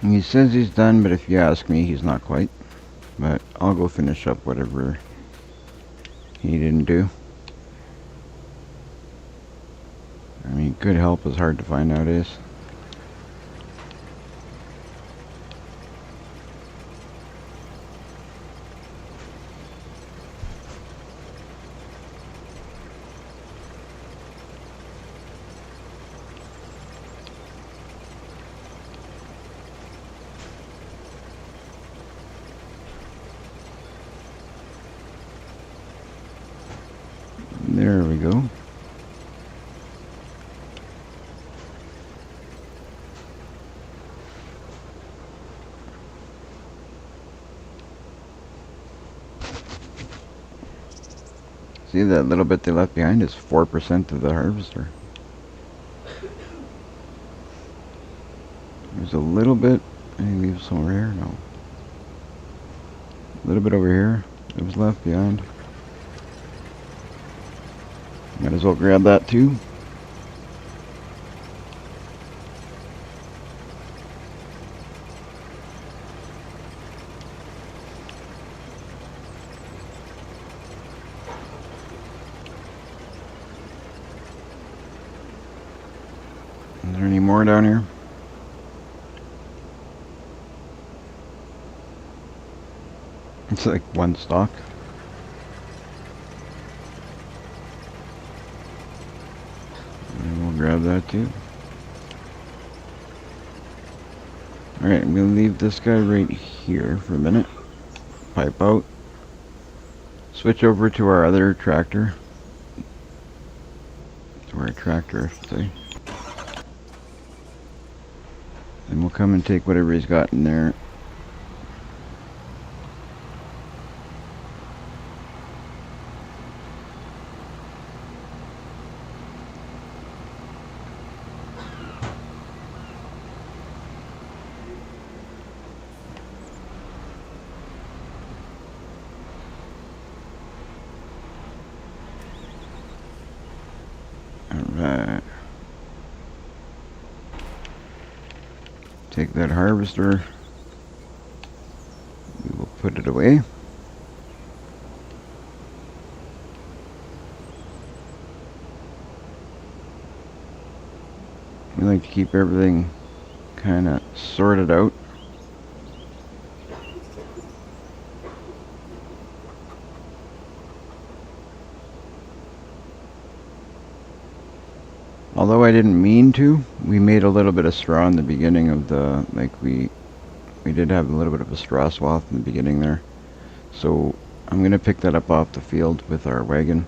Speaker 1: He says he's done, but if you ask me, he's not quite. But I'll go finish up whatever he didn't do. I mean, good help is hard to find nowadays. There we go. See, that little bit they left behind is 4% of the harvester. There's a little bit. Any leave some over here? No. A little bit over here that was left behind. Might as well grab that too. Is there any more down here? It's like one stalk. And we'll grab that too. Alright, I'm gonna leave this guy right here for a minute. Pipe out. switch over to our other tractor. To our tractor, I should say. And we'll come and take whatever he's got in there. Alright. Take that harvester. We will put it away. We like to keep everything kind of sorted out. Although I didn't mean to, we made a little bit of straw in the beginning of the, like we did have a little bit of a straw swath in the beginning there. So I'm going to pick that up off the field with our wagon.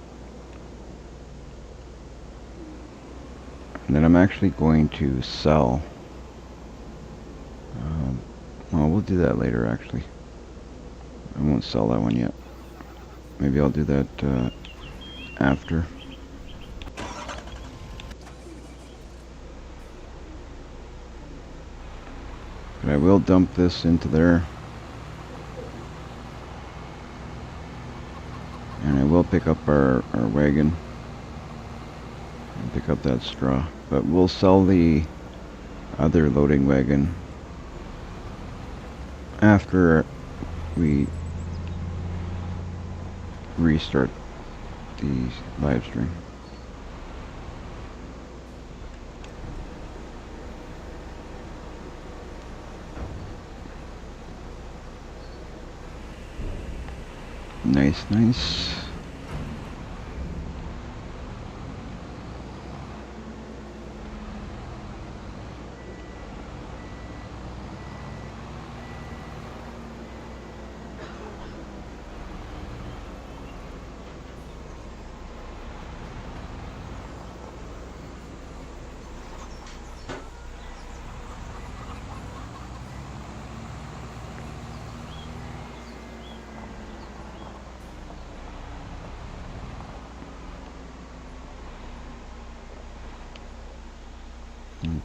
Speaker 1: And then I'm actually going to sell. Well, we'll do that later actually. I won't sell that one yet. Maybe I'll do that after. But I will dump this into there. And I will pick up our wagon. And pick up that straw. But we'll sell the other loading wagon after we restart the live stream. Nice, nice.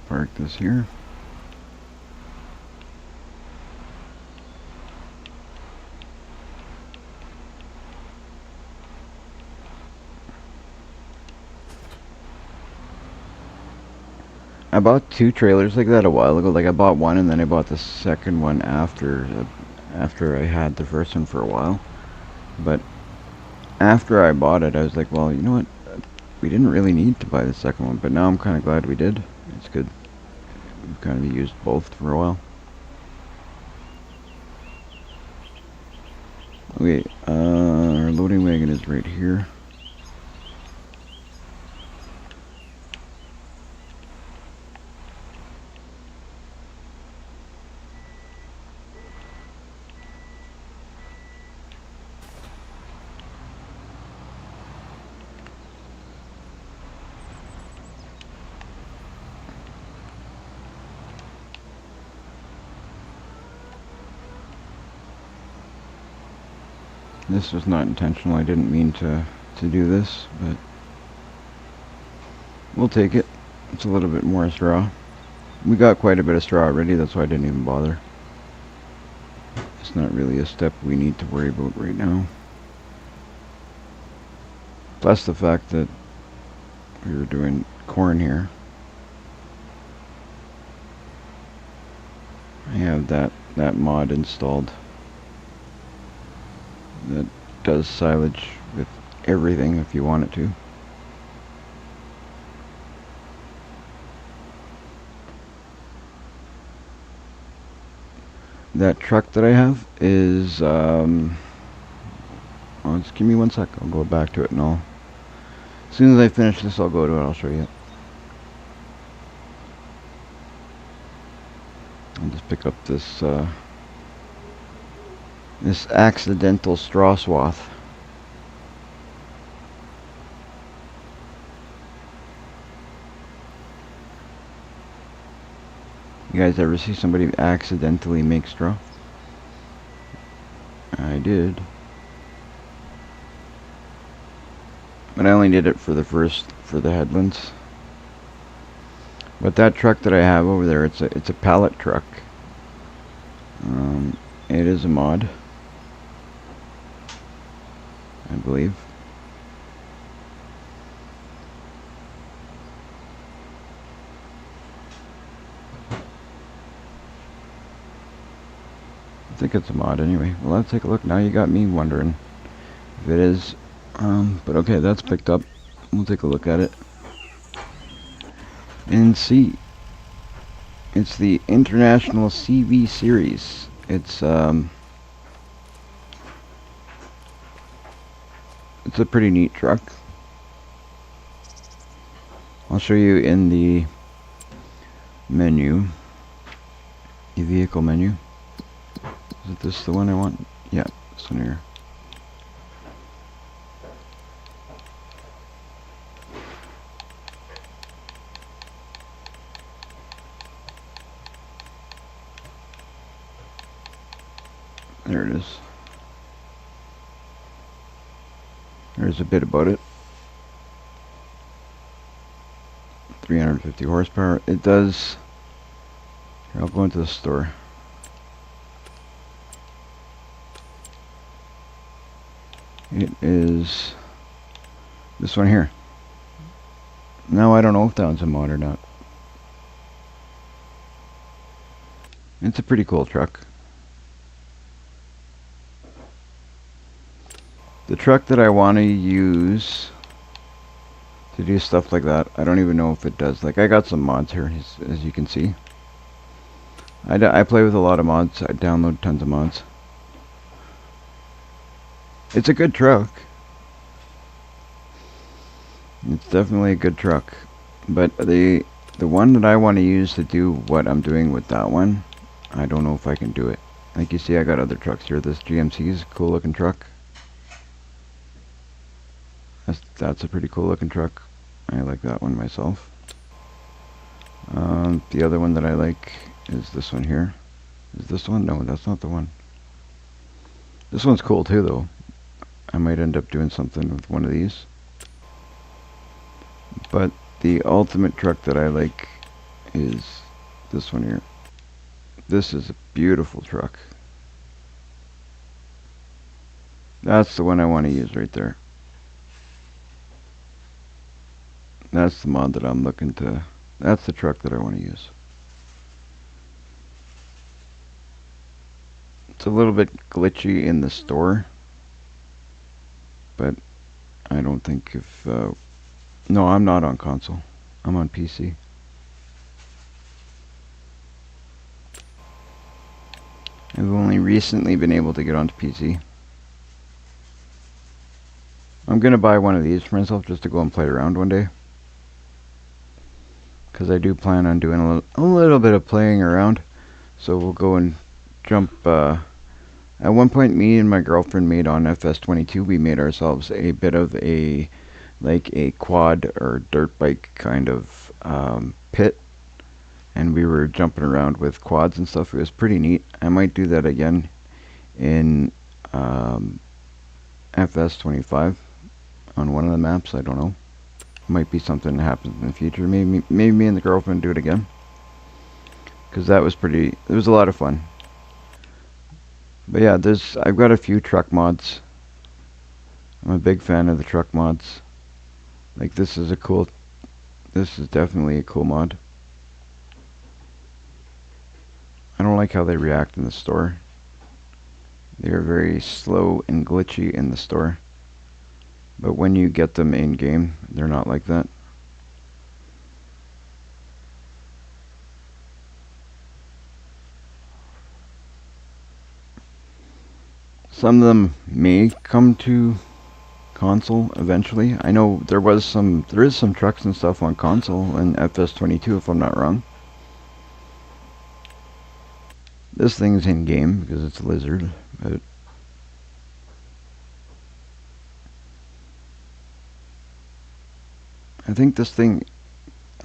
Speaker 1: Park this here. I bought 2 trailers like that a while ago. Like I bought one and then I bought the second one after I had the first one for a while. But after I bought it, I was like, well, you know what? We didn't really need to buy the second one, but now I'm kind of glad we did. It's good. We've kind of used both for a while. Okay, our loading wagon is right here. This was not intentional. I didn't mean to do this, but we'll take it. It's a little bit more straw. We got quite a bit of straw already, that's why I didn't even bother. It's not really a step we need to worry about right now. Plus the fact that we were doing corn here. I have that mod installed that does silage with everything if you want it to. That truck that I have is oh, just give me 1 sec. I'll go back to it and as soon as I finish this, I'll go to it. I'll show you. I'll just pick up this this accidental straw swath. You guys ever see somebody accidentally make straw? I did. But I only did it for the headlands. But that truck that I have over there, it's a pallet truck. It is a mod, I believe. I think it's a mod anyway. Well, let's take a look. Now you got me wondering if it is. But okay, that's picked up. We'll take a look at it and see. It's the International CV Series. It's a pretty neat truck. I'll show you in the menu, the vehicle menu. Is it this the one I want? Yeah, this one here. There it is. There's a bit about it. 350 horsepower. It does. Here, I'll go into the store. It is this one here. Now I don't know if that one's a mod or not. It's a pretty cool truck. The truck that I want to use to do stuff like that, I don't even know if it does. Like, I got some mods here, as you can see. I play with a lot of mods. I download tons of mods. It's a good truck. It's definitely a good truck. But the one that I want to use to do what I'm doing with that one, I don't know if I can do it. Like you see, I got other trucks here. This GMC is a cool looking truck. That's a pretty cool looking truck. I like that one myself. The other one that I like is this one here. Is this one? No, that's not the one. This one's cool too, though. I might end up doing something with one of these. But the ultimate truck that I like is this one here. This is a beautiful truck. That's the one I want to use right there. That's the mod that I'm looking to. That's the truck that I want to use. It's a little bit glitchy in the store, but I don't think if no, I'm not on console. I'm on PC. I've only recently been able to get onto PC. I'm gonna buy one of these for myself just to go and play around one day, because I do plan on doing a little bit of playing around. So we'll go and jump. At one point, me and my girlfriend made on FS22. We made ourselves a bit of a quad or dirt bike kind of pit, and we were jumping around with quads and stuff. It was pretty neat. I might do that again in FS25 on one of the maps. I don't know. Might be something that happens in the future. Maybe me and the girlfriend do it again, because that was pretty. It was a lot of fun. But yeah, I've got a few truck mods. I'm a big fan of the truck mods. Like, this is definitely a cool mod. I don't like how they react in the store. They are very slow and glitchy in the store. But when you get them in game, they're not like that. Some of them may come to console eventually. I know there is some trucks and stuff on console in FS22, if I'm not wrong. This thing's in game because it's a lizard, but I think this thing,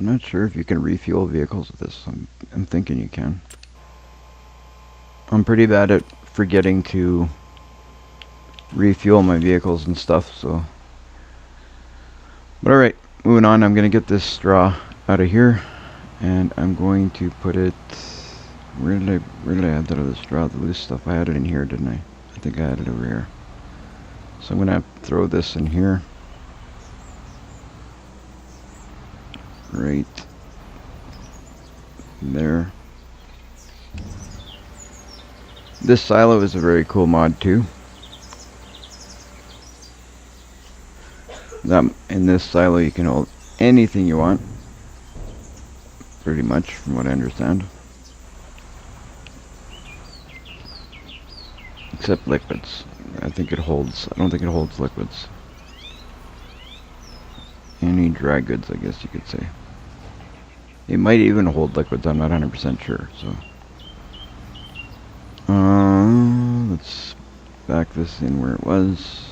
Speaker 1: I'm not sure if you can refuel vehicles with this. I'm thinking you can. I'm pretty bad at forgetting to refuel my vehicles and stuff, so. But alright, moving on. I'm going to get this straw out of here, and I'm going to put it... Where did I add that other straw? The loose stuff. I had it in here, didn't I? I think I had it over here. So I'm going to throw this in here. Right there. This silo is a very cool mod too. In this silo you can hold anything you want, pretty much, from what I understand, except liquids. I don't think it holds liquids. Any dry goods, I guess you could say. It might even hold liquids, I'm not 100% sure, so. Let's back this in where it was.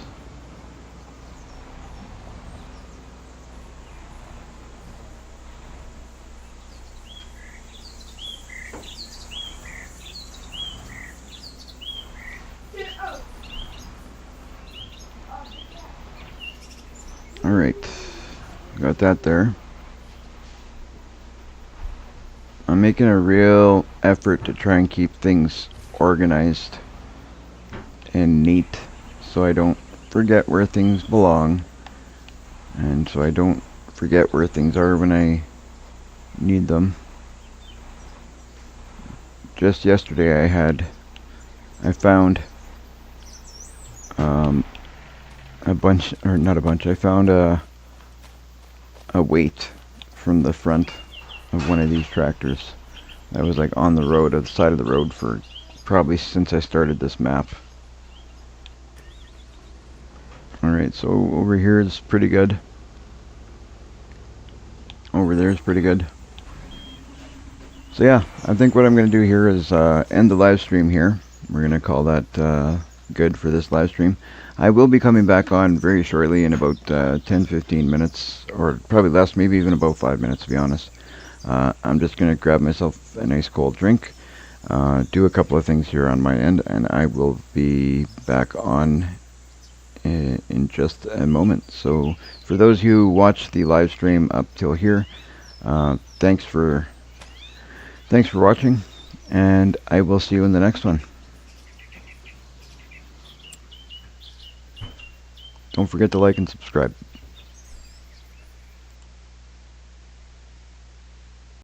Speaker 1: Alright, got that there. I'm making a real effort to try and keep things organized and neat so I don't forget where things belong, and so I don't forget where things are when I need them. Just yesterday I found I found a weight from the front of one of these tractors that was like on the road, at the side of the road, for probably since I started this map. Alright, so over here is pretty good. Over there is pretty good. So yeah, I think what I'm going to do here is end the live stream here. We're going to call that good for this live stream. I will be coming back on very shortly in about 10-15 minutes, or probably less, maybe even about 5 minutes, to be honest. I'm just going to grab myself a nice cold drink, do a couple of things here on my end, and I will be back on in just a moment. So for those who watch the live stream up till here, thanks for watching, and I will see you in the next one. Don't forget to like and subscribe.